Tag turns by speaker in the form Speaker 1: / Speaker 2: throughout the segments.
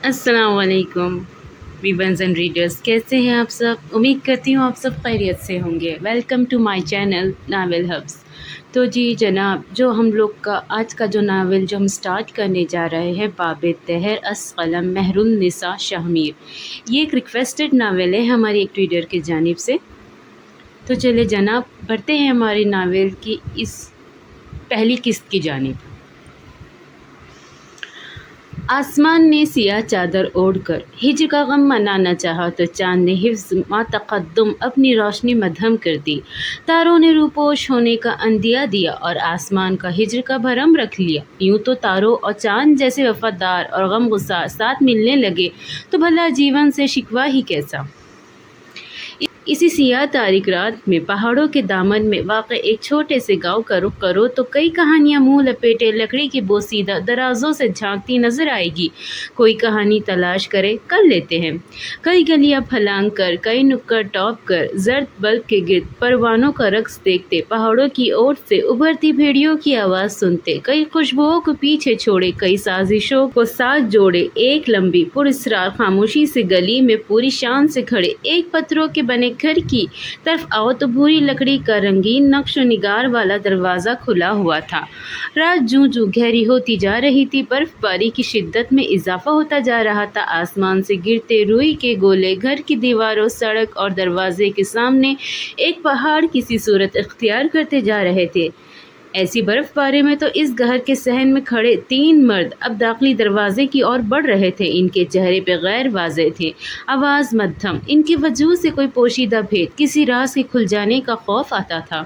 Speaker 1: السلام علیکم viewers and readers, کیسے ہیں آپ سب؟ امید کرتی ہوں آپ سب خیریت سے ہوں گے۔ Welcome to my channel novel hubs. تو جی جناب، جو ہم لوگ کا آج کا جو ناول جو ہم سٹارٹ کرنے جا رہے ہیں، باب طاہر از قلم مہر النساء شاہ میر، یہ ایک ریکویسٹڈ ناول ہے ہماری ایک ریڈر کی جانب سے۔ تو چلے جناب، بڑھتے ہیں ہماری ناول کی اس پہلی قسط کی جانب۔ آسمان نے سیاہ چادر اوڑھ کر ہجر کا غم منانا چاہا تو چاند نے حفظ ما تقدم اپنی روشنی مدھم کر دی۔ تاروں نے روپوش ہونے کا عندیہ دیا اور آسمان کا ہجر کا بھرم رکھ لیا۔ یوں تو تاروں اور چاند جیسے وفادار اور غم گسار ساتھ ملنے لگے تو بھلا جیون سے شکوہ ہی کیسا۔ اسی سیاہ تاریک رات میں پہاڑوں کے دامن میں واقع ایک چھوٹے سے گاؤں کا رخ کرو تو کئی کہانیاں منہ لپیٹے لکڑی کی بوسیدہ درازوں سے جھانکتی نظر آئے گی۔ کوئی کہانی تلاش کرے کر لیتے ہیں، کئی گلیاں پھلانگ کر، کئی نکڑ ٹاپ کر، زرد بلب کے گرد پروانوں کا رقص دیکھتے، پہاڑوں کی اوٹ سے ابھرتی بھیڑیوں کی آواز سنتے، کئی خوشبوؤں کو پیچھے چھوڑے، کئی سازشوں کو ساتھ جوڑے، ایک لمبی پراسرار خاموشی سے گلی میں پوری شان سے کھڑے ایک پتھروں کے بنے گھر کی طرف آؤ تو بھوری لکڑی کا رنگین نقش و نگار والا دروازہ کھلا ہوا تھا۔ رات جوں جوں گہری ہوتی جا رہی تھی، برف باری کی شدت میں اضافہ ہوتا جا رہا تھا۔ آسمان سے گرتے روئی کے گولے گھر کی دیواروں، سڑک اور دروازے کے سامنے ایک پہاڑ کی سی صورت اختیار کرتے جا رہے تھے۔ ایسی برف باری میں تو اس گھر کے صحن میں کھڑے تین مرد اب داخلی دروازے کی اور بڑھ رہے تھے۔ ان کے چہرے پہ غیر واضح تھے، آواز مدھم، ان کے وجود سے کوئی پوشیدہ بھید، کسی راز کے کھل جانے کا خوف آتا تھا۔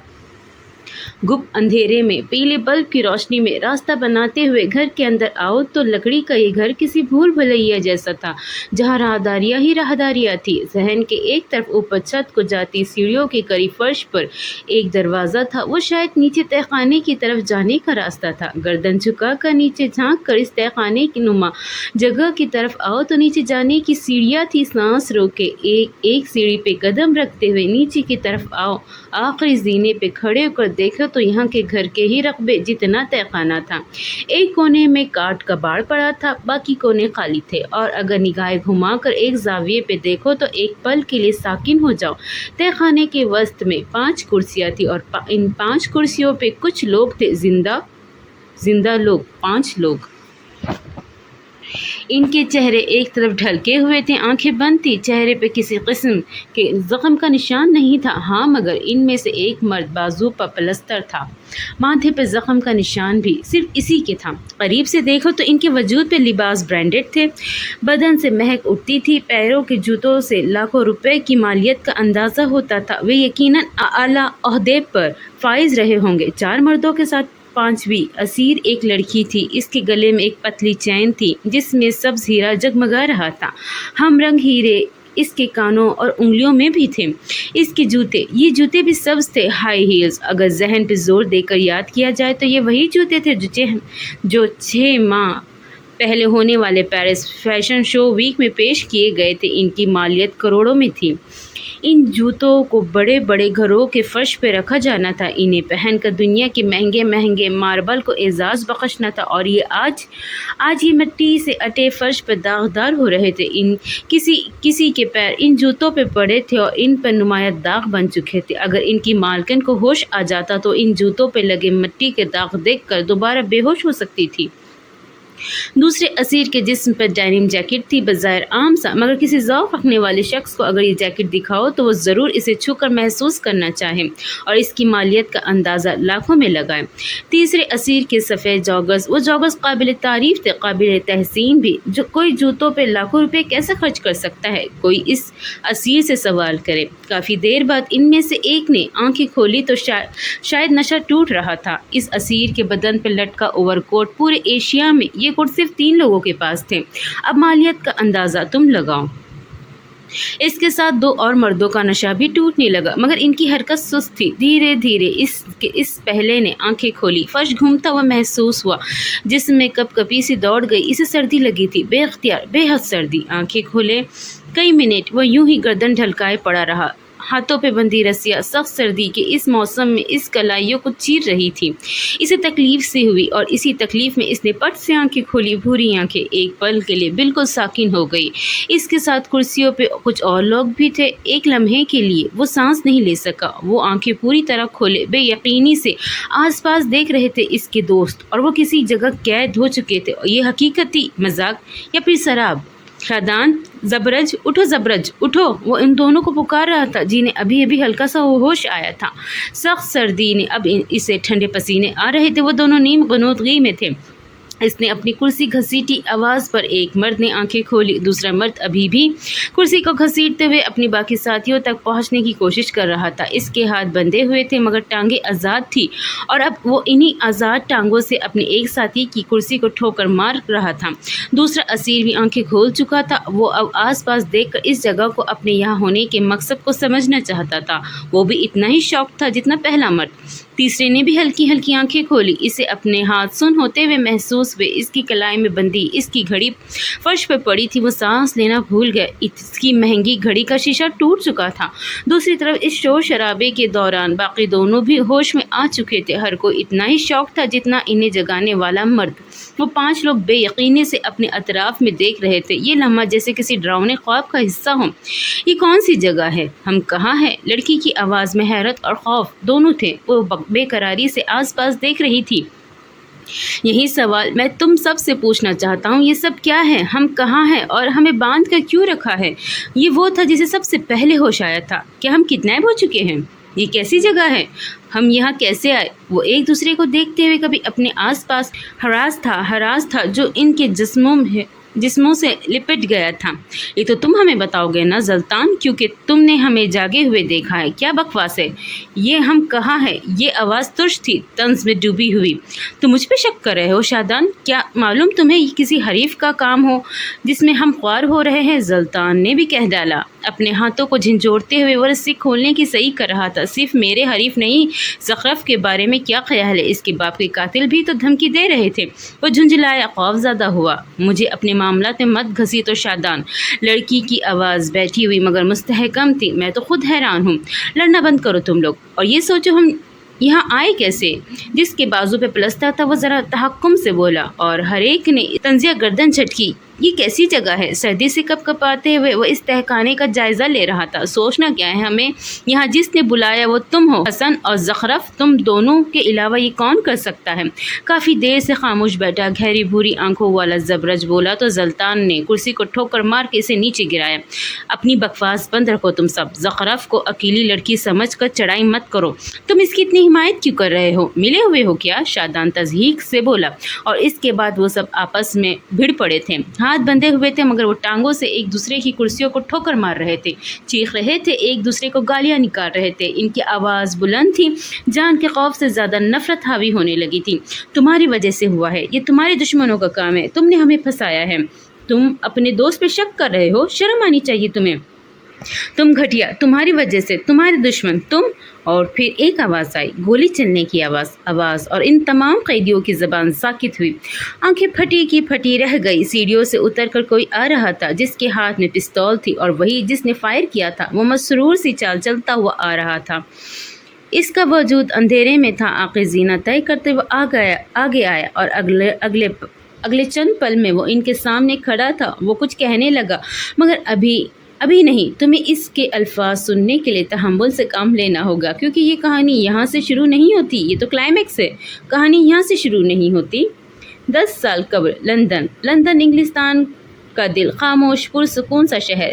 Speaker 1: گپ اندھیرے میں پیلے بلب کی روشنی میں راستہ بناتے ہوئے گھر کے اندر آؤ تو لکڑی کا یہ گھر کسی بھول بھلیا جیسا تھا جہاں راہداریاں ہی راہداریاں تھی۔ صحن کے ایک طرف اوپر چھت کو جاتی سیڑھیوں کے قریب فرش پر ایک دروازہ تھا، وہ شاید نیچے تہہ خانے کی طرف جانے کا راستہ تھا۔ گردن جھکا کر نیچے جھانک کر اس تہہ خانے کی نما جگہ کی طرف آؤ تو نیچے جانے کی سیڑھیاں تھی۔ سانس روکے ایک سیڑھی پہ قدم رکھتے ہوئے نیچے کی طرف آؤ، آخری زینے پہ کھڑے ہو کر دیکھو تو یہاں کے گھر کے ہی رقبے جتنا تہہ خانہ تھا۔ ایک کونے میں کاٹ کا باڑ پڑا تھا، باقی کونے خالی تھے، اور اگر نگاہیں گھما کر ایک زاویے پہ دیکھو تو ایک پل کے لیے ساکن ہو جاؤ۔ تہہ خانے کے وسط میں 5 کرسیاں تھیں اور ان 5 کرسیوں پہ کچھ لوگ تھے، زندہ لوگ، 5 لوگ۔ ان کے چہرے ایک طرف ڈھلکے ہوئے تھے، آنکھیں بند تھیں، چہرے پہ کسی قسم کے زخم کا نشان نہیں تھا۔ ہاں، مگر ان میں سے ایک مرد بازو پر پلستر تھا، ماتھے پہ زخم کا نشان بھی صرف اسی کے تھا۔ قریب سے دیکھو تو ان کے وجود پہ لباس برانڈڈ تھے، بدن سے مہک اٹھتی تھی، پیروں کے جوتوں سے لاکھوں روپے کی مالیت کا اندازہ ہوتا تھا۔ وہ یقیناً اعلیٰ عہدے پر فائز رہے ہوں گے۔ 4 مردوں کے ساتھ 5ویں اسیر ایک لڑکی تھی۔ اس کے گلے میں ایک پتلی چین تھی جس میں سبز ہیرا جگمگا رہا تھا، ہم رنگ ہیرے اس کے کانوں اور انگلیوں میں بھی تھے۔ اس کے یہ جوتے بھی سبز تھے، ہائی ہیلز۔ اگر ذہن پہ زور دے کر یاد کیا جائے تو یہ وہی جوتے تھے جو 6 ماہ پہلے ہونے والے پیرس فیشن شو ویک میں پیش کیے گئے تھے۔ ان کی مالیت کروڑوں میں تھی۔ ان جوتوں کو بڑے بڑے گھروں کے فرش پہ رکھا جانا تھا، انہیں پہن کر دنیا کے مہنگے مہنگے ماربل کو اعزاز بخشنا تھا، اور یہ آج یہ مٹی سے اٹے فرش پہ داغدار ہو رہے تھے۔ کسی کے پیر ان جوتوں پہ پڑے تھے اور ان پر نمایاں داغ بن چکے تھے۔ اگر ان کی مالکن کو ہوش آ جاتا تو ان جوتوں پہ لگے مٹی کے داغ دیکھ کر دوبارہ بے ہوش ہو سکتی تھی۔ دوسرے اسیر کے جسم پر ڈینم جیکٹ تھی، بظاہر عام سا، مگر کسی ذوق رکھنے والے شخص کو اگر یہ جیکٹ دکھاؤ تو وہ ضرور اسے چھو کر محسوس کرنا چاہے اور اس کی مالیت کا اندازہ لاکھوں میں لگائے۔ تیسرے اسیر کے سفید جوگرز، وہ جوگرز قابل تعریف تھے، قابل تحسین بھی۔ کوئی جوتوں پہ لاکھوں روپے کیسے خرچ کر سکتا ہے، کوئی اس اسیر سے سوال کرے۔ کافی دیر بعد ان میں سے ایک نے آنکھیں کھولی تو شاید نشہ ٹوٹ رہا تھا۔ اس اسیر کے بدن پہ لٹکا اوور کوٹ، پورے ایشیا میں یہ کوٹ صرف 3 لوگوں کے پاس تھے۔ اب مالیت کا اندازہ تم لگاؤ۔ اس کے ساتھ 2 اور مردوں کا نشہ بھی ٹوٹنے لگا، مگر ان کی حرکت سست تھی۔ دھیرے دھیرے اس پہلے نے آنکھیں کھولی، فرش گھومتا ہوا محسوس ہوا، جسم میں کپ کپی سی دوڑ گئی، اسے سردی لگی تھی، بے اختیار، بے حد سردی۔ آنکھیں کھولے کئی منٹ وہ یوں ہی گردن ڈھلکائے پڑا رہا، ہاتھوں پہ بندھی رسیاں سخت سردی کے اس موسم میں اس کلائیوں کو چیر رہی تھی۔ اسے تکلیف سے ہوئی اور اسی تکلیف میں اس نے پٹ سے آنکھیں کھولی، بھوری آنکھیں ایک پل کے لیے بالکل ساکن ہو گئی۔ اس کے ساتھ کرسیوں پہ کچھ اور لوگ بھی تھے۔ ایک لمحے کے لیے وہ سانس نہیں لے سکا۔ وہ آنکھیں پوری طرح کھولے بے یقینی سے آس پاس دیکھ رہے تھے اس کے دوست، اور وہ کسی جگہ قید ہو چکے تھے۔ یہ حقیقت تھی، مذاق یا پھر سراب؟ شادان، زبرج اٹھو، زبرج اٹھو! وہ ان دونوں کو پکار رہا تھا جنہیں ابھی ابھی ہلکا سا ہوش آیا تھا۔ سخت سردی نے اب اسے ٹھنڈے پسینے آ رہے تھے۔ وہ دونوں نیم غنودگی میں تھے۔ اس نے اپنی کرسی گھسیٹی، آواز پر ایک مرد نے آنکھیں کھولی، دوسرا مرد ابھی بھی کرسی کو گھسیٹتے ہوئے اپنی باقی ساتھیوں تک پہنچنے کی کوشش کر رہا تھا۔ اس کے ہاتھ بندھے ہوئے تھے مگر ٹانگیں آزاد تھی، اور اب وہ انہی آزاد ٹانگوں سے اپنے ایک ساتھی کی کرسی کو ٹھوکر مار رہا تھا۔ دوسرا اسیر بھی آنکھیں کھول چکا تھا۔ وہ اب آس پاس دیکھ کر اس جگہ کو، اپنے یہاں ہونے کے مقصد کو سمجھنا چاہتا تھا۔ وہ بھی اتنا ہی شاکڈ تھا جتنا پہلا مرد۔ تیسرے نے بھی ہلکی ہلکی آنکھیں کھولی۔ اسے اپنے ہاتھ سن ہوتے ہوئے محسوس ہوئے۔ اس کی کلائی میں بندھی اس کی گھڑی فرش پہ پڑی تھی۔ وہ سانس لینا بھول گیا۔ اس کی مہنگی گھڑی کا شیشہ ٹوٹ چکا تھا۔ دوسری طرف اس شور شرابے کے دوران باقی دونوں بھی ہوش میں آ چکے تھے۔ ہر کوئی اتنا ہی شاکڈ تھا جتنا انہیں جگانے والا مرد۔ وہ 5 لوگ بے یقینی سے اپنے اطراف میں دیکھ رہے تھے، یہ لمحہ جیسے کسی ڈراؤنے خواب کا حصہ ہو۔ یہ کون سی جگہ ہے؟ ہم کہاں ہیں؟ لڑکی کی آواز میں حیرت اور خوف دونوں تھے۔ وہ بے قراری سے آس پاس دیکھ رہی تھی۔ یہی سوال میں تم سب سے پوچھنا چاہتا ہوں، یہ سب کیا ہے؟ ہم کہاں ہیں اور ہمیں باندھ کر کیوں رکھا ہے؟ یہ وہ تھا جسے سب سے پہلے ہوش آیا تھا۔ کیا ہم کڈنیپ ہو چکے ہیں؟ یہ کیسی جگہ ہے؟ ہم یہاں کیسے آئے؟ وہ ایک دوسرے کو دیکھتے ہوئے کبھی اپنے آس پاس ہراس تھا جو ان کے جسموں سے لپٹ گیا تھا۔ یہ تو تم ہمیں بتاؤ گے نا زلطان، کیونکہ تم نے ہمیں جاگے ہوئے دیکھا ہے۔ کیا بکواس ہے یہ؟ ہم کہاں ہیں؟ یہ آواز ترش تھی، طنز میں ڈوبی ہوئی۔ تم مجھ پہ شک کر رہے ہو شادان؟ کیا معلوم تمہیں یہ کسی حریف کا کام ہو جس میں ہم خوار ہو رہے ہیں؟ زلطان نے بھی کہہ ڈالا، اپنے ہاتھوں کو جھنجھوڑتے ہوئے۔ وہ رسی کھولنے کی صحیح کر رہا تھا۔ صرف میرے حریف نہیں، زخرف کے بارے میں کیا خیال ہے؟ اس کے باپ کے قاتل بھی تو دھمکی دے رہے تھے۔ وہ جھنجھلایا، خوف زدہ ہوا۔ مجھے اپنے معاملات میں مت گھسیٹو شادان، لڑکی کی آواز بیٹھی ہوئی مگر مستحکم تھی۔ میں تو خود حیران ہوں۔ لڑنا بند کرو تم لوگ، اور یہ سوچو ہم یہاں آئے کیسے؟ جس کے بازو پہ پلستر تھا وہ ذرا تحکم سے بولا، اور ہر ایک نے طنزیہ گردن جھٹکی۔ یہ کیسی جگہ ہے؟ سردی سے کپ کپاتے ہوئے وہ اس تہخانے کا جائزہ لے رہا تھا۔ سوچنا کیا ہے ہمیں یہاں؟ جس نے بلایا وہ تم ہو، حسن اور زخرف، تم دونوں کے علاوہ یہ کون کر سکتا ہے؟ کافی دیر سے خاموش بیٹھا گہری بھوری آنکھوں والا زبرج بولا تو زلطان نے کرسی کو ٹھوکر مار کے اسے نیچے گرایا۔ اپنی بکواس بند رکھو تم سب۔ زخرف کو اکیلی لڑکی سمجھ کر چڑھائی مت کرو۔ تم اس کی اتنی حمایت کیوں کر رہے ہو؟ ملے ہوئے ہو کیا؟ شادان تضحیک سے بولا، اور اس کے بعد وہ سب آپس میں بھڑ پڑے تھے۔ ہاتھ بندھے ہوئے تھے مگر وہ ٹانگوں سے ایک دوسرے کی کرسیوں کو ٹھوکر مار رہے تھے، چیخ رہے تھے، ایک دوسرے کو گالیاں نکال رہے تھے۔ ان کی آواز بلند تھی، جان کے خوف سے زیادہ نفرت حاوی ہونے لگی تھی۔ تمہاری وجہ سے ہوا ہے، یہ تمہارے دشمنوں کا کام ہے، تم نے ہمیں پھنسایا ہے۔ تم اپنے دوست پہ شک کر رہے ہو؟ شرم آنی چاہیے تمہیں۔ تم گھٹیا، تمہاری وجہ سے، تمہارے دشمن تم۔ اور پھر ایک آواز آئی، گولی چلنے کی آواز، اور ان تمام قیدیوں کی زبان ساکت ہوئی۔ آنکھیں پھٹی کی پھٹی رہ گئی۔ سیڑھیوں سے اتر کر کوئی آ رہا تھا جس کے ہاتھ میں پستول تھی، اور وہی جس نے فائر کیا تھا۔ وہ مسرور سی چال چلتا ہوا آ رہا تھا۔ اس کا وجود اندھیرے میں تھا۔ آنکھیں زینہ طے کرتے وہ آگے آیا، اور اگلے چند پل میں وہ ان کے سامنے کھڑا تھا۔ وہ کچھ کہنے لگا مگر ابھی نہیں، تمہیں اس کے الفاظ سننے کے لیے تحمل سے کام لینا ہوگا، کیونکہ یہ کہانی یہاں سے شروع نہیں ہوتی، یہ تو کلائمیکس ہے۔ کہانی یہاں سے شروع نہیں ہوتی۔ 10 سال قبل لندن انگلستان کا دل، خاموش پرسکون سا شہر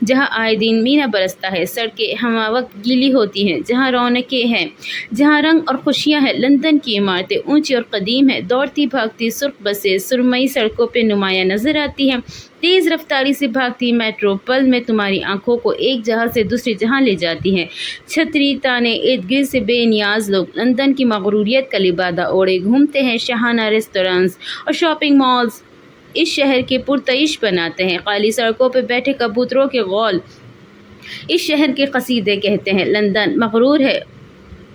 Speaker 1: جہاں آئے دن مینا برستا ہے، سڑکیں ہمہ وقت گیلی ہوتی ہیں، جہاں رونقیں ہیں، جہاں رنگ اور خوشیاں ہیں۔ لندن کی عمارتیں اونچی اور قدیم ہیں، دوڑتی بھاگتی سرخ بسیں سرمئی سڑکوں پہ نمایاں نظر آتی ہیں۔ تیز رفتاری سے بھاگتی میٹرو پل میں تمہاری آنکھوں کو ایک جہاں سے دوسری جہاں لے جاتی ہیں۔ چھتری تانے ارد گرد سے بے نیاز لوگ لندن کی مغروریت کا لبادہ اوڑھے گھومتے ہیں۔ شاہانہ ریسٹورانٹس اور شاپنگ مالز اس شہر کے پرتعیش بناتے ہیں۔ خالی سڑکوں پہ بیٹھے کبوتروں کے غول اس شہر کے قصیدے کہتے ہیں۔ لندن مغرور ہے،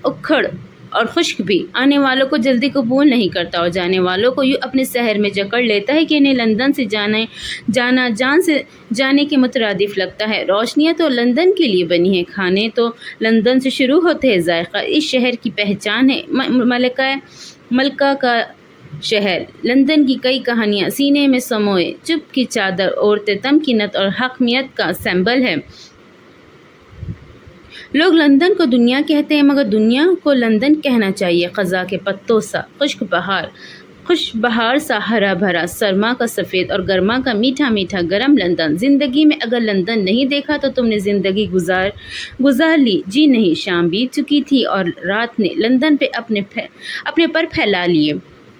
Speaker 1: اکھڑ اور خشک بھی، آنے والوں کو جلدی قبول نہیں کرتا اور جانے والوں کو یوں اپنے شہر میں جکڑ لیتا ہے کہ انہیں لندن سے جانا جان سے جانے کے مترادف لگتا ہے۔ روشنیاں تو لندن کے لیے بنی ہیں، کھانے تو لندن سے شروع ہوتے ہیں، ذائقہ اس شہر کی پہچان ہے۔ ملکہ کا شہر لندن کی کئی کہانیاں سینے میں سموئے چپ کی چادر اوڑھتے تمکینت اور حاکمیت کا سمبل ہے۔ لوگ لندن کو دنیا کہتے ہیں مگر دنیا کو لندن کہنا چاہیے۔ خزاں کے پتوں سا خوش بہار سا ہرا بھرا، سرما کا سفید اور گرما کا میٹھا میٹھا گرم لندن۔ زندگی میں اگر لندن نہیں دیکھا تو تم نے زندگی گزار لی۔ جی نہیں، شام بیت چکی تھی اور رات نے لندن پہ اپنے پر پھیلا لیے۔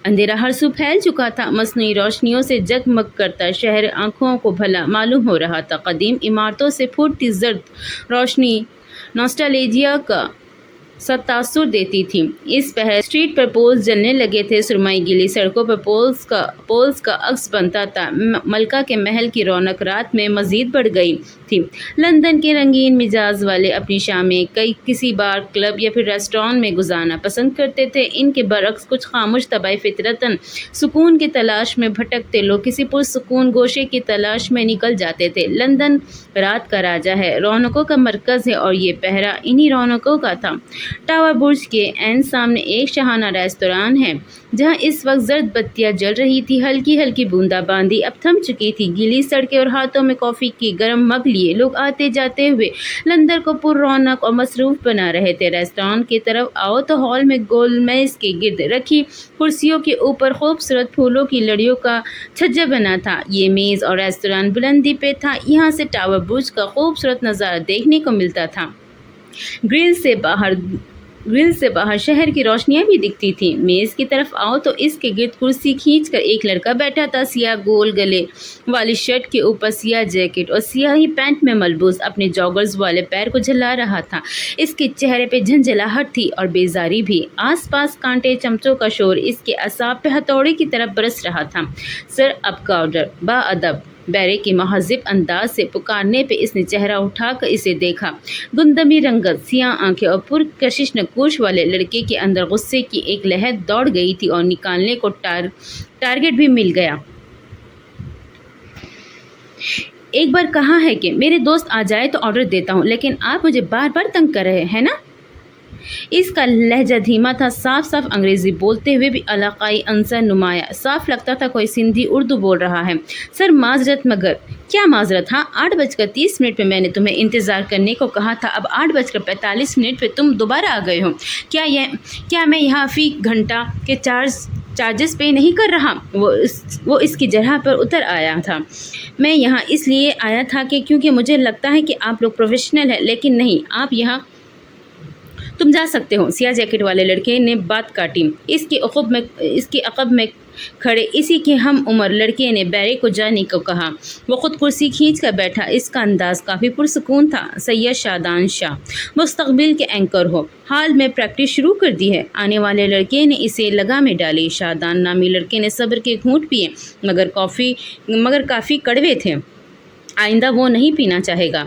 Speaker 1: اندھیرا ہر سو پھیل چکا تھا، مصنوعی روشنیوں سے جگمگ کرتا شہر آنکھوں کو بھلا معلوم ہو رہا تھا۔ قدیم عمارتوں سے پھوٹتی زرد روشنی نوسٹالجیا کا سا تاثر دیتی تھی۔ اس پہر اسٹریٹ پر پولز جلنے لگے تھے، سرمئی گلی سڑکوں پر پولز کا عکس بنتا تھا۔ ملکہ کے محل کی رونق رات میں مزید بڑھ گئی تھی۔ لندن کے رنگین مزاج والے اپنی شامیں کسی بار، کلب یا پھر ریسٹورانٹ میں گزارنا پسند کرتے تھے۔ ان کے برعکس کچھ خاموش طبعی فطرتاً سکون کی تلاش میں بھٹکتے لوگ کسی پرسکون گوشے کی تلاش میں نکل جاتے تھے۔ لندن رات کا راجا ہے، رونقوں کا مرکز ہے اور یہ پہرا انہی رونقوں کا تھا۔ ٹاور برج کے عین سامنے ایک شاہانہ ریستوران ہے جہاں اس وقت زرد بتیاں جل رہی تھی، ہلکی ہلکی بوندا باندی اب تھم چکی تھی۔ گیلی سڑکیں اور ہاتھوں میں کافی کی گرم مگ لیے لوگ آتے جاتے ہوئے لندن کو پر رونق اور مصروف بنا رہے تھے۔ ریستوران کی طرف آؤ تو ہال میں گول میز کے گرد رکھی کرسیوں کے اوپر خوبصورت پھولوں کی لڑیوں کا چھجا بنا تھا۔ یہ میز اور ریستوران بلندی پہ تھا، یہاں سے ٹاور برج کا خوبصورت نظارہ دیکھنے کو ملتا تھا۔ گرل سے باہر شہر کی روشنیاں بھی دکھتی تھیں۔ میز کی طرف آؤ تو اس کے گرد کرسی کھینچ کر ایک لڑکا بیٹھا تھا، سیاہ گول گلے والی شرٹ کے اوپر سیاہ جیکٹ اور سیاہی پینٹ میں ملبوس اپنے جاگرز والے پیر کو جھلا رہا تھا۔ اس کے چہرے پہ جھنجھلاہٹ تھی اور بیزاری بھی۔ آس پاس کانٹے چمچوں کا شور اس کے اعصاب پہ ہتھوڑے کی طرح برس رہا تھا۔ سر اب کا آرڈر، با ادب بیرے کی مہذب انداز سے پکارنے پہ اس نے چہرہ اٹھا کر اسے دیکھا۔ گندمی رنگت، سیاہ آنکھیں اور پرکشش نقوش والے لڑکے کے اندر غصے کی ایک لہر دوڑ گئی تھی اور نکالنے کو ٹارگٹ بھی مل گیا۔ ایک بار کہا ہے کہ میرے دوست آ جائے تو آرڈر دیتا ہوں، لیکن آپ مجھے بار بار تنگ کر رہے ہیں نا؟ اس کا لہجہ دھیما تھا، صاف انگریزی بولتے ہوئے بھی علاقائی عنصر نمایاں، صاف لگتا تھا کوئی سندھی اردو بول رہا ہے۔ سر معذرت، مگر کیا معذرت؟ ہاں، 8:30 پہ میں نے تمہیں انتظار کرنے کو کہا تھا، اب 8:45 پہ تم دوبارہ آ گئے ہو۔ کیا میں یہاں فی گھنٹہ کے چارجز پے نہیں کر رہا؟ وہ اس کی جگہ پر اتر آیا تھا۔ میں یہاں اس لیے آیا تھا کہ کیونکہ مجھے لگتا ہے کہ آپ لوگ پروفیشنل ہیں، لیکن نہیں، آپ یہاں تم جا سکتے ہو۔ سیاہ جیکٹ والے لڑکے نے بات کاٹی۔ اس کے عقب میں کھڑے اسی کے ہم عمر لڑکے نے بیرے کو جانے کو کہا۔ وہ خود کرسی کھینچ کر بیٹھا، اس کا انداز کافی پرسکون تھا۔ سید شادان شاہ، مستقبل کے اینکر ہو، حال میں پریکٹس شروع کر دی ہے، آنے والے لڑکے نے اسے لگا میں ڈالی۔ شادان نامی لڑکے نے صبر کے گھونٹ پیے مگر کافی کڑوے تھے، آئندہ وہ نہیں پینا چاہے گا۔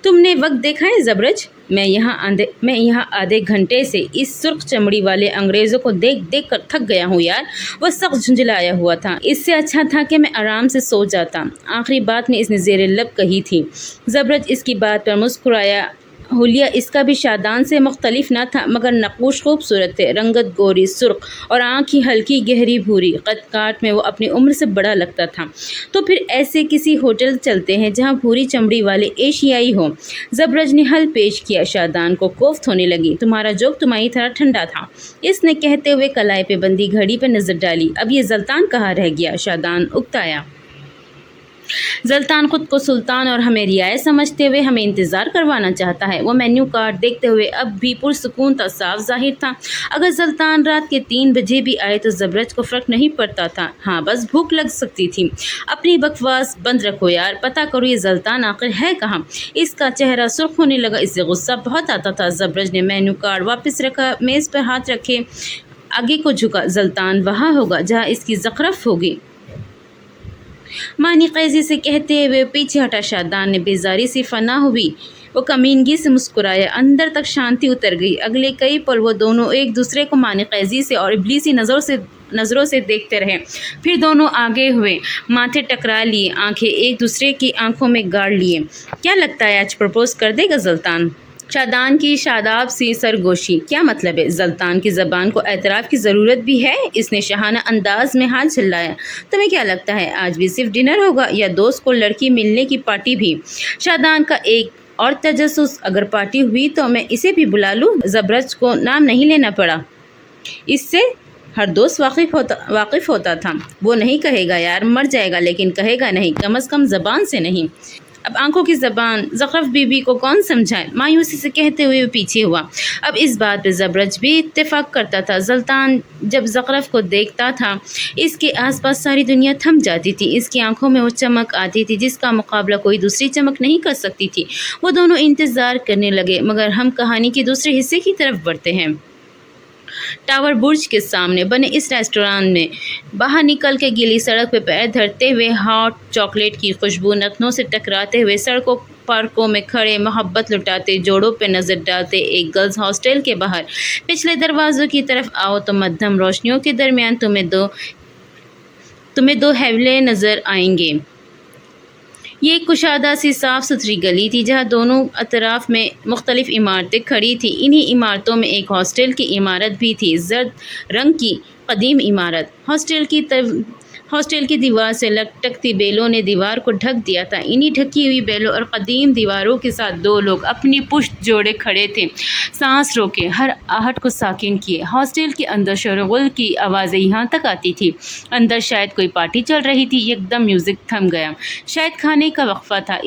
Speaker 1: تم نے وقت دیکھا ہے زبرج؟ میں یہاں آدھے گھنٹے سے اس سرخ چمڑی والے انگریزوں کو دیکھ کر تھک گیا ہوں یار۔ وہ سخت جھنجھلایا ہوا تھا۔ اس سے اچھا تھا کہ میں آرام سے سو جاتا۔ آخری بات میں اس نے زیر لب کہی تھی۔ زبرج اس کی بات پر مسکرایا۔ حلیہ اس کا بھی شادان سے مختلف نہ تھا، مگر نقوش خوبصورت تھے، رنگت گوری سرخ اور آنکھ ہی ہلکی گہری بھوری، قد کاٹ میں وہ اپنی عمر سے بڑا لگتا تھا۔ تو پھر ایسے کسی ہوٹل چلتے ہیں جہاں بھوری چمڑی والے ایشیائی ہوں۔ زبرج نے حل پیش کیا۔ شادان کو کوفت ہونے لگی۔ تمہارا جوک تمہاری طرح ٹھنڈا تھا، اس نے کہتے ہوئے کلائی پہ بندی گھڑی پر نظر ڈالی۔ اب یہ زلطان کہاں رہ گیا؟ شادان اکتایا۔ زلطان خود کو سلطان اور ہمیں رعایا سمجھتے ہوئے ہمیں انتظار کروانا چاہتا ہے۔ وہ مینیو کارڈ دیکھتے ہوئے اب بھی پرسکون تھا، صاف ظاہر تھا اگر زلطان رات کے 3 بجے بھی آئے تو زبرج کو فرق نہیں پڑتا تھا۔ ہاں، بس بھوک لگ سکتی تھی۔ اپنی بکواس بند رکھو یار، پتہ کرو یہ زلطان آخر ہے کہاں؟ اس کا چہرہ سرخ ہونے لگا، اسے غصہ بہت آتا تھا۔ زبرج نے مینیو کارڈ واپس رکھا، میز پر ہاتھ رکھے آگے کو جھکا۔ زلطان وہاں ہوگا جہاں اس کی زخرف ہوگی، معنی خیزی سے کہتے ہوئے پیچھے ہٹا۔ شادان نے بیزاری سے فنا ہوئی وہ کمینگی سے مسکرایا، اندر تک شانتی اتر گئی۔ اگلے کئی پل وہ دونوں ایک دوسرے کو معنی سے اور ابلیسی نظروں سے دیکھتے رہے، پھر دونوں آگے ہوئے، ماتھے ٹکرا لیے، آنکھیں ایک دوسرے کی آنکھوں میں گاڑ لیے۔ کیا لگتا ہے آج پرپوز کر دے گا زلطان؟ شادان کی شاداب سی سرگوشی۔ کیا مطلب ہے؟ زلطان کی زبان کو اعتراف کی ضرورت بھی ہے؟ اس نے شاہانہ انداز میں ہاتھ ہلایا۔ تمہیں کیا لگتا ہے آج بھی صرف ڈنر ہوگا یا دوست کو لڑکی ملنے کی پارٹی بھی؟ شادان کا ایک اور تجسس، اگر پارٹی ہوئی تو میں اسے بھی بلا لوں؟ زبرج کو نام نہیں لینا پڑا، اس سے ہر دوست واقف ہوتا تھا۔ وہ نہیں کہے گا یار، مر جائے گا لیکن کہے گا نہیں، کم از کم زبان سے نہیں۔ اب آنکھوں کی زبان، زخرف بی بی کو کون سمجھائے؟ مایوسی سے کہتے ہوئے وہ پیچھے ہوا۔ اب اس بات پہ زبرج بھی اتفاق کرتا تھا۔ زلطان جب زخرف کو دیکھتا تھا، اس کے آس پاس ساری دنیا تھم جاتی تھی، اس کی آنکھوں میں وہ چمک آتی تھی جس کا مقابلہ کوئی دوسری چمک نہیں کر سکتی تھی۔ وہ دونوں انتظار کرنے لگے، مگر ہم کہانی کے دوسرے حصے کی طرف بڑھتے ہیں۔ ٹاور برج کے سامنے بنے اس ریسٹوران میں باہر نکل کے گیلی سڑک پہ پیر دھرتے ہوئے، ہاٹ چاکلیٹ کی خوشبو نتنوں سے ٹکراتے ہوئے، سڑکوں پارکوں میں کھڑے محبت لٹاتے جوڑوں پہ نظر ڈالتے، ایک گرلز ہاسٹل کے باہر پچھلے دروازوں کی طرف آؤ تو مدھم روشنیوں کے درمیان تمہیں دو حوالے نظر آئیں گے۔ یہ ایک کشادہ سی صاف ستھری گلی تھی جہاں دونوں اطراف میں مختلف عمارتیں کھڑی تھیں۔ انہی عمارتوں میں ایک ہاسٹل کی عمارت بھی تھی، زرد رنگ کی قدیم عمارت۔ ہاسٹل کی دیوار سے لٹکتی بیلوں نے دیوار کو ڈھک دیا تھا۔ انہی ڈھکی ہوئی بیلوں اور قدیم دیواروں کے ساتھ دو لوگ اپنی پشت جوڑے کھڑے تھے، سانس روکے، ہر آہٹ کو ساکن کیے۔ ہاسٹل کے اندر شور و غل کی آوازیں یہاں تک آتی تھیں۔ اندر شاید کوئی پارٹی چل رہی تھی۔ یکدم میوزک تھم گیا، شاید کھانے کا وقفہ تھا۔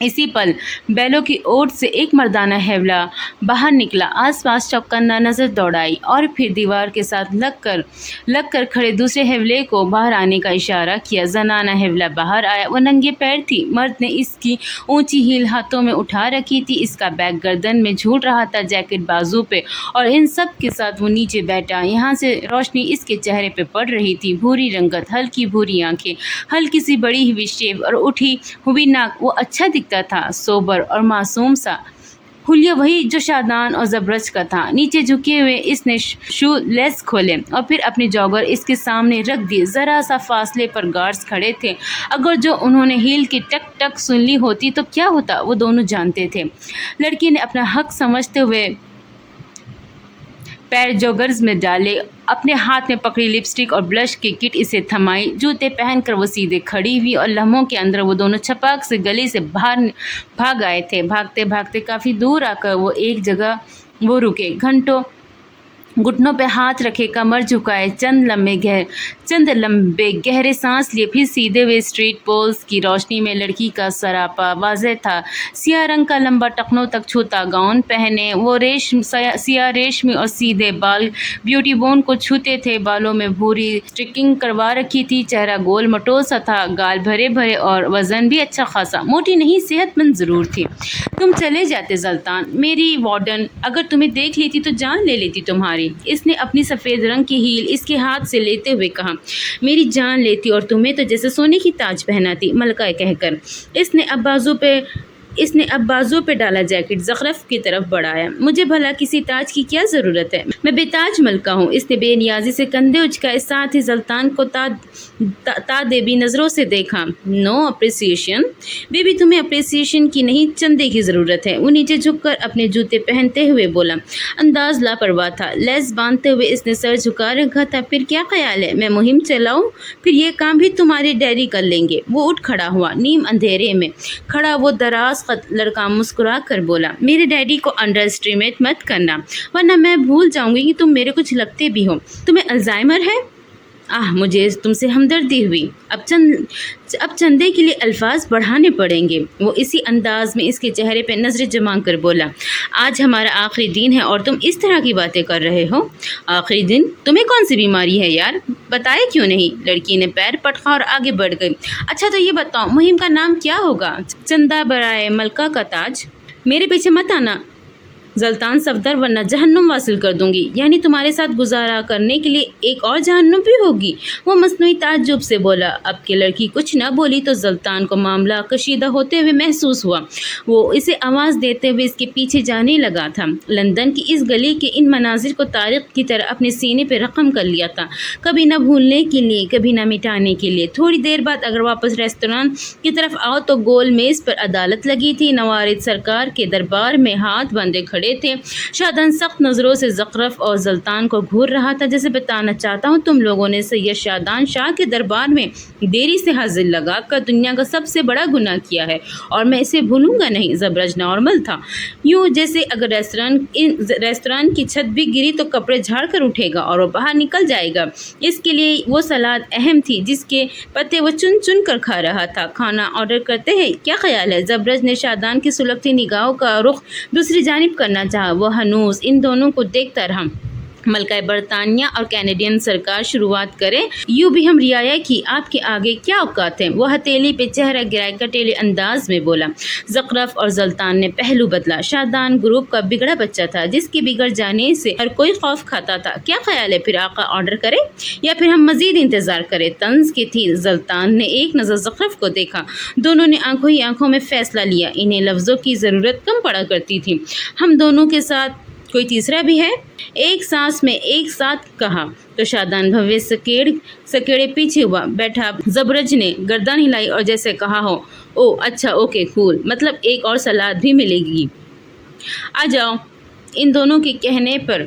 Speaker 1: اسی پل بیلوں کی اوٹ سے ایک مردانہ حوالہ باہر نکلا، آس پاس چوکنا نظر دوڑائی اور پھر دیوار کے ساتھ لگ کر کھڑے دوسرے حوالے کو باہر آنے کا اشارہ کیا۔ زنانہ حوالہ باہر آیا، وہ ننگے پیر تھی۔ مرد نے اس کی اونچی ہیل ہاتھوں میں اٹھا رکھی تھی، اس کا بیگ گردن میں جھول رہا تھا، جیکٹ بازو پہ، اور ان سب کے ساتھ وہ نیچے بیٹھا۔ یہاں سے روشنی اس کے چہرے پہ پڑ رہی تھی، بھوری رنگت، ہلکی بھوری آنکھیں، ہلکی سی بڑی ہوئی شیو اور اٹھی ہوئی ناک۔ وہ اچھا دکھتا تھا، سوبر اور معصوم سا، حلیہ وہی جو شادان اور زبرج کا تھا۔ نیچے جھکے ہوئے اس نے شو لیس کھولے اور پھر اپنے جاگر اس کے سامنے رکھ دیے۔ ذرا سا فاصلے پر گارڈز کھڑے تھے، اگر جو انہوں نے ہیل کی ٹک ٹک سن لی ہوتی تو کیا ہوتا، وہ دونوں جانتے تھے۔ لڑکی نے اپنا حق سمجھتے ہوئے پیر جوگرز میں ڈالے، اپنے ہاتھ میں پکڑی لپسٹک اور بلش کی کٹ اسے تھمائی۔ جوتے پہن کر وہ سیدھے کھڑی ہوئی اور لمحوں کے اندر وہ دونوں چھپاک سے گلی سے باہر بھاگ آئے تھے۔ بھاگتے بھاگتے کافی دور آ کر وہ ایک جگہ رکے، گھٹنوں پہ ہاتھ رکھے، کمر جھکائے، چند لمبے گہرے سانس لیے، پھر سیدھے ہوئے اسٹریٹ پولز کی روشنی میں لڑکی کا سراپا واضح تھا۔ سیاہ رنگ کا لمبا ٹخنوں تک چھوتا گاؤن پہنے، وہ سیاہ ریشمی اور سیدھے بال بیوٹی بون کو چھوتے تھے، بالوں میں بھوری اسٹرکنگ کروا رکھی تھی، چہرہ گول مٹول سا تھا، گال بھرے بھرے اور وزن بھی اچھا خاصا، موٹی نہیں صحت مند ضرور تھی۔ تم چلے جاتے زلطان، میری وارڈن اگر تمہیں دیکھ لیتی تو جان لے لیتی تمہاری۔ اس نے اپنی سفید رنگ کی ہیل اس کے ہاتھ سے لیتے ہوئے کہا، میری جان لیتی اور تمہیں تو جیسے سونے کی تاج پہناتی، ملکہ کہہ کر اس نے اب بازو پہ ڈالا جیکٹ زخرف کی طرف بڑھایا۔ مجھے بھلا کسی تاج کی کیا ضرورت ہے، میں بے تاج ملکہ ہوں۔ اس نے بے نیازی سے کندھے اچکائے، ساتھ ہی زلطان کو تادیبی نظروں سے دیکھا۔ نو اپریسیشن بیبی، تمہیں اپریسیشن کی نہیں، چندے کی ضرورت ہے۔ وہ نیچے جھک کر اپنے جوتے پہنتے ہوئے بولا، انداز لاپرواہ تھا۔ لیس باندھتے ہوئے اس نے سر جھکا رکھا تھا۔ پھر کیا خیال ہے میں مہم چلاؤں؟ پھر یہ کام بھی تمہارے ڈیڈی کر لیں گے۔ وہ اٹھ کھڑا ہوا، نیم اندھیرے میں کھڑا وہ دراز لڑکا مسکرا کر بولا، میرے ڈیڈی کو انڈر اسٹیمیٹ مت کرنا، ورنہ میں بھول جاؤں گی کہ تم میرے کچھ لگتے بھی ہو۔ تمہیں الزائمر ہے؟ مجھے تم سے ہمدردی ہوئی۔ اب چندے کے لیے الفاظ بڑھانے پڑیں گے۔ وہ اسی انداز میں اس کے چہرے پہ نظریں جما کر بولا، آج ہمارا آخری دن ہے اور تم اس طرح کی باتیں کر رہے ہو۔ آخری دن؟ تمہیں کون سی بیماری ہے یار، بتائے کیوں نہیں؟ لڑکی نے پیر پٹکا اور آگے بڑھ گئی۔ اچھا تو یہ بتاؤ، مہم کا نام کیا ہوگا؟ چندہ برائے ملکہ کا تاج۔ میرے پیچھے مت آنا، زلطان صفدر ورنہ جہنم واصل کر دوں گی، یعنی تمہارے ساتھ گزارا کرنے کے لیے ایک اور جہنم بھی ہوگی؟ وہ مصنوعی تعجب سے بولا۔ اب کہ لڑکی کچھ نہ بولی تو زلطان کو معاملہ کشیدہ ہوتے ہوئے محسوس ہوا۔ وہ اسے آواز دیتے ہوئے اس کے پیچھے جانے لگا تھا۔ لندن کی اس گلی کے ان مناظر کو تاریخ کی طرح اپنے سینے پہ رقم کر لیا تھا، کبھی نہ بھولنے کے لیے، کبھی نہ مٹانے کے لیے۔ تھوڑی دیر بعد اگر واپس ریستوران کی طرف آؤ تو گول میز پر عدالت لگی تھی، نوارد سرکار کے دربار میں ہاتھ باندھے کھڑے تھے۔ شادان سخت نظروں سے زخرف اور زلطان کو گھور رہا تھا، جیسے بتانا چاہتا ہوں تم لوگوں نے سید شادان شاہ کے دربار میں دیری سے حاضر لگا کر دنیا کا سب سے بڑا گناہ کیا ہے، اور میں اسے بھولوں گا نہیں۔ زبرج نارمل تھا، یوں جیسے اگر ریستوران کی چھت بھی گری تو کپڑے جھاڑ کر اٹھے گا اور وہ باہر نکل جائے گا۔ اس کے لیے وہ سلاد اہم تھی جس کے پتے وہ چن چن کر کھا رہا تھا۔ کھانا آرڈر کرتے ہیں، کیا خیال ہے؟ زبرج نے شادان کی سلگتی نگاہوں کا رخ دوسری جانب کرنا چاہا۔ وہ ہنوز ان دونوں کو دیکھتا رہا۔ ملکہ برطانیہ اور کینیڈین سرکار شروعات کرے، یوں بھی ہم رعایا کی آپ کے آگے کیا اوقات ہیں؟ وہ ہتھیلی پہ چہرہ گرائے کٹیلے انداز میں بولا۔ زخرف اور زلطان نے پہلو بدلا۔ شادان گروپ کا بگڑا بچہ تھا جس کے بگڑ جانے سے ہر کوئی خوف کھاتا تھا۔ کیا خیال ہے؟ پھر آقا آرڈر کرے یا پھر ہم مزید انتظار کریں؟ طنز کی تھی۔ زلطان نے ایک نظر زخرف کو دیکھا۔ دونوں نے آنکھوں ہی آنکھوں میں فیصلہ لیا۔ انہیں لفظوں کی ضرورت کم پڑا کرتی تھی۔ ہم دونوں کے ساتھ کوئی تیسرا بھی ہے؟ ایک سانس میں ایک ساتھ کہا تو شادان بھوے سکیڑے پیچھے ہوا بیٹھا۔ زبرج نے گردن ہلائی اور جیسے کہا ہو، او اچھا اوکے کول، مطلب ایک اور سلاد بھی ملے گی۔ آ جاؤ۔ ان دونوں کے کہنے پر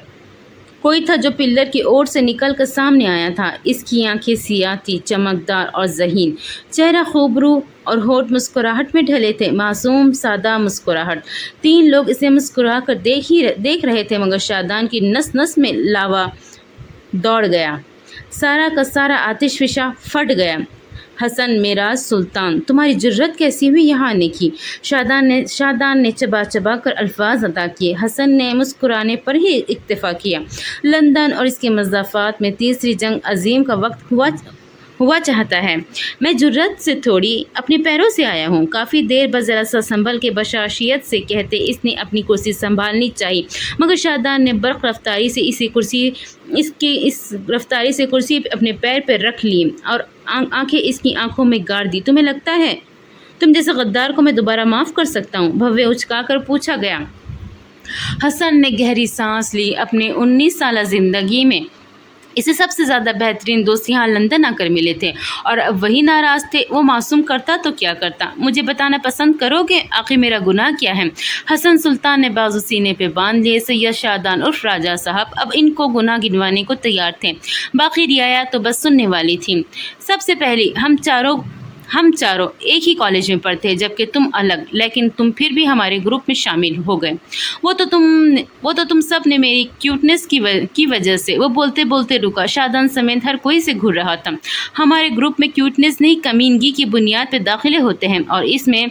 Speaker 1: کوئی تھا جو پلر کی اوٹ سے نکل کر سامنے آیا تھا۔ اس کی آنکھیں سیاہ تھی، چمکدار اور ذہین، چہرہ خوبرو اور ہونٹ مسکراہٹ میں ڈھلے تھے، معصوم سادہ مسکراہٹ۔ تین لوگ اسے مسکرا کر دیکھ رہے تھے، مگر شادان کی نس نس میں لاوا دوڑ گیا، سارا کا سارا آتش فشاں پھٹ گیا۔ حسن میراث سلطان، تمہاری جرت کیسی ہوئی یہاں آنے کی؟ شادان نے چبا چبا کر الفاظ ادا کیے۔ حسن نے مسکرانے پر ہی اکتفا کیا۔ لندن اور اس کے مضافات میں تیسری جنگ عظیم کا وقت ہوا چاہتا ہے۔ میں جرت سے تھوڑی اپنے پیروں سے آیا ہوں۔ کافی دیر بعد ذرا سا سنبھل کے بشاشیت سے کہتے اس نے اپنی کرسی سنبھالنی چاہی، مگر شادان نے برق رفتاری سے کرسی اپنے پیر پر رکھ لی اور آنکھیں اس کی آنکھوں میں گاڑ دی۔ تمہیں لگتا ہے تم جیسے غدار کو میں دوبارہ معاف کر سکتا ہوں؟ بھوے اچکا کر پوچھا گیا۔ حسن نے گہری سانس لی۔ اپنے 19 سالہ زندگی میں اسے سب سے زیادہ بہترین دوست یہاں لندن آ کر ملے تھے، اور اب وہی ناراض تھے۔ وہ معصوم کرتا تو کیا کرتا؟ مجھے بتانا پسند کرو گے آخر میرا گناہ کیا ہے؟ حسن سلطان نے بازو سینے پہ باندھ لیے۔ سید شادان عرف راجہ صاحب اب ان کو گناہ گنوانے کو تیار تھے، باقی رعایا تو بس سننے والی تھی۔ سب سے پہلے ہم چاروں ایک ہی کالج میں پڑھتے جبکہ تم الگ، لیکن تم پھر بھی ہمارے گروپ میں شامل ہو گئے۔ وہ تو تم سب نے میری کیوٹنس کی وجہ سے۔ وہ بولتے بولتے رکا۔ شادان سمیت ہر کوئی سے گھور رہا تھا۔ ہمارے گروپ میں کیوٹنس نہیں، کمینگی کی بنیاد پہ داخلے ہوتے ہیں، اور اس میں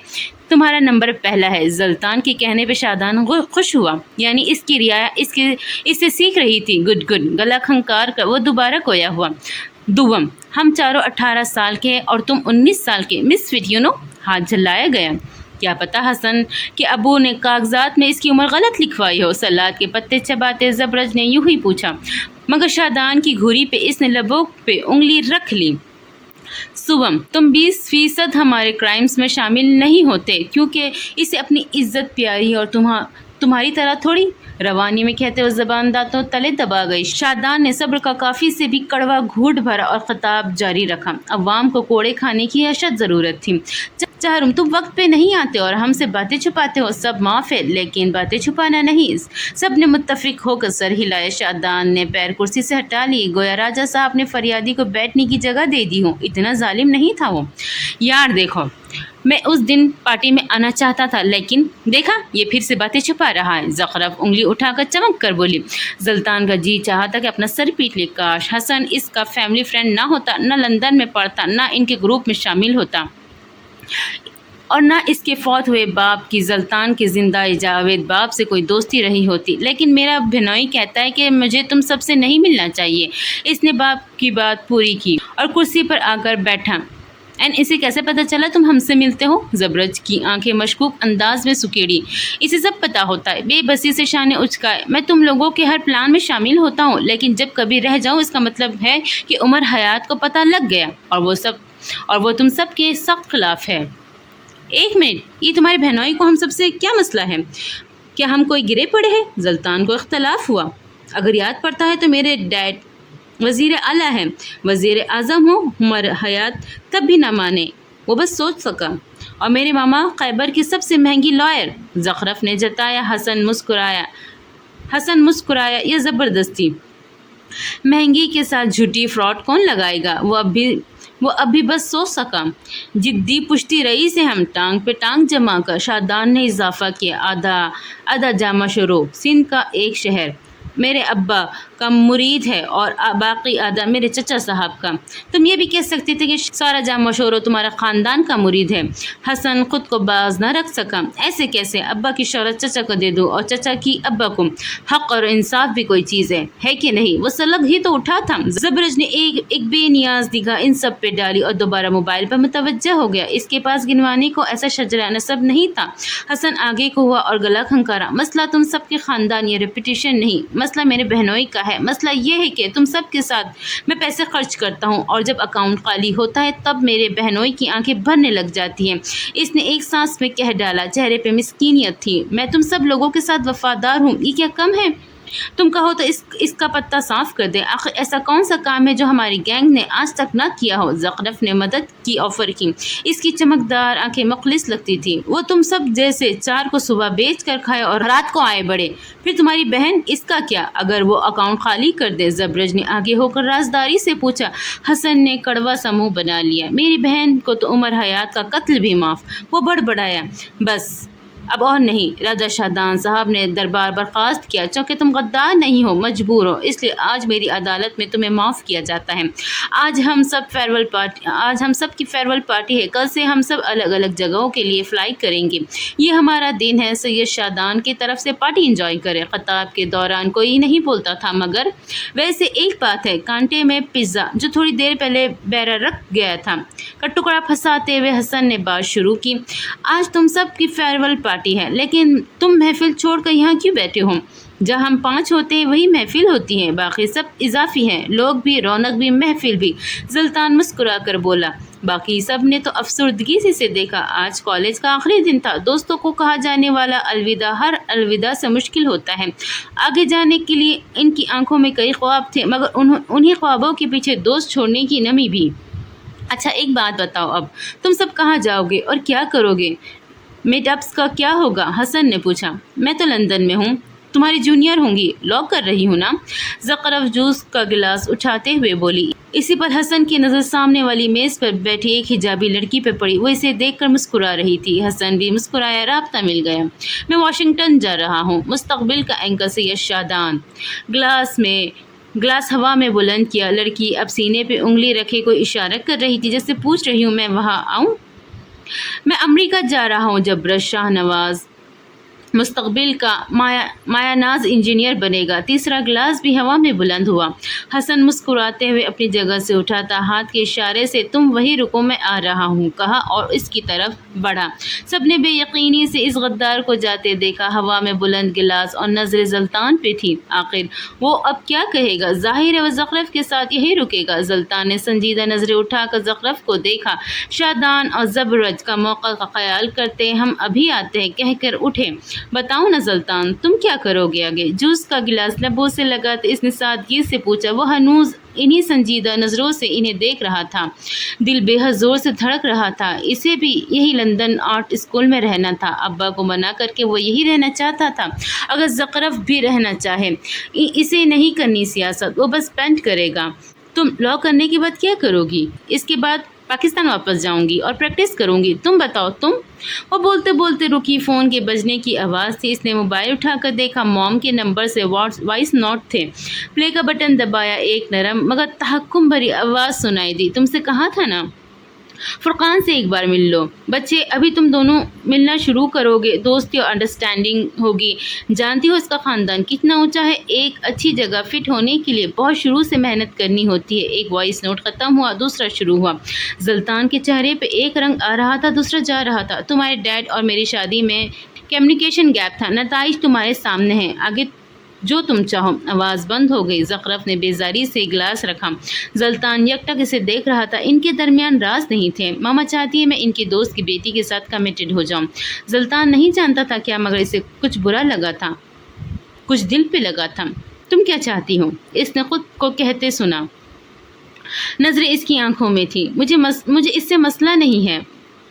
Speaker 1: تمہارا نمبر پہلا ہے۔ زلطان کے کہنے پہ شادان خوش ہوا، یعنی اس کی رعایا اس سے سیکھ رہی تھی۔ گڈ گلا کھنکار کر وہ دوبارہ کویا ہوا۔ دوم، ہم چاروں 18 سال کے اور تم 19 سال کے، مس فٹ ہاتھ جھلایا گیا۔ کیا پتا حسن کہ ابو نے کاغذات میں اس کی عمر غلط لکھوائی ہو؟ سلاد کے پتے چباتے زبرج نے یوں ہی پوچھا، مگر شادان کی گھوری پہ اس نے لبوں پہ انگلی رکھ لی۔ سوم، تم 20% ہمارے کرائمز میں شامل نہیں ہوتے کیونکہ اسے اپنی عزت پیاری اور تمہاری طرح تھوڑی۔ روانی میں کہتے ہوئے زبان دانتوں تلے دبا گئی۔ شادان نے صبر کا کافی سے بھی کڑوا گھونٹ بھرا اور خطاب جاری رکھا۔ عوام کو کوڑے کھانے کی اشد ضرورت تھی۔ چہرم، تم وقت پہ نہیں آتے اور ہم سے باتیں چھپاتے ہو۔ سب معاف ہے، لیکن باتیں چھپانا نہیں۔ سب نے متفق ہو کر سر ہلایا۔ شادان نے پیر کرسی سے ہٹا لیے، گویا راجہ صاحب نے فریادی کو بیٹھنے کی جگہ دے دی ہو۔ اتنا ظالم نہیں تھا وہ۔ یار دیکھو، میں اس دن پارٹی میں آنا چاہتا تھا، لیکن دیکھا یہ پھر سے باتیں چھپا رہا ہے۔ زخرف انگلی اٹھا کر چمک کر بولی۔ زلطان کا جی چاہا تھا کہ اپنا سر پیٹ لے۔ کاش حسن اس کا فیملی فرینڈ نہ ہوتا، نہ لندن میں پڑھتا، نہ ان کے گروپ میں شامل ہوتا، اور نہ اس کے فوت ہوئے باپ کی زلطان کے زندہ جاوید باپ سے کوئی دوستی رہی ہوتی۔ لیکن میرا بھنوئی کہتا ہے کہ مجھے تم سب سے نہیں ملنا چاہیے۔ اس نے باپ کی بات پوری کی اور کرسی پر آ کر بیٹھا۔ این اسے کیسے پتہ چلا تم ہم سے ملتے ہو؟ زبرج کی آنکھیں مشکوک انداز میں سکیڑی۔ اسے سب پتہ ہوتا ہے، بے بسی سے شانے اچکائے۔ میں تم لوگوں کے ہر پلان میں شامل ہوتا ہوں، لیکن جب کبھی رہ جاؤں اس کا مطلب ہے کہ عمر حیات کو پتہ لگ گیا اور وہ تم سب کے سخت خلاف ہے۔ ایک منٹ، یہ تمہاری بہنوئی کو ہم سب سے کیا مسئلہ ہے؟ کیا ہم کوئی گرے پڑے ہیں؟ زلطان کو اختلاف ہوا۔ اگر یاد پڑتا ہے تو میرے ڈیڈ وزیر اعلیٰ ہیں، وزیر اعظم ہو، عمر حیات تب بھی نہ مانے، وہ بس سوچ سکا۔ اور میرے ماما خیبر کی سب سے مہنگی لائر، زخرف نے جتایا۔ حسن مسکرایا، یہ زبردستی مہنگی کے ساتھ جھوٹی فراڈ کون لگائے گا؟ وہ اب بھی بس سوچ سکا۔ جدی پشتی رئی سے ہم ٹانگ پہ ٹانگ جما کر شادان نے اضافہ کیا۔ آدھا جامع شروع سندھ کا ایک شہر میرے ابا کا مرید ہے اور باقی آدھا میرے چچا صاحب کا۔ تم یہ بھی کہہ سکتے تھے کہ سارا جامع شورو تمہارا خاندان کا مرید ہے۔ حسن خود کو باز نہ رکھ سکا۔ ایسے کیسے؟ ابا کی شہرت چچا کو دے دو اور چچا کی ابا کو۔ حق اور انصاف بھی کوئی چیز ہے کہ نہیں؟ وہ سلگ ہی تو اٹھا تھا۔ زبرج نے ایک بے نیاز نگاہ ان سب پہ ڈالی اور دوبارہ موبائل پر متوجہ ہو گیا۔ اس کے پاس گنوانے کو ایسا شجرہ نسب نہیں تھا۔ حسن آگے کو ہوا اور گلا کھنکارا۔ مسئلہ تم سب کے خاندان یا ریپوٹیشن نہیں، مسئلہ میرے بہنوئی کا ہے۔ مسئلہ یہ ہے کہ تم سب کے ساتھ میں پیسے خرچ کرتا ہوں اور جب اکاؤنٹ خالی ہوتا ہے تب میرے بہنوئی کی آنکھیں بھرنے لگ جاتی ہیں۔ اس نے ایک سانس میں کہہ ڈالا، چہرے پہ مسکینیت تھی۔ میں تم سب لوگوں کے ساتھ وفادار ہوں، یہ کیا کم ہے؟ تم کہو تو اس کا پتہ صاف کر دیں۔ آخر ایسا کون سا کام ہے جو ہماری گینگ نے آج تک نہ کیا ہو؟ زخرف نے مدد کی آفر کی۔ اس کی چمکدار آنکھیں مخلص لگتی تھی۔ وہ تم سب جیسے 4 کو صبح بیچ کر کھائے اور رات کو آئے بڑھے۔ پھر تمہاری بہن، اس کا کیا اگر وہ اکاؤنٹ خالی کر دے؟ زبرج نے آگے ہو کر رازداری سے پوچھا۔ حسن نے کڑوا سا منہ بنا لیا۔ میری بہن کو تو عمر حیات کا قتل بھی معاف۔ وہ بڑبڑایا، بس اب اور نہیں۔ راجہ شادان صاحب نے دربار برخاست کیا۔ چونکہ تم غدار نہیں ہو، مجبور ہو، اس لیے آج میری عدالت میں تمہیں معاف کیا جاتا ہے۔ آج ہم سب کی فیئرویل پارٹی ہے۔ کل سے ہم سب الگ الگ جگہوں کے لیے فلائی کریں گے۔ یہ ہمارا دن ہے۔ سید شادان کی طرف سے پارٹی انجوائے کرے۔ خطاب کے دوران کوئی نہیں بولتا تھا، مگر ویسے ایک بات ہے، کانٹے میں پزا جو تھوڑی دیر پہلے بیرا رکھ گیا تھا کا ٹکڑا پھنساتے ہوئے حسن نے بات شروع کی۔ آج تم سب کی فیئرویل پارٹی ہے، لیکن تم محفل چھوڑ کر یہاں کیوں بیٹھے ہو؟ جہاں ہم 5 ہوتے ہیں وہی محفل ہوتی ہے، باقی سب اضافی ہیں، لوگ بھی، رونق بھی، محفل بھی۔ زلطان مسکرا کر بولا۔ باقی سب نے تو افسردگی سے دیکھا۔ آج کالج کا آخری دن تھا۔ دوستوں کو کہا جانے والا الوداع ہر الوداع سے مشکل ہوتا ہے۔ آگے جانے کے لیے ان کی آنکھوں میں کئی خواب تھے، مگر انہی خوابوں کے پیچھے دوست چھوڑنے کی نمی بھی۔ اچھا ایک بات بتاؤ، اب تم سب کہاں جاؤ گے اور کیا کرو گے؟ میٹ اپس کا کیا ہوگا؟ حسن نے پوچھا۔ میں تو لندن میں ہوں، تمہاری جونیئر ہوں گی، لاگ کر رہی ہوں نا؟ زخرف جوس کا گلاس اٹھاتے ہوئے بولی۔ اسی پر حسن کی نظر سامنے والی میز پر بیٹھی ایک حجابی لڑکی پہ پڑی۔ وہ اسے دیکھ کر مسکرا رہی تھی۔ حسن بھی مسکرایا۔ رابطہ مل گیا۔ میں واشنگٹن جا رہا ہوں، مستقبل کا اینکر سید شادان۔ گلاس ہوا میں بلند کیا۔ لڑکی اب سینے پہ انگلی رکھے کوئی اشارہ کر رہی تھی، جیسے پوچھ رہی ہوں میں وہاں آؤں؟ میں امریکہ جا رہا ہوں جبرش شاہ نواز، مستقبل کا مایہ ناز انجینئر بنے گا۔ تیسرا گلاس بھی ہوا میں بلند ہوا۔ حسن مسکراتے ہوئے اپنی جگہ سے اٹھا تھا، ہاتھ کے اشارے سے تم وہی رکو، میں آ رہا ہوں کہا اور اس کی طرف بڑھا۔ سب نے بے یقینی سے اس غدار کو جاتے دیکھا۔ ہوا میں بلند گلاس اور نظر زلطان پہ تھی۔ آخر وہ اب کیا کہے گا؟ ظاہر ہے وہ زخرف کے ساتھ یہی رکے گا۔ زلطان نے سنجیدہ نظریں اٹھا کر زخرف کو دیکھا۔ شادان اور زبرج کا موقع کا خیال کرتے ہم ابھی آتے ہیں کہہ کر اٹھے۔ بتاؤ نا زلطان، تم کیا کرو گے آگے؟ جوس کا گلاس لبوں سے لگاتے اس نے سادگی سے پوچھا۔ وہ ہنوز انہی سنجیدہ نظروں سے انہیں دیکھ رہا تھا۔ دل بے حد زور سے دھڑک رہا تھا۔ اسے بھی یہی لندن آرٹ اسکول میں رہنا تھا۔ ابا کو منع کر کے وہ یہی رہنا چاہتا تھا۔ اگر زخرف بھی رہنا چاہے، اسے نہیں کرنی سیاست، وہ بس پینٹ کرے گا۔ تم لاء کرنے کے بعد کیا کرو گی؟ اس کے بعد پاکستان واپس جاؤں گی اور پریکٹس کروں گی۔ تم بتاؤ تم؟ وہ بولتے بولتے رکی۔ فون کے بجنے کی آواز تھی۔ اس نے موبائل اٹھا کر دیکھا، موم کے نمبر سے وائس نوٹ تھے۔ پلے کا بٹن دبایا۔ ایک نرم مگر تحکم بھری آواز سنائی دی۔ تم سے کہا تھا نا فرقان سے ایک بار مل لو بچے، ابھی تم دونوں ملنا شروع کرو گے، دوستی اور انڈرسٹینڈنگ ہوگی۔ جانتی ہو اس کا خاندان کتنا اونچا ہے؟ ایک اچھی جگہ فٹ ہونے کے لیے بہت شروع سے محنت کرنی ہوتی ہے۔ ایک وائس نوٹ ختم ہوا، دوسرا شروع ہوا۔ زلطان کے چہرے پہ ایک رنگ آ رہا تھا، دوسرا جا رہا تھا۔ تمہارے ڈیڈ اور میری شادی میں کمیونیکیشن گیپ تھا، نتائج تمہارے سامنے ہیں، آگے جو تم چاہو۔ آواز بند ہو گئی۔ زخرف نے بیزاری سے گلاس رکھا۔ زلطان یکٹک اسے دیکھ رہا تھا۔ ان کے درمیان راز نہیں تھے۔ ماما چاہتی ہے میں ان کی دوست کی بیٹی کے ساتھ کمیٹڈ ہو جاؤں۔ زلطان نہیں جانتا تھا کیا، مگر اسے کچھ برا لگا تھا، کچھ دل پہ لگا تھا۔ تم کیا چاہتی ہو؟ اس نے خود کو کہتے سنا۔ نظریں اس کی آنکھوں میں تھی۔ مجھے اس سے مسئلہ نہیں ہے،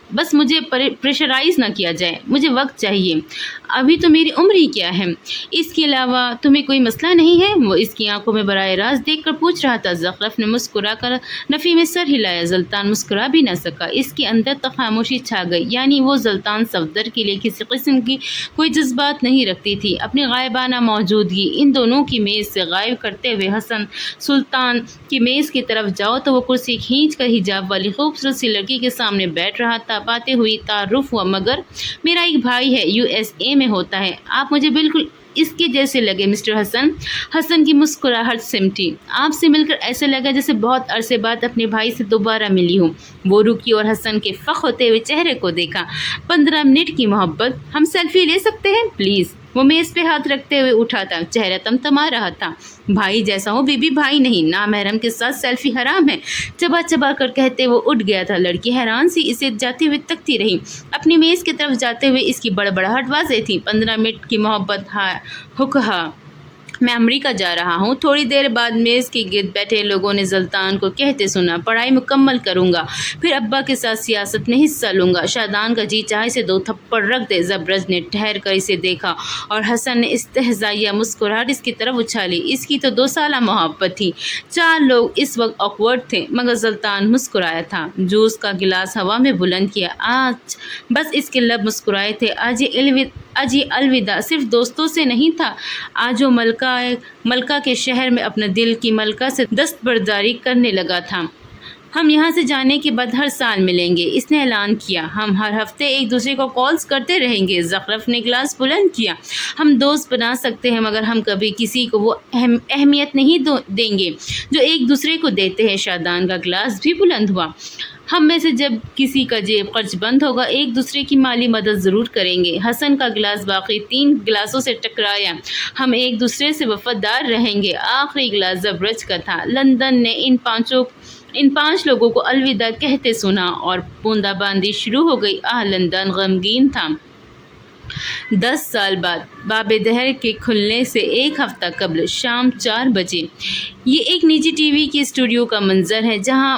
Speaker 1: بس مجھے پریشرائز نہ کیا جائے، مجھے وقت چاہیے، ابھی تو میری عمر ہی کیا ہے۔ اس کے علاوہ تمہیں کوئی مسئلہ نہیں ہے؟ وہ اس کی آنکھوں میں براہ راست دیکھ کر پوچھ رہا تھا۔ زخرف نے مسکرا کر نفی میں سر ہلایا۔ زلطان مسکرا بھی نہ سکا، اس کے اندر تک خاموشی چھا گئی، یعنی وہ زلطان صفدر کے لیے کسی قسم کی کوئی جذبات نہیں رکھتی تھی۔ اپنی غائبانہ موجودگی ان دونوں کی میز سے غائب کرتے ہوئے حسن سلطان کی میز کی طرف جاؤ تو وہ کرسی کھینچ کر حجاب والی خوبصورت سی لڑکی کے سامنے بیٹھ رہا تھا۔ باتیں ہوئی، تعارف ہوا۔ مگر میرا ایک بھائی ہے، USA میں ہوتا ہے، آپ مجھے بالکل اس کے جیسے لگے مسٹر حسن۔ حسن کی مسکراہٹ سمٹی۔ آپ سے مل کر ایسے لگا جیسے بہت عرصے بعد اپنے بھائی سے دوبارہ ملی ہوں۔ وہ رکی اور حسن کے فخ ہوتے ہوئے چہرے کو دیکھا۔ 15 منٹ کی محبت، ہم سیلفی لے سکتے ہیں پلیز؟ وہ میز پہ ہاتھ رکھتے ہوئے اٹھا تھا، چہرہ تمتما رہا تھا۔ بھائی جیسا ہو، بی بھائی نہیں، نامحرم کے ساتھ سیلفی حرام ہے، چبا چبا کر کہتے وہ اٹھ گیا تھا۔ لڑکی حیران سی اسے جاتے ہوئے تکتی رہی۔ اپنی میز کی طرف جاتے ہوئے اس کی بڑبڑاہٹ واضح تھی۔ 15 منٹ کی محبت، ہکہا میں امریکہ جا رہا ہوں۔ تھوڑی دیر بعد میز کے گرد بیٹھے لوگوں نے زلطان کو کہتے سنا، پڑھائی مکمل کروں گا، پھر ابا کے ساتھ سیاست میں حصہ لوں گا۔ شادان کا جی چاہے سے 2 تھپڑ رکھ دے۔ زبرج نے ٹھہر کر اسے دیکھا اور حسن نے استہزائیہ مسکراہٹ اس کی طرف اچھالی۔ اس کی تو 2 سالہ محبت تھی۔ 4 لوگ اس وقت آکورڈ تھے، مگر زلطان مسکرایا تھا۔ جوس کا گلاس ہوا میں بلند کیا۔ آج بس اس کے لب مسکرائے تھے۔ آج یہ الوداع صرف دوستوں سے نہیں تھا، آج وہ ملکہ کے شہر میں اپنا دل کی ملکہ سے دستبرداری کرنے لگا تھا۔ ہم یہاں سے جانے کے بعد ہر سال ملیں گے، اس نے اعلان کیا۔ ہم ہر ہفتے ایک دوسرے کو کالز کرتے رہیں گے۔ زخرف نے گلاس بلند کیا۔ ہم دوست بنا سکتے ہیں، مگر ہم کبھی کسی کو وہ اہمیت نہیں دیں گے جو ایک دوسرے کو دیتے ہیں۔ شادان کا گلاس بھی بلند ہوا۔ ہم میں سے جب کسی کا جیب خرچ بند ہوگا، ایک دوسرے کی مالی مدد ضرور کریں گے۔ حسن کا گلاس باقی 3 گلاسوں سے ٹکرایا۔ ہم ایک دوسرے سے وفادار رہیں گے۔ آخری گلاس زبرج کا تھا۔ لندن نے ان 5 لوگوں کو الوداع کہتے سنا اور بوندا باندی شروع ہو گئی۔ لندن غمگین تھا۔ 10 سال بعد باب دہر کے کھلنے سے 1 ہفتہ قبل شام 4 بجے یہ ایک نجی ٹی وی کے اسٹوڈیو کا منظر ہے، جہاں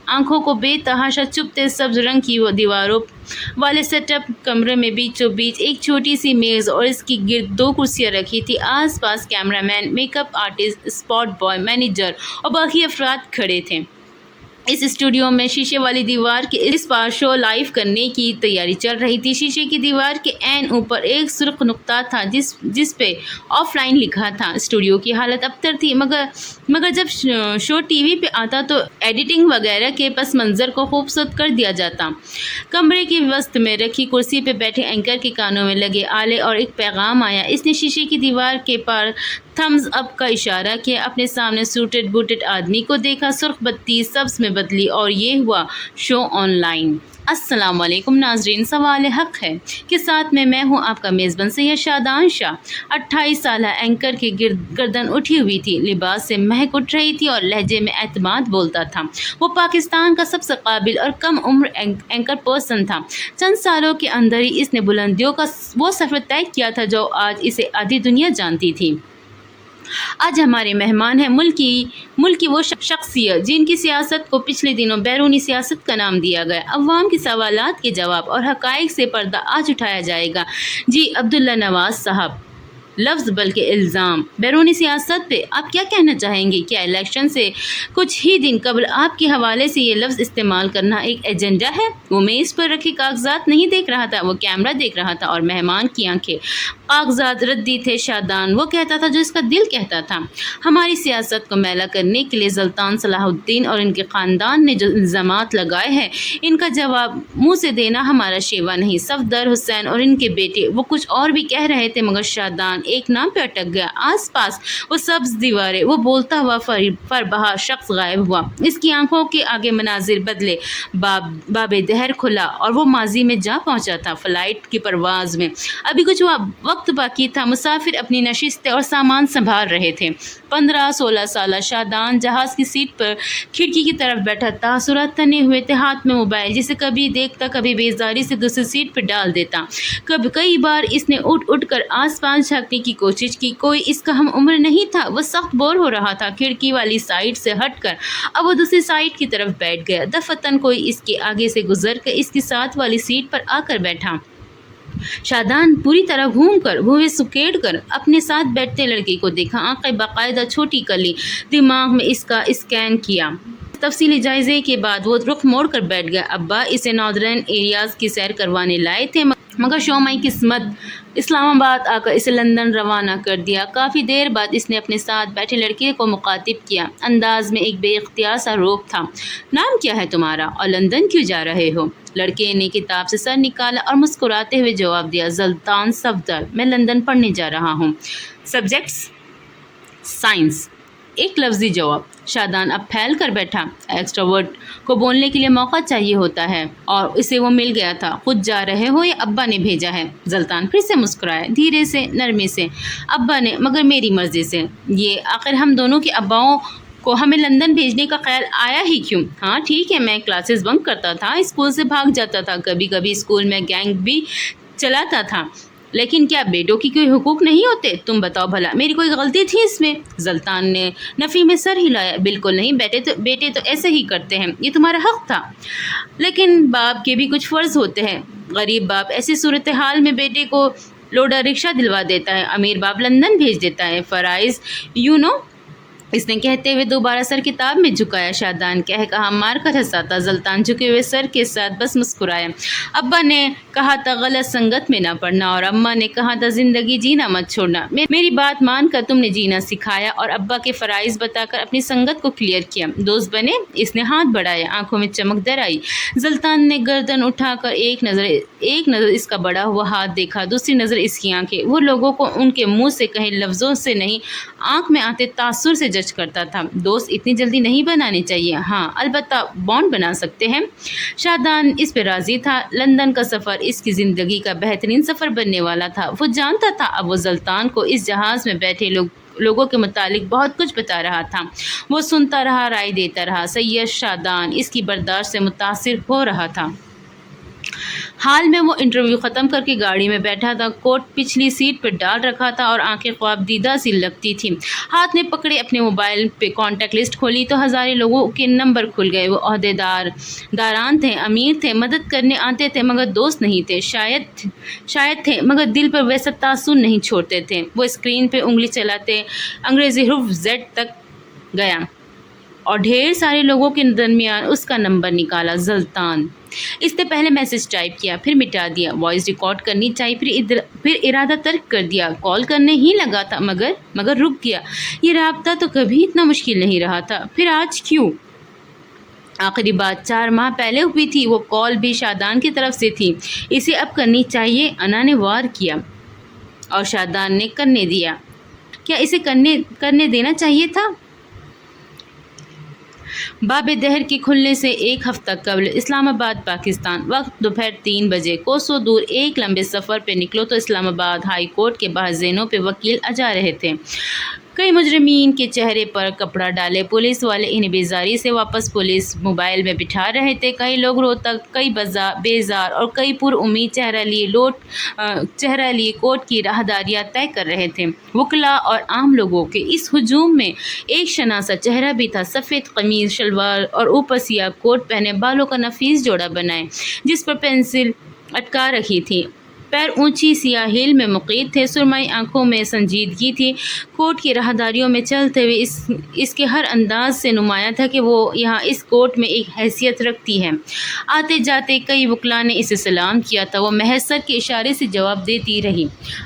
Speaker 1: آنکھوں کو بے تحاشا چبھتے سبز رنگ کی دیواروں والے سیٹ اپ کمرے میں بیچوں بیچ ایک چھوٹی سی میز اور اس کی گرد 2 کرسیاں رکھی تھی۔ آس پاس cameraman, make up artist, spot boy, manager اور باقی افراد کھڑے تھے۔ اس اسٹوڈیو میں شیشے والی دیوار کے اس پار شو لائیو کرنے کی تیاری چل رہی تھی۔ شیشے کی دیوار کے عین اوپر ایک سرخ نقطہ تھا جس پہ آف لائن لکھا تھا۔ اسٹوڈیو کی حالت ابتر تھی، مگر جب شو ٹی وی پہ آتا تو ایڈیٹنگ وغیرہ کے پس منظر کو خوبصورت کر دیا جاتا۔ کمرے کے وسط میں رکھی کرسی پہ بیٹھے اینکر کے کانوں میں لگے آلے اور ایک پیغام آیا۔ اس نے شیشے کی دیوار کے پار تھمز اپ کا اشارہ کیا، اپنے سامنے سوٹڈ بوٹڈ آدمی کو دیکھا، سرخ بتی سبز میں بدلی اور یہ ہوا شو آن لائن۔ السلام علیکم ناظرین، سوال حق ہے کے ساتھ میں ہوں آپ کا میزبان سید شادان شاہ۔ 28 سالہ اینکر کی گردن اٹھی ہوئی تھی، لباس سے مہک اٹھ رہی تھی اور لہجے میں اعتماد بولتا تھا۔ وہ پاکستان کا سب سے قابل اور کم عمر اینکر پرسن تھا۔ چند سالوں کے اندر ہی اس نے بلندیوں کا وہ سفر طے کیا تھا جو آج اسے آدھی دنیا جانتی تھی۔ آج ہمارے مہمان ہیں ملک کی وہ شخصیت جن کی سیاست کو پچھلے دنوں بیرونی سیاست کا نام دیا گیا۔ عوام کے سوالات کے جواب اور حقائق سے پردہ آج اٹھایا جائے گا۔ جی عبداللہ نواز صاحب، لفظ بلکہ الزام بیرونی سیاست پہ آپ کیا کہنا چاہیں گے؟ کیا الیکشن سے کچھ ہی دن قبل آپ کے حوالے سے یہ لفظ استعمال کرنا ایک ایجنڈا ہے؟ وہ میز پر رکھے کاغذات نہیں دیکھ رہا تھا، وہ کیمرہ دیکھ رہا تھا اور مہمان کی آنکھیں کاغذات ردی تھے شادان، وہ کہتا تھا جو اس کا دل کہتا تھا۔ ہماری سیاست کو میلا کرنے کے لیے سلطان صلاح الدین اور ان کے خاندان نے جو الزامات لگائے ہیں، ان کا جواب منہ سے دینا ہمارا شیوا نہیں۔ صفدر حسین اور ان کے بیٹے وہ کچھ اور بھی کہہ رہے تھے، مگر شادان ایک نام پہ اٹک گیا۔ آس پاس وہ سبز دیواریں، وہ بولتا ہوا فربہا شخص غائب ہوا۔ اس کی آنکھوں کے آگے مناظر بدلے، باب دہر کھلا اور وہ ماضی میں جا پہنچا تھا، فلائٹ کی پرواز میں۔ ابھی کچھ وقت باقی تھا، مسافر اپنی نشستیں اور سامان سنبھال رہے تھے۔ 15-16 سالہ شادان جہاز کی سیٹ پر کھڑکی کی طرف بیٹھا، تاثرات تنے ہوئے تھے، ہاتھ میں موبائل، جسے کبھی دیکھتا کبھی بیزاری سے دوسری سیٹ پہ ڈال دیتا۔ کئی بار اس نے اٹھ کر آس پاس جھانکنے کی کوشش کی، کوئی اس کا ہم عمر نہیں تھا۔ وہ سخت بور ہو رہا تھا، کھڑکی والی سائڈ سے ہٹ کر اب وہ دوسری سائڈ کی طرف بیٹھ گیا۔ دفعتاً کوئی اس کے آگے سے گزر کر اس کی ساتھ والی سیٹ پر آ کر بیٹھا۔ شادان پوری طرح گھوم کر بھویں سکیڑ کر اپنے ساتھ بیٹھتے لڑکے کو دیکھا، آنکھیں باقاعدہ چھوٹی کر لی، دماغ میں اس کا اسکین کیا۔ تفصیلی جائزے کے بعد وہ رخ موڑ کر بیٹھ گیا۔ ابا اسے ناردرن ایریاز کی سیر کروانے لائے تھے، مگر شومائی قسمت اسلام آباد آ کر اسے لندن روانہ کر دیا۔ کافی دیر بعد اس نے اپنے ساتھ بیٹھے لڑکے کو مخاطب کیا، انداز میں ایک بے اختیار سا روب تھا۔ نام کیا ہے تمہارا اور لندن کیوں جا رہے ہو؟ لڑکے نے کتاب سے سر نکالا اور مسکراتے ہوئے جواب دیا، سلطان صفدر، میں لندن پڑھنے جا رہا ہوں۔ سبجیکٹس؟ سائنس۔ ایک لفظی جواب۔ شادان اب پھیل کر بیٹھا۔ ایکسٹروورٹ کو بولنے کے لیے موقع چاہیے ہوتا ہے اور اسے وہ مل گیا تھا۔ خود جا رہے ہو یا ابا نے بھیجا ہے؟ سلطان پھر سے مسکرائے، دھیرے سے، نرمی سے۔ ابا نے، مگر میری مرضی سے۔ یہ آخر ہم دونوں کے اباؤں کو ہمیں لندن بھیجنے کا خیال آیا ہی کیوں؟ ہاں ٹھیک ہے، میں کلاسز بنک کرتا تھا، اسکول سے بھاگ جاتا تھا، کبھی کبھی اسکول میں گینگ بھی چلاتا تھا، لیکن کیا بیٹوں کی کوئی حقوق نہیں ہوتے؟ تم بتاؤ بھلا، میری کوئی غلطی تھی اس میں؟ سلطان نے نفی میں سر ہلایا، بالکل نہیں، بیٹے تو ایسے ہی کرتے ہیں، یہ تمہارا حق تھا، لیکن باپ کے بھی کچھ فرض ہوتے ہیں۔ غریب باپ ایسی صورتحال میں بیٹے کو لوڈر رکشہ دلوا دیتا ہے، امیر باپ لندن بھیج دیتا ہے، فرائض اس نے کہتے ہوئے دوبارہ سر کتاب میں جھکایا۔ شادان کہا مار کر ہنساتا، سلطان جھکے ہوئے سر کے ساتھ بس مسکرایا۔ ابا نے کہا تھا غلط سنگت میں نہ پڑنا، اور اماں نے کہا تھا زندگی جینا مت چھوڑنا۔ میری بات مان کر تم نے جینا سکھایا اور ابا کے فرائض بتا کر اپنی سنگت کو کلیئر کیا۔ دوست بنے؟ اس نے ہاتھ بڑھایا، آنکھوں میں چمک در آئی۔ سلطان نے گردن اٹھا کر ایک نظر اس کا بڑا ہوا ہاتھ دیکھا، دوسری نظر اس کی آنکھیں۔ وہ لوگوں کو ان کے منہ سے کہے لفظوں سے نہیں، آنکھ میں آتے تاثر سے جج کرتا تھا۔ دوست اتنی جلدی نہیں بنانے چاہیے، ہاں البتہ بانڈ بنا سکتے ہیں۔ شادان اس پہ راضی تھا۔ لندن کا سفر اس کی زندگی کا بہترین سفر بننے والا تھا۔ وہ جانتا تھا اب وہ سلطان کو اس جہاز میں بیٹھے لوگوں کے متعلق بہت کچھ بتا رہا تھا۔ وہ سنتا رہا، رائے دیتا رہا۔ سید شادان اس کی برداشت سے متاثر ہو رہا تھا۔ حال میں وہ انٹرویو ختم کر کے گاڑی میں بیٹھا تھا، کوٹ پچھلی سیٹ پر ڈال رکھا تھا اور آنکھیں خواب دیدہ سی لگتی تھیں۔ ہاتھ میں پکڑے اپنے موبائل پہ کانٹیکٹ لسٹ کھولی تو ہزاریں لوگوں کے نمبر کھل گئے۔ وہ عہدیداران تھے، امیر تھے، مدد کرنے آتے تھے، مگر دوست نہیں تھے۔ شاید تھے، مگر دل پر ویسا تاثر نہیں چھوڑتے تھے۔ وہ اسکرین پہ انگلی چلاتے انگریزی حرف Z تک گیا اور ڈھیر سارے لوگوں کے درمیان اس کا نمبر نکالا، سلطان۔ اس نے پہلے میسج ٹائپ کیا، پھر مٹا دیا، وائس ریکارڈ کرنی چاہیے، پھر ارادہ ترک کر دیا، کال کرنے ہی لگا تھا مگر رک گیا۔ یہ رابطہ تو کبھی اتنا مشکل نہیں رہا تھا، پھر آج کیوں؟ آخری بات 4 ماہ پہلے ہوئی تھی، وہ کال بھی شادان کی طرف سے تھی۔ اسے اب کرنی چاہیے، انا نے وار کیا اور شادان نے کرنے دیا۔ کیا اسے کرنے دینا چاہیے تھا؟ باب دہر کے کھلنے سے 1 ہفتہ قبل اسلام آباد پاکستان، وقت دوپہر 3 بجے۔ کوسوں دور ایک لمبے سفر پہ نکلو تو اسلام آباد ہائی کورٹ کے باہر زینوں پہ وکیل آ رہے تھے۔ کئی مجرمین کے چہرے پر کپڑا ڈالے پولیس والے انہیں بیزاری سے واپس پولیس موبائل میں بٹھا رہے تھے۔ کئی لوگ روتک، کئی بیزار اور کئی پر امید چہرہ لیے کوٹ کی راہداریاں طے کر رہے تھے۔ وکلاء اور عام لوگوں کے اس ہجوم میں ایک شناسا چہرہ بھی تھا، سفید قمیض شلوار اور اوپر سیاہ کوٹ پہنے، بالوں کا نفیس جوڑا بنائے جس پر پینسل اٹکا رکھی تھی، پیر اونچی سیاہ ہیل میں مقید تھے، سرمئی آنکھوں میں سنجیدگی تھی۔ کوٹ کی راہداریوں میں چلتے ہوئے اس کے ہر انداز سے نمایاں تھا کہ وہ یہاں اس کوٹ میں ایک حیثیت رکھتی ہے۔ آتے جاتے کئی وکلاء نے اسے سلام کیا تھا، وہ محض سر کے اشارے سے جواب دیتی رہی۔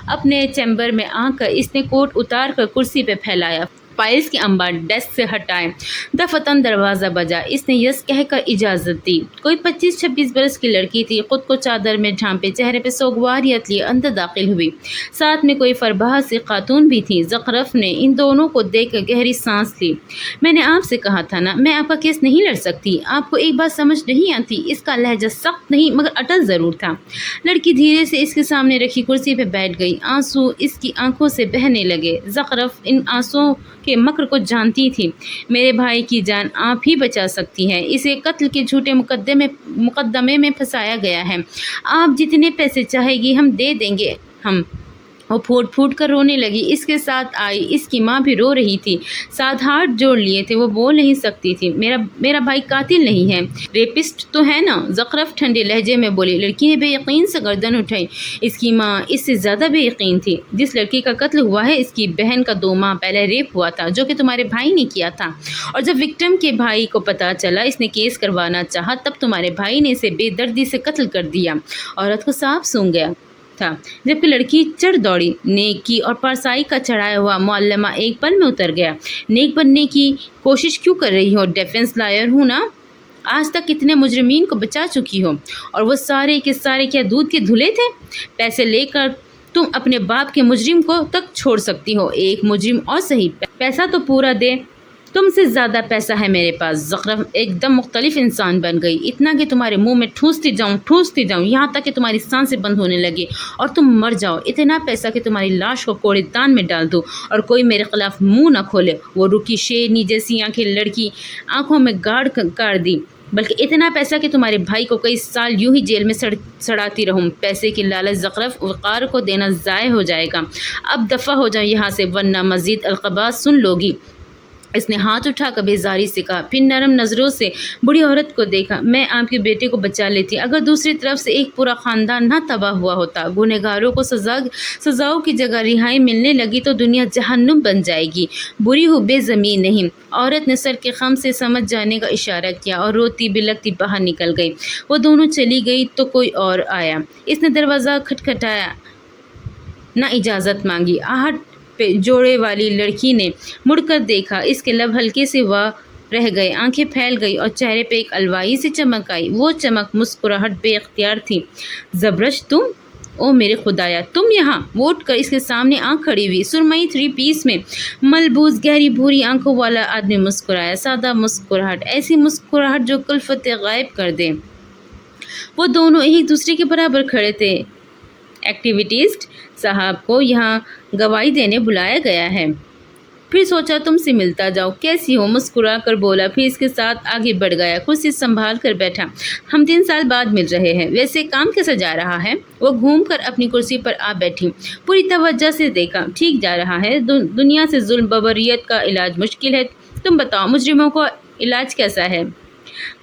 Speaker 1: اپنے چیمبر میں آ کر اس نے کوٹ اتار کر کرسی پہ پھیلایا، فائلز کے انبار ڈیسک سے ہٹائے۔ دفتن دروازہ بجا، اس نے یس کہہ کر اجازت دی۔ کوئی 25-26 برس کی لڑکی تھی، خود کو چادر میں ڈھانپے، چہرے پہ سوگواریت لیے اندر داخل ہوئی۔ ساتھ میں کوئی فربہ سی خاتون بھی تھی۔ زخرف نے ان دونوں کو دیکھ کر گہری سانس لی۔ میں نے آپ سے کہا تھا نا، میں آپ کا کیس نہیں لڑ سکتی۔ آپ کو ایک بات سمجھ نہیں آتی، اس کا لہجہ سخت نہیں مگر اٹل ضرور تھا۔ لڑکی دھیرے سے اس کے سامنے رکھی کرسی پہ بیٹھ گئی۔ آنسو اس کی آنکھوں سے بہنے لگے۔ زخرف ان آنسوؤں کے مکر کو جانتی تھی۔ میرے بھائی کی جان آپ ہی بچا سکتی ہیں، اسے قتل کے جھوٹے مقدمے میں پھنسایا گیا ہے۔ آپ جتنے پیسے چاہے گی ہم دے دیں گے ہم۔ وہ پھوٹ پھوٹ کر رونے لگی۔ اس کے ساتھ آئی، اس کی ماں بھی رو رہی تھی، ساتھ ہاتھ جوڑ لیے تھے، وہ بول نہیں سکتی تھی۔ میرا بھائی قاتل نہیں ہے، ریپسٹ تو ہے نا، زخرف ٹھنڈے لہجے میں بولی۔ لڑکی نے بے یقین سے گردن اٹھائی۔ اس کی ماں اس سے زیادہ بے یقین تھی۔ جس لڑکی کا قتل ہوا ہے اس کی بہن کا 2 ماہ پہلے ریپ ہوا تھا، جو کہ تمہارے بھائی نے کیا تھا، اور جب وکٹم کے بھائی کو پتہ چلا اس نے کیس کروانا چاہا، تب تمہارے بھائی نے اسے بے دردی سے قتل کر دیا۔ عورت کو سانپ سونگھ گیا تھا، جبکہ لڑکی چڑھ دوڑی۔ نیک کی اور پارسائی کا چڑھایا ہوا معلمہ ایک پل میں اتر گیا۔ نیک بننے کی کوشش کیوں کر رہی ہو؟ ڈیفنس لائر ہوں نا، آج تک کتنے مجرمین کو بچا چکی ہو، اور وہ سارے کے سارے کیا دودھ کے دھلے تھے؟ پیسے لے کر تم اپنے باپ کے مجرم کو تک چھوڑ سکتی ہو، ایک مجرم اور صحیح، پیسہ تو پورا دے، تم سے زیادہ پیسہ ہے میرے پاس۔ زخرف ایک دم مختلف انسان بن گئی، اتنا کہ تمہارے منہ میں ٹھوستی جاؤں یہاں تک کہ تمہاری سانسیں بند ہونے لگی اور تم مر جاؤ، اتنا پیسہ کہ تمہاری لاش کو کوڑے دان میں ڈال دوں اور کوئی میرے خلاف منہ نہ کھولے۔ وہ رکی، شیرنی جیسی آنکھیں لڑکی آنکھوں میں گاڑ کر دی۔ بلکہ اتنا پیسہ کہ تمہارے بھائی کو کئی سال یوں ہی جیل میں سڑاتی رہوں۔ پیسے کی لالچ زخرف، وقار کو دینا ضائع ہو جائے گا۔ اب دفع ہو جاؤ یہاں سے، ورنہ مزید القابات سن لوگی۔ اس نے ہاتھ اٹھا کر بیزاری سے کہا، پھر نرم نظروں سے بوڑھی عورت کو دیکھا۔ میں آپ کے بیٹے کو بچا لیتی اگر دوسری طرف سے ایک پورا خاندان نہ تباہ ہوا ہوتا۔ گنہگاروں کو سزاؤں کی جگہ رہائی ملنے لگی تو دنیا جہنم بن جائے گی۔ بری ہو، بے زمین نہیں۔ عورت نے سر کے خم سے سمجھ جانے کا اشارہ کیا اور روتی بلکتی باہر نکل گئی۔ وہ دونوں چلی گئی تو کوئی اور آیا۔ اس نے دروازہ کھٹکھٹایا، نہ اجازت مانگی۔ آہٹ پہ جوڑے والی لڑکی نے مڑ کر دیکھا، اس کے لب ہلکے سے وا رہ گئے، آنکھیں پھیل گئی اور چہرے پہ ایک الوائی سی چمک آئی۔ وہ چمک مسکراہٹ بے اختیار تھی۔ زبرج تم؟ او میرے خدایا، تم یہاں؟ وہ اٹھ کر اس کے سامنے آ کھڑی ہوئی۔ سرمئی 3 پیس میں ملبوس گہری بھوری آنکھوں والا آدمی مسکرایا، سادہ مسکراہٹ، ایسی مسکراہٹ جو کلفت غائب کر دے۔ وہ دونوں ایک دوسرے کے برابر کھڑے تھے۔ ایکٹیوسٹ صاحب کو یہاں گواہی دینے بلایا گیا ہے۔ پھر سوچا تم سے ملتا جاؤں، کیسی ہو؟ مسکرا کر بولا، پھر اس کے ساتھ آگے بڑھ گیا، کرسی سنبھال کر بیٹھا۔ ہم 3 سال بعد مل رہے ہیں، ویسے کام کیسا جا رہا ہے؟ وہ گھوم کر اپنی کرسی پر آ بیٹھی، پوری توجہ سے دیکھا۔ ٹھیک جا رہا ہے، دنیا سے ظلم ببریت کا علاج مشکل ہے، تم بتاؤ مجرموں کا علاج کیسا ہے؟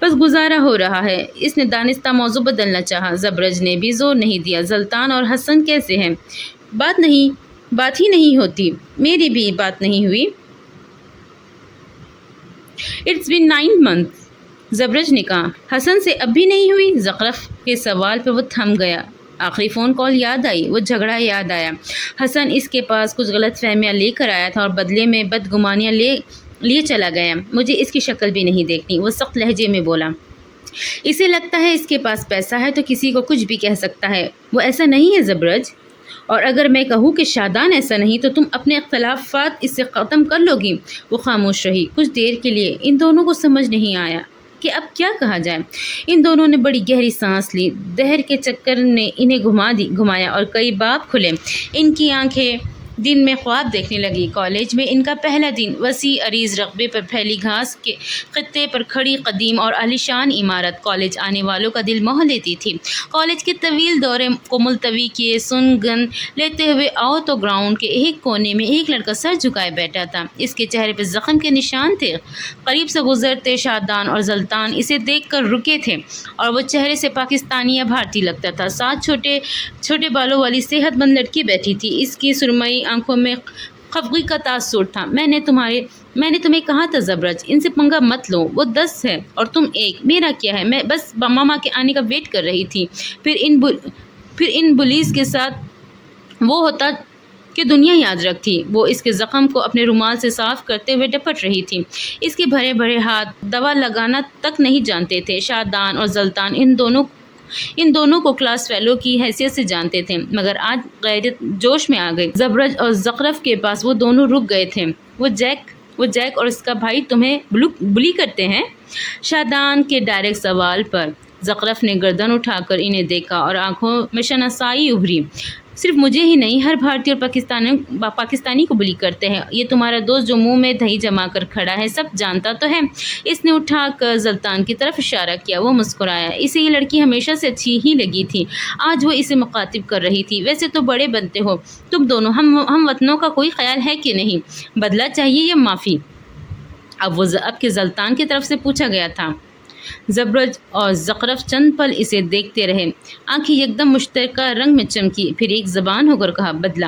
Speaker 1: بس گزارا ہو رہا ہے۔ اس نے دانستہ موضوع بدلنا چاہا۔ زبرج نے بھی زور نہیں دیا۔ زلطان اور حسن کیسے ہیں؟ بات ہی نہیں ہوتی، میری بھی بات نہیں ہوئی۔ It's been 9 months، زبرج نے کہا۔ حسن سے اب بھی نہیں ہوئی؟ زخرف کے سوال پہ وہ تھم گیا۔ آخری فون کال یاد آئی، وہ جھگڑا یاد آیا۔ حسن اس کے پاس کچھ غلط فہمیاں لے کر آیا تھا اور بدلے میں بدگمانیاں لیے چلا گیا۔ مجھے اس کی شکل بھی نہیں دیکھنی، وہ سخت لہجے میں بولا۔ اسے لگتا ہے اس کے پاس پیسہ ہے تو کسی کو کچھ بھی کہہ سکتا ہے، وہ ایسا نہیں ہے زبرج، اور اگر میں کہوں کہ شادان ایسا نہیں تو تم اپنے اختلافات اس سے ختم کر لو گی۔ وہ خاموش رہی کچھ دیر کے لیے۔ ان دونوں کو سمجھ نہیں آیا کہ اب کیا کہا جائے۔ ان دونوں نے بڑی گہری سانس لی۔ دہر کے چکر نے انہیں گھمایا اور کئی باب کھلے۔ ان کی آنکھیں دن میں خواب دیکھنے لگی۔ کالج میں ان کا پہلا دن وسیع عریض رقبے پر پھیلی گھاس کے خطے پر کھڑی قدیم اور عالیشان عمارت کالج آنے والوں کا دل موہ لیتی تھی۔ کالج کے طویل دورے کو ملتوی کیے سنگن لیتے ہوئے آؤ تو گراؤنڈ کے ایک کونے میں ایک لڑکا سر جھکائے بیٹھا تھا۔ اس کے چہرے پہ زخم کے نشان تھے۔ قریب سے گزرتے شادان اور زلطان اسے دیکھ کر رکے تھے اور وہ چہرے سے پاکستانی یا بھارتی لگتا تھا۔ ساتھ چھوٹے بالوں والی صحت مند لڑکی بیٹھی تھی۔ اس کی سرمئی آنکھوں میں خفگی کا تاثر تھا۔ میں نے تمہیں کہا تھا زبرج، ان سے پنگا مت لو، وہ 10 ہے اور تم 1، میرا کیا ہے؟ میں بس ماما کے آنے کا ویٹ کر رہی تھی۔ پھر ان بلیز کے ساتھ وہ ہوتا کہ دنیا یاد رکھتی۔ وہ اس کے زخم کو اپنے رومال سے صاف کرتے ہوئے ڈپٹ رہی تھی۔ اس کے بھرے بھرے ہاتھ دوا لگانا تک نہیں جانتے تھے۔ شادان اور زلطان ان دونوں کو کلاس فیلو کی حیثیت سے جانتے تھے، مگر آج غیرت جوش میں آ گئی۔ زبرج اور زخرف کے پاس وہ دونوں رک گئے تھے۔ وہ جیک اور اس کا بھائی تمہیں بلی کرتے ہیں؟ شادان کے ڈائریکٹ سوال پر زخرف نے گردن اٹھا کر انہیں دیکھا اور آنکھوں میں شناسائی ابھری۔ صرف مجھے ہی نہیں، ہر بھارتی اور پاکستانی کو بلی کرتے ہیں۔ یہ تمہارا دوست جو منہ میں دہی جما کر کھڑا ہے سب جانتا تو ہے۔ اس نے اٹھا کر زلطان کی طرف اشارہ کیا۔ وہ مسکرایا۔ اسے یہ لڑکی ہمیشہ سے اچھی ہی لگی تھی۔ آج وہ اسے مخاطب کر رہی تھی۔ ویسے تو بڑے بنتے ہو تم دونوں، ہم وطنوں کا کوئی خیال ہے کہ نہیں؟ بدلہ چاہیے یا معافی؟ اب کے زلطان کی طرف سے پوچھا گیا تھا۔ زبرج اور زخرف چند پل اسے دیکھتے رہے۔ آنکھیں یکدم مشترکہ رنگ میں چمکی، پھر ایک زبان ہو کر کہا بدلہ۔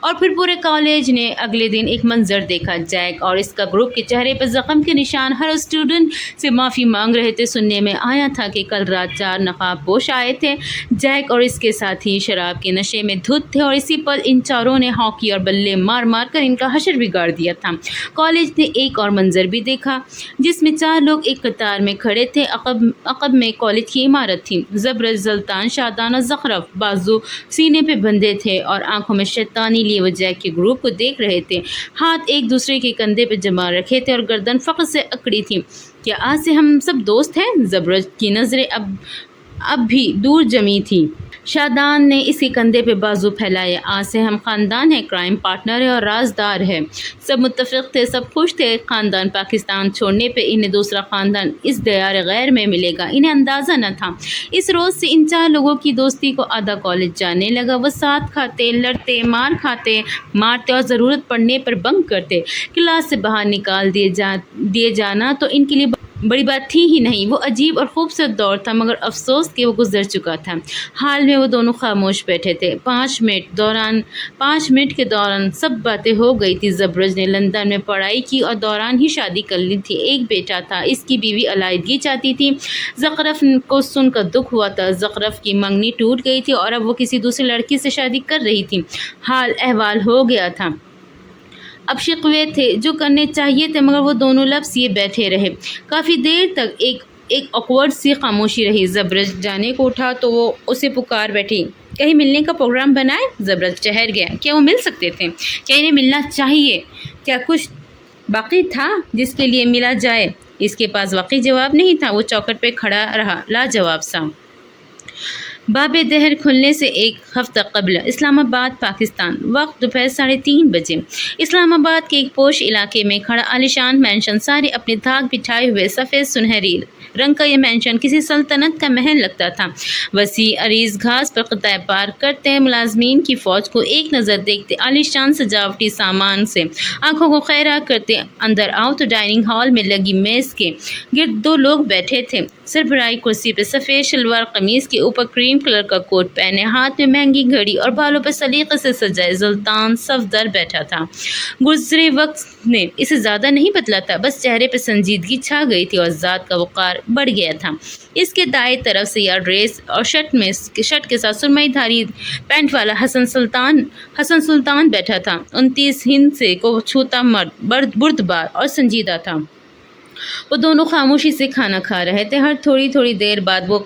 Speaker 1: اور پھر پورے کالج نے اگلے دن ایک منظر دیکھا۔ جیک اور اس کا گروپ کے چہرے پر زخم کے نشان، ہر اسٹوڈنٹ سے معافی مانگ رہے تھے۔ سننے میں آیا تھا کہ کل رات 4 نقاب پوش آئے تھے۔ جیک اور اس کے ساتھی شراب کے نشے میں دھت تھے اور اسی پل ان چاروں نے ہاکی اور بلے مار مار کر ان کا حشر بگاڑ دیا تھا۔ کالج نے ایک اور منظر بھی دیکھا جس میں 4 لوگ ایک قطار میں کھڑے تھے۔ عقب میں کالج کی عمارت تھی۔ زبرج، زلطان، شادان اور زخرف بازو سینے پہ بندھے تھے اور آنکھوں میں شیطانی لیے وہ جیک کے گروپ کو دیکھ رہے تھے۔ ہاتھ ایک دوسرے کے کندھے پہ جما رکھے تھے اور گردن فخر سے اکڑی تھی۔ کیا آج سے ہم سب دوست ہیں؟ زبرج کی نظریں اب بھی دور جمی تھی۔ شادان نے اس کے کندھے پہ بازو پھیلائے۔ آج سے ہم خاندان ہیں، کرائم پارٹنر ہے اور رازدار ہے۔ سب متفق تھے، سب خوش تھے۔ ایک خاندان پاکستان چھوڑنے پہ انہیں دوسرا خاندان اس دیار غیر میں ملے گا، انہیں اندازہ نہ تھا۔ اس روز سے ان 4 لوگوں کی دوستی کو آدھا کالج جاننے لگا۔ وہ ساتھ کھاتے، لڑتے، مارتے اور ضرورت پڑنے پر بنک کرتے۔ کلاس سے باہر نکال دیے جانا تو ان کے لیے بڑی بات تھی ہی نہیں۔ وہ عجیب اور خوبصورت دور تھا، مگر افسوس کہ وہ گزر چکا تھا۔ حال میں وہ دونوں خاموش بیٹھے تھے۔ 5 منٹ کے دوران سب باتیں ہو گئی تھی۔ زبرج نے لندن میں پڑھائی کی اور دوران ہی شادی کر لی تھی۔ ایک بیٹا تھا۔ اس کی بیوی علیحدگی چاہتی تھی۔ زخرف کو سن کر دکھ ہوا تھا۔ زخرف کی منگنی ٹوٹ گئی تھی اور اب وہ کسی دوسری لڑکی سے شادی کر رہی تھی۔ حال احوال ہو گیا تھا۔ اب شکوے تھے جو کرنے چاہیے تھے، مگر وہ دونوں لفظ یہ بیٹھے رہے۔ کافی دیر تک ایک آکورڈ سی خاموشی رہی۔ زبرج جانے کو اٹھا تو وہ اسے پکار بیٹھی۔ کہیں ملنے کا پروگرام بنائیں؟ زبرج ٹھہر گیا۔ کیا وہ مل سکتے تھے؟ کیا انہیں ملنا چاہیے؟ کیا کچھ باقی تھا جس کے لیے ملا جائے؟ اس کے پاس واقعی جواب نہیں تھا۔ وہ چوکھٹ پہ کھڑا رہا، لاجواب سا۔ باب دہر کھلنے سے ایک ہفتہ قبل اسلام آباد، پاکستان۔ وقت دوپہر 3:30 بجے۔ اسلام آباد کے ایک پوش علاقے میں کھڑا عالیشان مینشن، سارے اپنے دھاگ بٹھائے ہوئے سفید سنہری رنگ کا یہ مینشن کسی سلطنت کا محل لگتا تھا۔ وسیع عریض گھاس پر قطع پار کرتے ملازمین کی فوج کو ایک نظر دیکھتے عالیشان سجاوٹی سامان سے آنکھوں کو خیرہ کرتے اندر آؤ تو ڈائننگ ہال میں لگی میز کے گرد 2 لوگ بیٹھے تھے۔ سربراہی کرسی پہ سفید شلوار قمیض کے اوپر کریم کلر کا کوٹ پہنے، ہاتھ میں مہنگی گھڑی اور بالوں پہ سلیقے سے سجائے زلطان صفدر بیٹھا تھا۔ گزرے وقت نے اسے زیادہ نہیں بدلا تھا، بس چہرے پہ سنجیدگی چھا گئی تھی اور ذات کا وقار بڑھ گیا تھا۔ اس کے دائیں طرف سیاہ ڈریس اور شرٹ کے ساتھ سرمئی دھاری پینٹ والا حسن سلطان بیٹھا تھا۔ 29 ہند کو چھوتا مرد بردبار اور سنجیدہ تھا۔ وہ دونوں خاموشی سے کھانا کھا رہے تھے۔ ہر تھوڑی دیر بعد وہ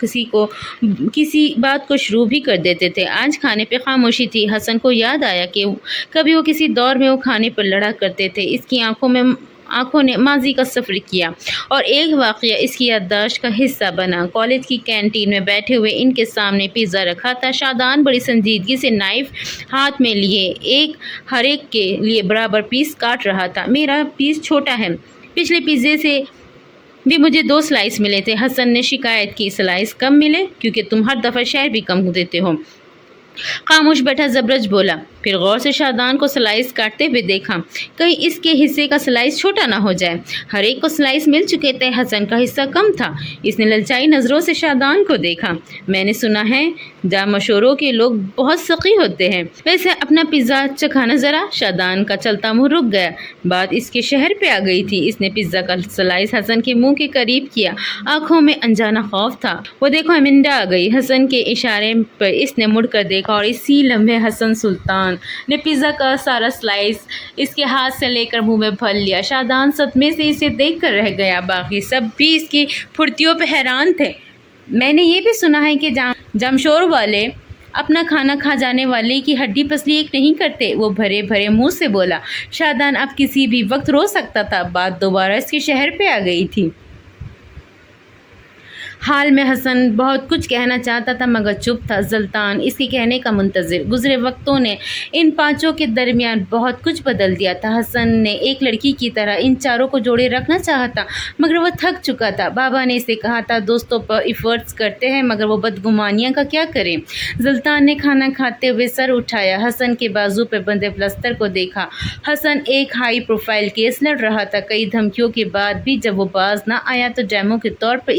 Speaker 1: کسی بات کو شروع بھی کر دیتے تھے۔ آج کھانے پہ خاموشی تھی۔ حسن کو یاد آیا کہ کبھی وہ کسی دور میں وہ کھانے پر لڑا کرتے تھے۔ اس کی آنکھوں میں آنکھوں نے ماضی کا سفر کیا اور ایک واقعہ اس کی یادداشت کا حصہ بنا۔ کالج کی کینٹین میں بیٹھے ہوئے ان کے سامنے پیزا رکھا تھا۔ شادان بڑی سنجیدگی سے نائف ہاتھ میں لیے ہر ایک کے لیے برابر پیس کاٹ رہا تھا۔ میرا پیس چھوٹا ہے، پچھلے پیزے سے بھی مجھے 2 سلائس ملے تھے۔ حسن نے شکایت کی، سلائس کم ملے کیونکہ تم ہر دفعہ شہر بھی کم دیتے ہو۔ خاموش بیٹھا زبرج بولا، پھر غور سے شادان کو سلائس کاٹتے ہوئے دیکھا، کہیں اس کے حصے کا سلائس چھوٹا نہ ہو جائے۔ ہر ایک کو سلائس مل چکے تھے، حسن کا حصہ کم تھا۔ اس نے للچائی نظروں سے شادان کو دیکھا۔ میں نے سنا ہے جا مشوروں کے لوگ بہت سخی ہوتے ہیں، ویسے اپنا پیزا چکھانا ذرا۔ شادان کا چلتا منہ رک گیا، بات اس کے شہر پہ آ گئی تھی۔ اس نے پیزا کا سلائس حسن کے منہ کے قریب کیا، آنکھوں میں انجانا خوف تھا۔ وہ دیکھو امنڈا آ گئی۔ حسن کے اشارے پر اس نے مڑ کر دیکھا اور اسی لمحے حسن سلطان نے پیزا کا سارا سلائس اس کے ہاتھ سے لے کر منہ میں بھر لیا۔ شادان صدمے سے اسے دیکھ کر رہ گیا، باقی سب بھی اس کی پھرتیوں پہ حیران تھے۔ میں نے یہ بھی سنا ہے کہ جامشور والے اپنا کھانا کھا جانے والے کی ہڈی پسلی ایک نہیں کرتے، وہ بھرے بھرے منہ سے بولا۔ شادان اب کسی بھی وقت رو سکتا تھا، بات دوبارہ اس کے شہر پہ آ گئی تھی۔ حال میں حسن بہت کچھ کہنا چاہتا تھا مگر چپ تھا۔ زلطان اس کے کہنے کا منتظر۔ گزرے وقتوں نے ان پانچوں کے درمیان بہت کچھ بدل دیا تھا۔ حسن نے ایک لڑکی کی طرح ان چاروں کو جوڑے رکھنا چاہا تھا مگر وہ تھک چکا تھا۔ بابا نے اسے کہا تھا دوستوں پر ایفرٹس کرتے ہیں مگر وہ بدگمانیاں کا کیا کریں۔ زلطان نے کھانا کھاتے ہوئے سر اٹھایا، حسن کے بازو پہ بندھے پلستر کو دیکھا۔ حسن ایک ہائی پروفائل کیس لڑ رہا تھا، کئی دھمکیوں کے بعد بھی جب وہ باز نہ آیا تو ڈیمو کے طور پر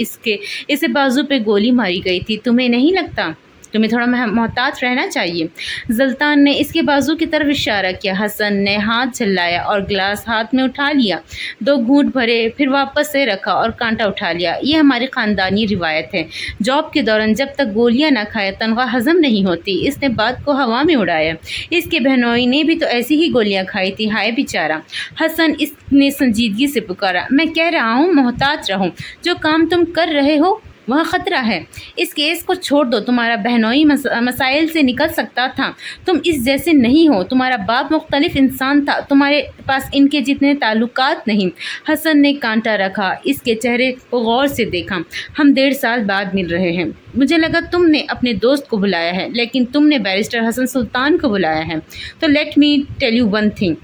Speaker 1: اسے بازو پہ گولی ماری گئی تھی۔ تمہیں نہیں لگتا تمہیں تھوڑا محتاط رہنا چاہیے؟ زلطان نے اس کے بازو کی طرف اشارہ کیا۔ حسن نے ہاتھ جھلایا اور گلاس ہاتھ میں اٹھا لیا، 2 گھونٹ بھرے، پھر واپس سے رکھا اور کانٹا اٹھا لیا۔ یہ ہماری خاندانی روایت ہے، جاب کے دوران جب تک گولیاں نہ کھائے تنخواہ ہضم نہیں ہوتی۔ اس نے بات کو ہوا میں اڑایا، اس کے بہنوئی نے بھی تو ایسی ہی گولیاں کھائی تھی، ہائے بیچارہ۔ حسن اس نے سنجیدگی سے پکارا، میں کہہ رہا ہوں محتاط رہو، جو کام تم کر رہے ہو وہاں خطرہ ہے۔ اس کیس کو چھوڑ دو، تمہارا بہنوئی مسائل سے نکل سکتا تھا، تم اس جیسے نہیں ہو، تمہارا باپ مختلف انسان تھا، تمہارے پاس ان کے جتنے تعلقات نہیں۔ حسن نے کانٹا رکھا، اس کے چہرے کو غور سے دیکھا۔ ہم 1.5 سال بعد مل رہے ہیں، مجھے لگا تم نے اپنے دوست کو بلایا ہے لیکن تم نے بیرسٹر حسن سلطان کو بلایا ہے۔ تو let me tell you one thing,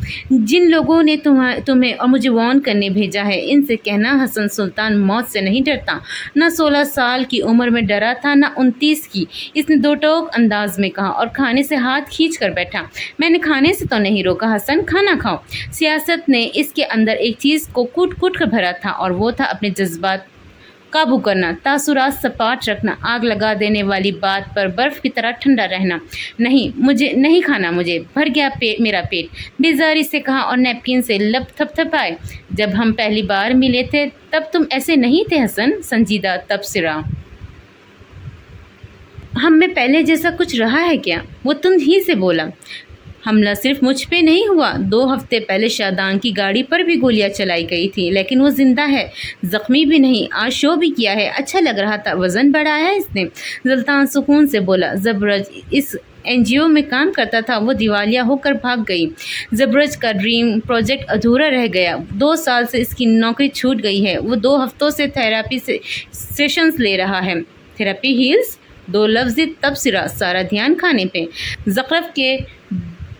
Speaker 1: جن لوگوں نے تمہیں اور مجھے وارن کرنے بھیجا ہے ان سے کہنا حسن سلطان موت سے نہیں ڈرتا، نہ 16 سال کی عمر میں ڈرا تھا نہ 29 کی۔ اس نے 2 ٹوک انداز میں کہا اور کھانے سے ہاتھ کھینچ کر بیٹھا۔ میں نے کھانے سے تو نہیں روکا حسن، کھانا کھاؤ۔ سیاست نے اس کے اندر ایک چیز کو کوٹ کوٹ کر بھرا تھا اور وہ تھا اپنے جذبات قابو کرنا، تاثرات سپاٹ رکھنا، آگ لگا دینے والی بات پر برف کی طرح ٹھنڈا رہنا۔ نہیں مجھے نہیں کھانا، مجھے بھر گیا میرا پیٹ، بیزاری سے کہا اور نیپکن سے لب تھپتھپائے۔ جب ہم پہلی بار ملے تھے تب تم ایسے نہیں تھے حسن، سنجیدہ تبصرہ۔ ہم میں پہلے جیسا کچھ رہا ہے کیا؟ وہ تند ہی سے بولا۔ حملہ صرف مجھ پہ نہیں ہوا، 2 ہفتے پہلے شادان کی گاڑی پر بھی گولیاں چلائی گئی تھی لیکن وہ زندہ ہے، زخمی بھی نہیں، آج شو بھی کیا ہے، اچھا لگ رہا تھا، وزن بڑھایا اس نے۔ زلطان سکون سے بولا، زبرج اس NGO میں کام کرتا تھا، وہ دیوالیہ ہو کر بھاگ گئی۔ زبرج کا ڈریم پروجیکٹ ادھورا رہ گیا، 2 سال سے اس کی نوکری چھوٹ گئی ہے، وہ 2 ہفتوں سے تھراپی سیشنز لے رہا ہے۔ Therapy heals? 2 لفظی تبصرہ، سارا دھیان کھانے پہ۔ زخرف کے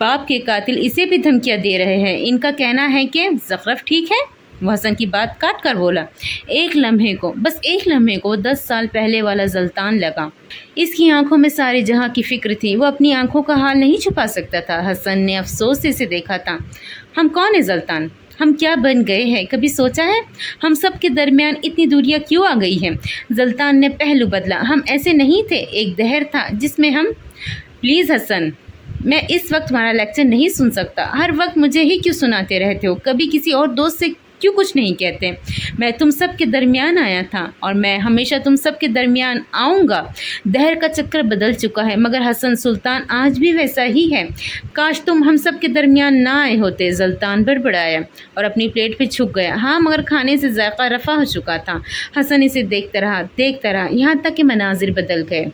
Speaker 1: باپ کے قاتل اسے بھی دھمکیاں دے رہے ہیں، ان کا کہنا ہے کہ زخرف ٹھیک ہے؟ وہ حسن کی بات کاٹ کر بولا۔ ایک لمحے کو، بس ایک لمحے کو 10 سال پہلے والا زلطان لگا۔ اس کی آنکھوں میں سارے جہاں کی فکر تھی، وہ اپنی آنکھوں کا حال نہیں چھپا سکتا تھا۔ حسن نے افسوس سے اسے دیکھا تھا۔ ہم کون ہیں زلطان؟ ہم کیا بن گئے ہیں، کبھی سوچا ہے؟ ہم سب کے درمیان اتنی دوریاں کیوں آ گئی ہیں؟ زلطان نے پہلو بدلا، ہم ایسے نہیں تھے، ایک دہر تھا جس میں ہم… پلیز حسن، میں اس وقت تمہارا لیکچر نہیں سن سکتا، ہر وقت مجھے ہی کیوں سناتے رہتے ہو، کبھی کسی اور دوست سے کیوں کچھ نہیں کہتے؟ میں تم سب کے درمیان آیا تھا اور میں ہمیشہ تم سب کے درمیان آؤں گا۔ دہر کا چکر بدل چکا ہے مگر حسن سلطان آج بھی ویسا ہی ہے، کاش تم ہم سب کے درمیان نہ آئے ہوتے۔ زلطان بڑبڑایا اور اپنی پلیٹ پہ چھک گیا۔ ہاں مگر کھانے سے ذائقہ رفع ہو چکا تھا۔ حسن اسے دیکھتا رہا یہاں تک کہ مناظر بدل گئے۔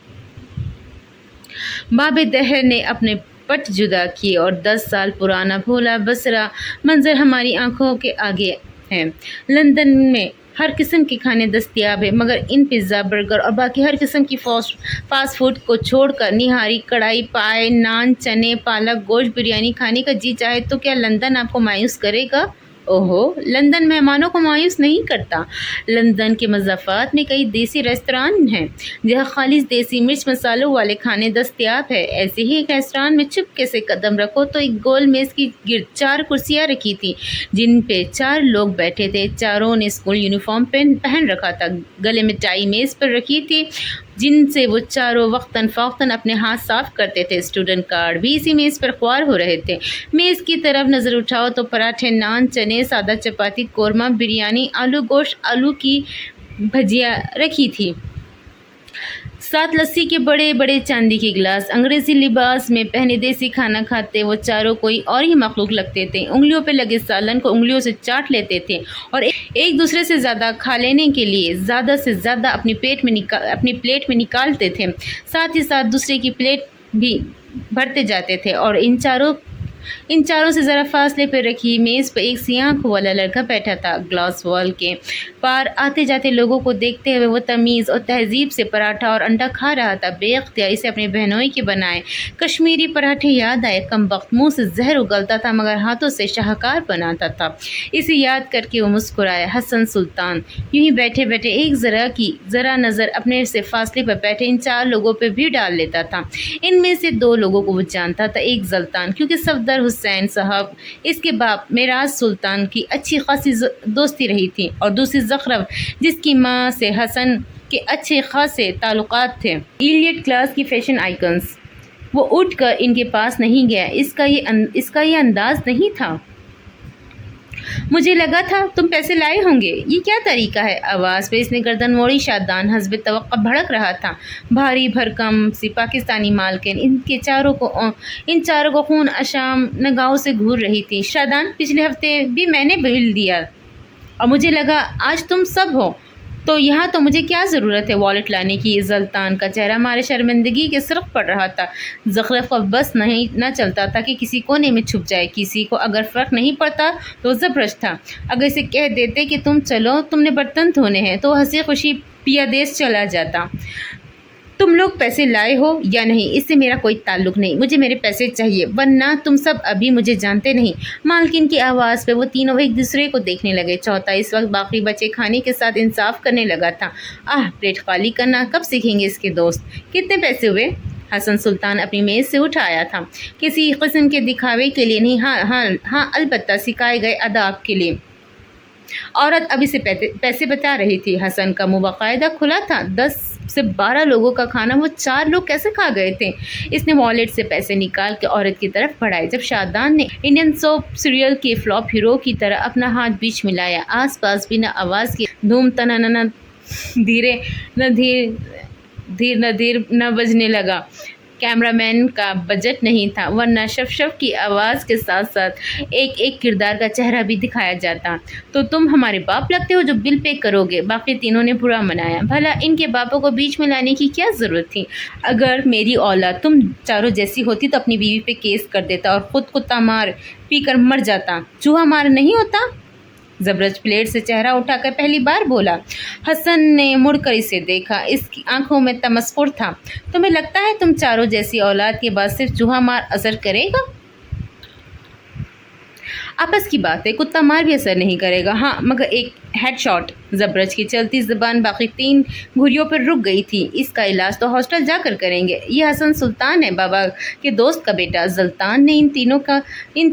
Speaker 1: باب دہر نے اپنے پٹ جدا کیے اور 10 سال پرانا بھولا بسرا منظر ہماری آنکھوں کے آگے ہیں۔ لندن میں ہر قسم کے کھانے دستیاب ہیں، مگر ان پیزا، برگر اور باقی ہر قسم کی فاسٹ فوڈ کو چھوڑ کر نہاری، کڑھائی پائے، نان، چنے، پالک گوشت بریانی کھانے کا جی چاہے تو کیا لندن آپ کو مایوس کرے گا؟ اوہو، لندن مہمانوں کو مایوس نہیں کرتا۔ لندن کے مضافات میں کئی دیسی ریستوران ہیں جہاں خالص دیسی مرچ مسالوں والے کھانے دستیاب ہیں۔ ایسے ہی ایک ریستوران میں چپکے سے قدم رکھو تو ایک گول میز کی گرد 4 کرسیاں رکھی تھیں جن پہ 4 لوگ بیٹھے تھے۔ چاروں نے اسکول یونیفارم پہن رکھا تھا، گلے میں ٹائی میز پر رکھی تھی جن سے وہ چاروں وقتاً فوقتاً اپنے ہاتھ صاف کرتے تھے۔ اسٹوڈنٹ کارڈ بھی اسی میز پر خوار ہو رہے تھے۔ میز کی طرف نظر اٹھاؤ تو پراٹھے، نان، چنے، سادہ چپاتی، قورمہ، بریانی، آلو گوشت، آلو کی بھجیا رکھی تھی، ساتھ لسی کے بڑے بڑے چاندی کے گلاس۔ انگریزی لباس میں پہنے دیسی کھانا کھاتے وہ چاروں کوئی اور ہی مخلوق لگتے تھے۔ انگلیوں پہ لگے سالن کو انگلیوں سے چاٹ لیتے تھے اور ایک دوسرے سے زیادہ کھا لینے کے لیے زیادہ سے زیادہ اپنی پلیٹ میں نکالتے تھے، ساتھ ہی ساتھ دوسرے کی پلیٹ بھی بھرتے جاتے تھے۔ اور ان چاروں سے ذرا فاصلے پہ رکھی میز پہ ایک سیاہ آنکھوں والا لڑکا بیٹھا تھا۔ گلاس وال کے پار آتے جاتے لوگوں کو دیکھتے ہوئے وہ تمیز اور تہذیب سے پراٹھا اور انڈا کھا رہا تھا۔ بے اختیار اسے اپنے بہنوئی کے بنائے کشمیری پراٹھے یاد آئے۔ کمبخت، منہ سے زہر اگلتا تھا مگر ہاتھوں سے شاہکار بناتا تھا۔ اسے یاد کر کے وہ مسکرایا۔ حسن سلطان یوں ہی بیٹھے بیٹھے ایک ذرا نظر اپنے سے فاصلے پر بیٹھے ان 4 لوگوں پہ بھی ڈال لیتا تھا۔ ان میں سے 2 لوگوں کو وہ جانتا تھا، ایک زلطان کیونکہ صفدر حسین صاحب اس کے باپ میراث سلطان کی اچھی خاصی دوستی رہی تھی، اور دوسری زخرف جس کی ماں سے حسن کے اچھے خاصے تعلقات تھے۔ ایلیٹ کلاس کی فیشن آئیکنز۔ وہ اٹھ کر ان کے پاس نہیں گیا۔ اس کا یہ انداز نہیں تھا۔ مجھے لگا تھا تم پیسے لائے ہوں گے، یہ کیا طریقہ ہے؟ آواز پہ اس نے گردن موڑی۔ شادان حسب توقع بھڑک رہا تھا۔ بھاری بھرکم سی پاکستانی مالکن ان چاروں کو خون اشام نگاہوں سے گھور رہی تھی۔ شادان، پچھلے ہفتے بھی میں نے بل دیا اور مجھے لگا آج تم سب ہو تو یہاں تو مجھے کیا ضرورت ہے والیٹ لانے کی؟ زلطان کا چہرہ مارے شرمندگی کے سرخ پڑ رہا تھا۔ زخرف کو بس نہ چلتا تھا کہ کسی کونے میں چھپ جائے۔ کسی کو اگر فرق نہیں پڑتا تو زبرش تھا۔ اگر اسے کہہ دیتے کہ تم چلو، تم نے برتن دھونے ہیں، تو ہنسی خوشی پیا دیس چلا جاتا۔ تم لوگ پیسے لائے ہو یا نہیں اس سے میرا کوئی تعلق نہیں، مجھے میرے پیسے چاہیے، ورنہ تم سب ابھی مجھے جانتے نہیں۔ مالکن کی آواز پہ وہ تینوں ایک دوسرے کو دیکھنے لگے۔ چوتھا اس وقت باقی بچے کھانے کے ساتھ انصاف کرنے لگا تھا۔ پلیٹ خالی کرنا کب سیکھیں گے اس کے دوست؟ کتنے پیسے ہوئے؟ حسن سلطان اپنی میز سے اٹھ آیا تھا۔ کسی قسم کے دکھاوے کے لیے نہیں، ہاں البتہ سکھائے گئے آداب کے لیے۔ عورت ابھی سے پیسے بتا رہی تھی۔ حسن کا منہ باقاعدہ کھلا تھا۔ 10 سے 12 لوگوں کا کھانا وہ 4 لوگ کیسے کھا گئے تھے؟ اس نے والیٹ سے پیسے نکال کے عورت کی طرف بڑھائے۔ جب شادان نے انڈین سوپ سیریل کے فلاپ ہیرو کی طرح اپنا ہاتھ بیچ ملایا، آس پاس بنا آواز کی دھوم تننن دھیر نہ بجنے لگا۔ کیمرہ مین کا بجٹ نہیں تھا، ورنہ شف کی آواز کے ساتھ ساتھ ایک کردار کا چہرہ بھی دکھایا جاتا۔ تو تم ہمارے باپ لگتے ہو جو بل پے کرو گے۔ باقی تینوں نے برا منایا۔ بھلا ان کے باپوں کو بیچ میں لانے کی کیا ضرورت تھی؟ اگر میری اولاد تم چاروں جیسی ہوتی تو اپنی بیوی پہ کیس کر دیتا اور خود کتا مار پی کر مر جاتا، چوہا مار نہیں ہوتا۔ زبرج پلیٹ سے چہرہ اٹھا کر پہلی بار بولا۔ حسن نے مڑ کر اسے دیکھا، اس کی آنکھوں میں تمسخر تھا۔ تمہیں لگتا ہے تم چاروں جیسی اولاد کے بعد صرف چوہا مار اثر کرے گا؟ آپس کی بات ہے، کتا مار بھی اثر نہیں کرے گا۔ ہاں مگر ایک ہیڈ شاٹ۔ زبرج کی چلتی زبان باقی 3 گھریوں پر رک گئی تھی۔ اس کا علاج تو ہاسپٹل جا کر کریں گے۔ یہ حسن سلطان ہے، بابا کے دوست کا بیٹا۔ زلطان نے ان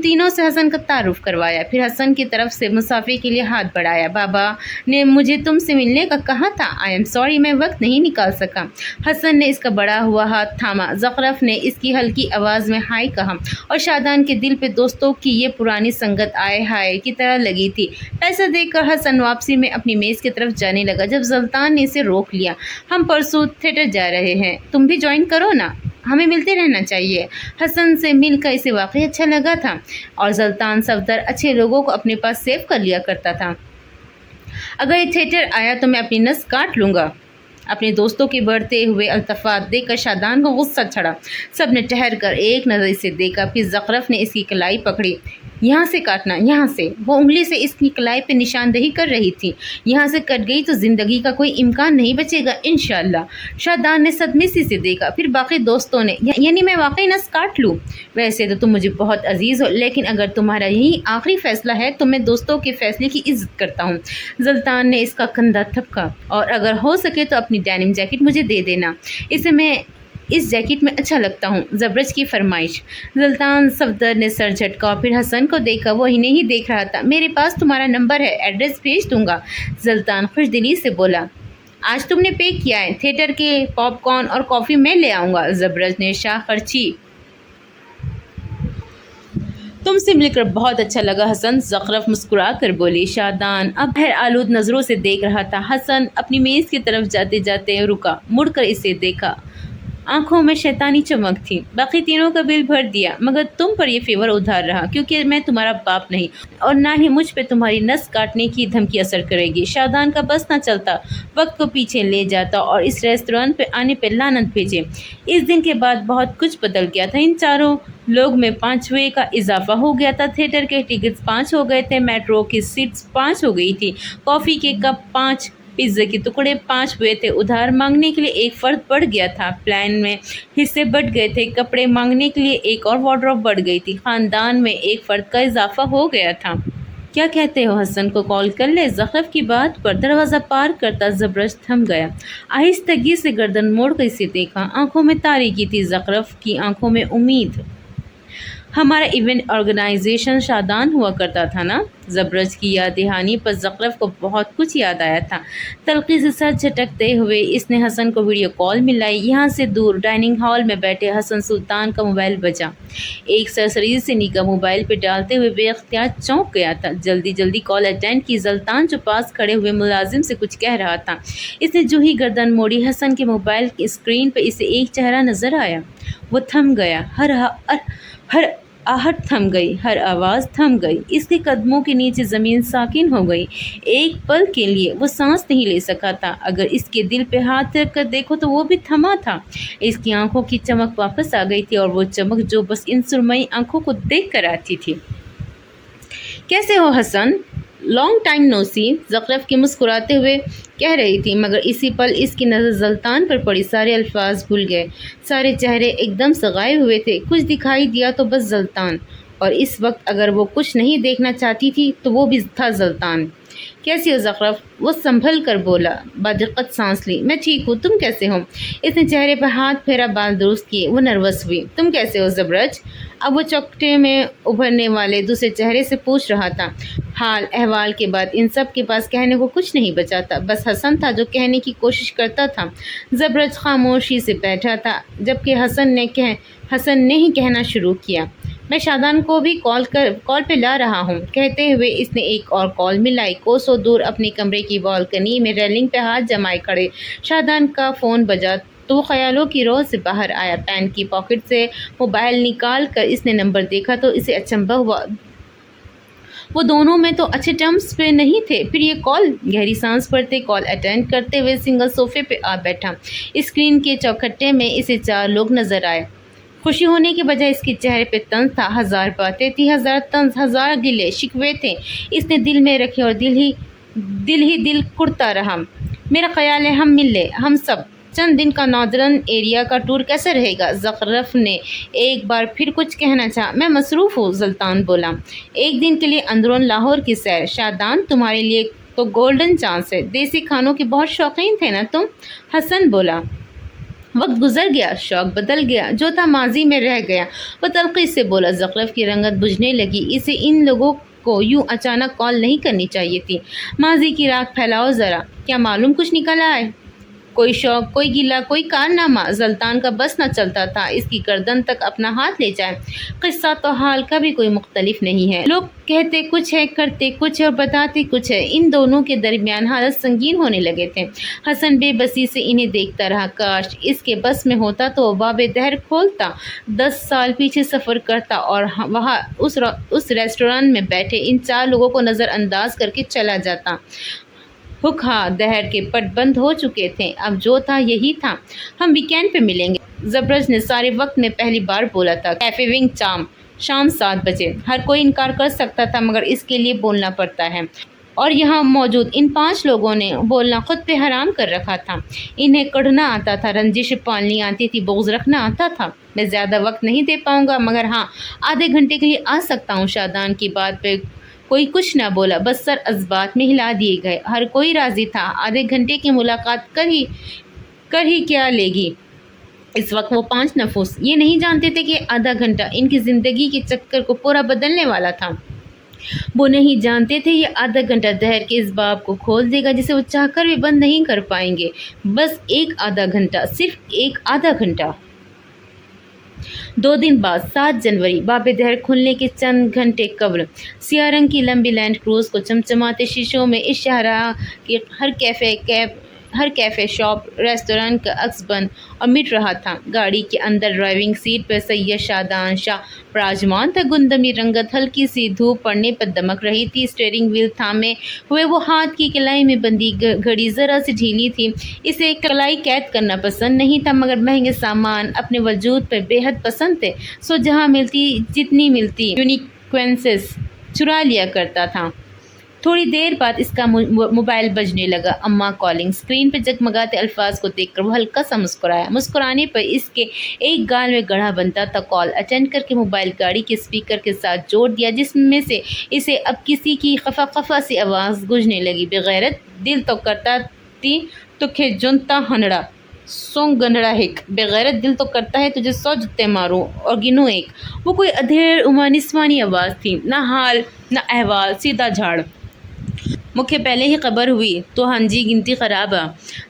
Speaker 1: تینوں سے حسن کا تعارف کروایا، پھر حسن کی طرف سے مسافے کے لیے ہاتھ بڑھایا۔ بابا نے مجھے تم سے ملنے کا کہا تھا۔ آئی ایم سوری، میں وقت نہیں نکال سکا۔ حسن نے اس کا بڑا ہوا ہاتھ تھاما۔ زخرف نے اس کی ہلکی آواز میں ہائے کہا، اور شادان کے دل پہ دوستوں کی یہ پرانی سنگت آئے ہائے کی طرح لگی تھی۔ پیسہ دے کر حسن واپسی میں اپنی میز کی طرف جانے لگا جب زلطان نے اسے روک لیا۔ ہم پرسوں تھیٹر جا رہے ہیں، تم بھی جوائن کرو نا، ہمیں ملتے رہنا چاہیے۔ حسن سے مل کر اسے واقعی اچھا لگا تھا، اور زلطان صفدر اچھے لوگوں کو اپنے پاس سیو کر لیا کرتا تھا۔ اگر یہ تھیٹر آیا تو میں اپنی نس کاٹ لوں گا۔ اپنے دوستوں کے بڑھتے ہوئے التفات دیکھ کر شادان کو غصہ چڑھا۔ سب نے ٹھہر کر ایک نظر اسے دیکھا، پھر زخرف نے اس کی کلائی پکڑی۔
Speaker 2: یہاں سے کاٹنا، یہاں سے۔ وہ انگلی سے اس کی کلائی پہ نشاندہی کر رہی تھی۔ یہاں سے کٹ گئی تو زندگی کا کوئی امکان نہیں بچے گا انشاءاللہ۔ شادان نے صدمے سے دیکھا، پھر باقی دوستوں نے۔ یعنی میں واقعی نس کاٹ لوں؟ ویسے تو تم مجھے بہت عزیز ہو، لیکن اگر تمہارا یہی آخری فیصلہ ہے تو میں دوستوں کے فیصلے کی عزت کرتا ہوں۔ زلطان نے اس کا کندھا تھپکا، اور اگر ہو سکے تو اپنی ڈینم جیکٹ مجھے دے دینا، اسے میں اس جیکٹ میں اچھا لگتا ہوں، زبرج کی فرمائش۔ زلطان صفدر نے سر جھٹکا اور پھر حسن کو دیکھا، وہ انہیں ہی دیکھ رہا تھا۔ میرے پاس تمہارا نمبر ہے، ایڈریس بھیج دوں گا، زلطان خوش دلی سے بولا۔ آج تم نے پے کیا ہے، تھیٹر کے پاپ کارن اور کافی میں لے آؤں گا، زبرج نے شاہ خرچی۔ تم سے مل کر بہت اچھا لگا حسن، زخرف مسکرا کر بولی۔ شادان اب بہر آلود نظروں سے دیکھ رہا تھا۔ حسن اپنی میز کی طرف جاتے جاتے رکا، مڑ کر اسے دیکھا، آنکھوں میں شیطانی چمک تھی۔ باقی تینوں کا بل بھر دیا، مگر تم پر یہ فیور ادھار رہا، کیونکہ میں تمہارا باپ نہیں، اور نہ ہی مجھ پہ تمہاری نس کاٹنے کی دھمکی اثر کرے گی۔ شادان کا بس نہ چلتا، وقت کو پیچھے لے جاتا اور اس ریستوران پہ آنے پہ لعنت بھیجے۔ اس دن کے بعد بہت کچھ بدل گیا تھا۔ ان چاروں لوگ میں 5ویں کا اضافہ ہو گیا تھا، تھیٹر کے ٹکٹس 5 ہو گئے تھے، میٹرو کی سیٹس 5 ہو گئی تھی، کافی کے کپ 5، پیزا کے ٹکڑے 5 ہوئے تھے، ادھار مانگنے کے لیے ایک فرد بڑھ گیا تھا، پلان میں حصے بٹ گئے تھے، کپڑے مانگنے کے لیے ایک اور وارڈروب بڑھ گئی تھی، خاندان میں ایک فرد کا اضافہ ہو گیا تھا۔ کیا کہتے ہو، حسن کو کال کر لے؟ زخرف کی بات پر دروازہ پار کرتا زبرج تھم گیا، آہستگی سے گردن موڑ کر اسے دیکھا، آنکھوں میں تاریکی تھی، زخرف کی آنکھوں میں امید۔ ہمارا ایونٹ آرگنائزیشن شادان ہوا کرتا تھا نا؟ زبرج کی یاد دہانی پر زخرف کو بہت کچھ یاد آیا تھا۔ تلخی سے سر جھٹکتے ہوئے اس نے حسن کو ویڈیو کال ملائی۔ یہاں سے دور ڈائننگ ہال میں بیٹھے حسن سلطان کا موبائل بجا۔ ایک سرسری سے نگاہ موبائل پہ ڈالتے ہوئے بے اختیار چونک گیا تھا، جلدی جلدی کال اٹینڈ کی۔ زلطان جو پاس کھڑے ہوئے ملازم سے کچھ کہہ رہا تھا، اس نے جو ہی گردن موڑی، حسن کے موبائل کی اسکرین پہ اسے ایک چہرہ نظر آیا۔ وہ تھم گیا، ہر آہٹ تھم گئی، ہر آواز تھم گئی، اس کے قدموں کے نیچے زمین ساکن ہو گئی۔ ایک پل کے لیے وہ سانس نہیں لے سکا تھا۔ اگر اس کے دل پہ ہاتھ رکھ کر دیکھو تو وہ بھی تھما تھا۔ اس کی آنکھوں کی چمک واپس آ گئی تھی، اور وہ چمک جو بس ان سرمئی آنکھوں کو دیکھ کر آتی تھی۔ کیسے ہو حسن؟ لانگ ٹائم نو سی، زخرف کی مسکراتے ہوئے کہہ رہی تھی، مگر اسی پل اس کی نظر زلطان پر پڑی، سارے الفاظ بھول گئے، سارے چہرے ایک دم سے غائب ہوئے تھے، کچھ دکھائی دیا تو بس زلطان، اور اس وقت اگر وہ کچھ نہیں دیکھنا چاہتی تھی تو وہ بھی تھا زلطان۔ کیسی ہو زخرف؟ وہ سنبھل کر بولا، بدقت سانس لی۔ میں ٹھیک ہوں، تم کیسے ہو؟ اس نے چہرے پر ہاتھ پھیرا، بال درست کیے۔ وہ نروس ہوئی۔ تم کیسے ہو زبرج؟ اب وہ چوکٹے میں ابھرنے والے دوسرے چہرے سے پوچھ رہا تھا۔ حال احوال کے بعد ان سب کے پاس کہنے کو کچھ نہیں بچا تھا، بس حسن تھا جو کہنے کی کوشش کرتا تھا۔ زبرج خاموشی سے بیٹھا تھا، جبکہ حسن نے ہی کہنا شروع کیا۔ میں شادان کو بھی کال پہ لا رہا ہوں، کہتے ہوئے اس نے ایک اور کال ملائی۔ کوسوں دور اپنے کمرے کی بالکنی میں ریلنگ پہ ہاتھ جمائے کھڑے شادان کا فون بجا تو خیالوں کی رو سے باہر آیا۔ پینٹ کی پاکٹ سے موبائل نکال کر اس نے نمبر دیکھا تو اسے اچنبھا ہوا، وہ دونوں میں تو اچھے ٹرمز پہ نہیں تھے، پھر یہ کال؟ گہری سانس بھرتے کال اٹینڈ کرتے ہوئے سنگل صوفے پہ آ بیٹھا۔ اسکرین کے چوکھٹے میں اسے 4 لوگ نظر آئے۔ خوشی ہونے کے بجائے اس کے چہرے پہ طنز تھا، 1000 باتیں تھی، 1000 طنز، 1000 گلے شکوے تھے، اس نے دل میں رکھے اور دل کرتا رہا۔ میرا خیال ہے ہم مل لیں، ہم سب۔ چند دن کا ناردرن ایریا کا ٹور کیسا رہے گا؟ زخرف نے ایک بار پھر کچھ کہنا چاہا۔ میں مصروف ہوں، زلطان بولا۔ ایک دن کے لیے اندرون لاہور کی سیر؟ شادان تمہارے لیے تو گولڈن چانس ہے، دیسی کھانوں کے بہت شوقین تھے نا تم؟ حسن بولا۔ وقت گزر گیا، شوق بدل گیا، جو تھا ماضی میں رہ گیا، وہ تلخی سے بولا۔ زخرف کی رنگت بجھنے لگی، اسے ان لوگوں کو یوں اچانک کال نہیں کرنی چاہیے تھی۔ ماضی کی راکھ پھیلاؤ ذرا، کیا معلوم کچھ نکل آئے؟ کوئی شوق، کوئی گلہ، کوئی کارنامہ؟ زلطان کا بس نہ چلتا تھا اس کی گردن تک اپنا ہاتھ لے جائے۔ قصہ تو حال کا بھی کوئی مختلف نہیں ہے، لوگ کہتے کچھ ہے، کرتے کچھ ہے اور بتاتے کچھ ہے۔ ان دونوں کے درمیان حالت سنگین ہونے لگے تھے۔ حسن بے بسی سے انہیں دیکھتا رہا، کاش اس کے بس میں ہوتا تو وہ باب دہر کھولتا، 10 سال پیچھے سفر کرتا اور وہاں اس ریسٹوران میں بیٹھے ان 4 لوگوں کو نظر انداز کر کے چلا جاتا۔ دہر کے پٹ بند ہو چکے تھے، اب جو تھا یہی تھا۔ ہم ویکینڈ پہ ملیں گے۔ زبرج نے سارے وقت میں پہلی بار بولا تھا، کیفے ونگ چام، شام 7 بجے۔ ہر کوئی انکار کر سکتا تھا مگر اس کے لیے بولنا پڑتا ہے، اور یہاں موجود ان 5 لوگوں نے بولنا خود پہ حرام کر رکھا تھا۔ انہیں کڑھنا آتا تھا، رنجش پالنی آتی تھی، بغض رکھنا آتا تھا۔ میں زیادہ وقت نہیں دے پاؤں گا مگر ہاں آدھے گھنٹے کے لیے آ سکتا ہوں۔ شادان کی بات پہ کوئی کچھ نہ بولا، بس سر اثبات میں ہلا دیے گئے۔ ہر کوئی راضی تھا، آدھے گھنٹے کی ملاقات کر ہی کیا لے گی۔ اس وقت وہ 5 نفوس یہ نہیں جانتے تھے کہ آدھا گھنٹہ ان کی زندگی کے چکر کو پورا بدلنے والا تھا۔ وہ نہیں جانتے تھے یہ آدھا گھنٹہ دہر کے اس باب کو کھول دے گا جسے وہ چاہ کر بھی بند نہیں کر پائیں گے۔ بس ایک آدھا گھنٹہ، صرف ایک آدھا گھنٹہ۔ 2 دن بعد 7 جنوری باب دہر کھلنے کے چند گھنٹے قبل سیاہ رنگ کی لمبی لینڈ کروز کو چمچماتے شیشوں میں اس شاہراہ کے ہر کیفے، شاپ، ریسٹورانٹ کا عکس بن اور مٹ رہا تھا۔ گاڑی کے اندر ڈرائیونگ سیٹ پر سید شادان شاہ براجمان تھا۔ گندمی رنگت ہلکی سی دھوپ پڑنے پر دمک رہی تھی۔ اسٹیئرنگ وہیل تھامے ہوئے وہ ہاتھ کی کلائی میں بندھی گھڑی ذرا سی ڈھیلی تھی۔ اسے کلائی قید کرنا پسند نہیں تھا مگر مہنگے سامان اپنے وجود پر بے حد پسند تھے، سو جہاں ملتی جتنی ملتی یونیکوینسز چرا لیا کرتا تھا۔ تھوڑی دیر بعد اس کا موبائل بجنے لگا۔ اماں کالنگ۔ اسکرین پہ جگمگاتے الفاظ کو دیکھ کر وہ ہلکا سا مسکرایا۔ مسکرانے پر اس کے ایک گال میں گڑھا بنتا تھا۔ کال اٹینڈ کر کے موبائل گاڑی کے اسپیکر کے ساتھ جوڑ دیا جس میں سے اسے اب کسی کی خفا سی آواز گونجنے لگی۔ بغیرت دل تو کرتا تی تو کھے جونتا ہنڑا سونگ گنڑا ہک، بغیرت دل تو کرتا ہے تجھے 100 جوتے ماروں اور گنوں ایک۔ وہ کوئی ادھیڑ نسوانی آواز تھی، نہ حال نہ احوال، سیدھا جھاڑ۔ مجھے پہلے ہی خبر ہوئی تو ہاں جی گنتی خراب ہے،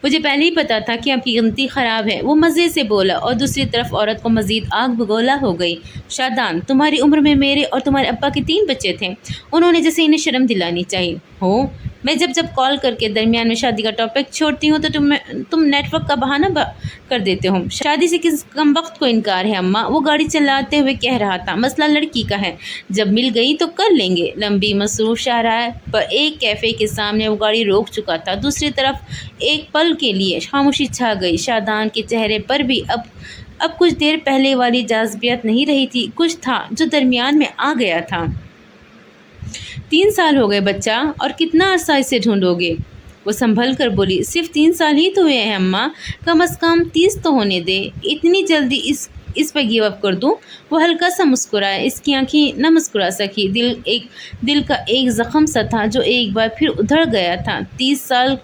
Speaker 2: مجھے پہلے ہی پتا تھا کہ آپ کی گنتی خراب ہے، وہ مزے سے بولا، اور دوسری طرف عورت کو مزید آگ بگولا ہو گئی۔ شادان، تمہاری عمر میں میرے اور تمہارے ابا کے 3 بچے تھے، انہوں نے جیسے انہیں شرم دلانی چاہیے ہو۔ میں جب کال کر کے درمیان میں شادی کا ٹاپک چھوڑتی ہوں تو تم نیٹ ورک کا بہانہ کر دیتے ہو۔ شادی سے کس کم وقت کو انکار ہے اماں؟ وہ گاڑی چلاتے ہوئے کہہ رہا تھا، مسئلہ لڑکی کا ہے، جب مل گئی تو کر لیں گے۔ لمبی مصروف شاہراہ پر ایک کیفے کے سامنے وہ گاڑی روک چکا تھا۔ دوسری طرف ایک پل کے لیے خاموشی چھا گئی۔ شادان کے چہرے پر بھی اب کچھ دیر پہلے والی جاذبیت نہیں رہی تھی، کچھ تھا جو درمیان میں آ گیا تھا۔ 3 سال ہو گئے بچہ، اور کتنا عرصہ اسے ڈھونڈو گے؟ وہ سنبھل کر بولی، صرف 3 سال ہی تو ہوئے ہیں اماں، کم از کم 30 تو ہونے دے، اتنی جلدی اس پہ گیو اپ کر دوں؟ وہ ہلکا سا مسکرایا، اس کی آنکھیں نہ مسکرا سکی۔ دل کا ایک زخم سا تھا جو ایک بار پھر ادھڑ گیا تھا۔ 30 سال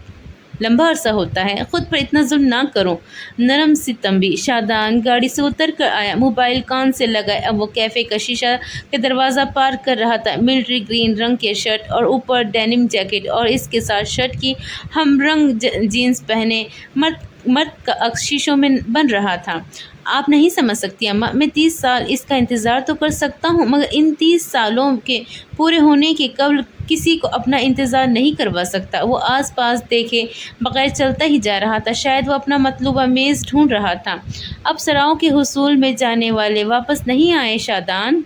Speaker 2: لمبا عرصہ ہوتا ہے، خود پر اتنا ظلم نہ کرو، نرم سی تنبیہ۔ شادان گاڑی سے اتر کر آیا، موبائل کان سے لگائے۔ اب وہ کیفے کا شیشہ کے دروازہ پار کر رہا تھا۔ ملٹری گرین رنگ کے شرٹ اور اوپر ڈینم جیکٹ اور اس کے ساتھ شرٹ کی ہم رنگ جینز پہنے مرد کا عکس شیشوں میں بن رہا تھا۔ آپ نہیں سمجھ سکتی اماں، میں 30 سال اس کا انتظار تو کر سکتا ہوں مگر ان 30 سالوں کے پورے ہونے کے قبل کسی کو اپنا انتظار نہیں کروا سکتا۔ وہ آس پاس دیکھے بغیر چلتا ہی جا رہا تھا، شاید وہ اپنا مطلوبہ میز ڈھونڈ رہا تھا۔ اب سراؤں کے حصول میں جانے والے واپس نہیں آئے شادان؟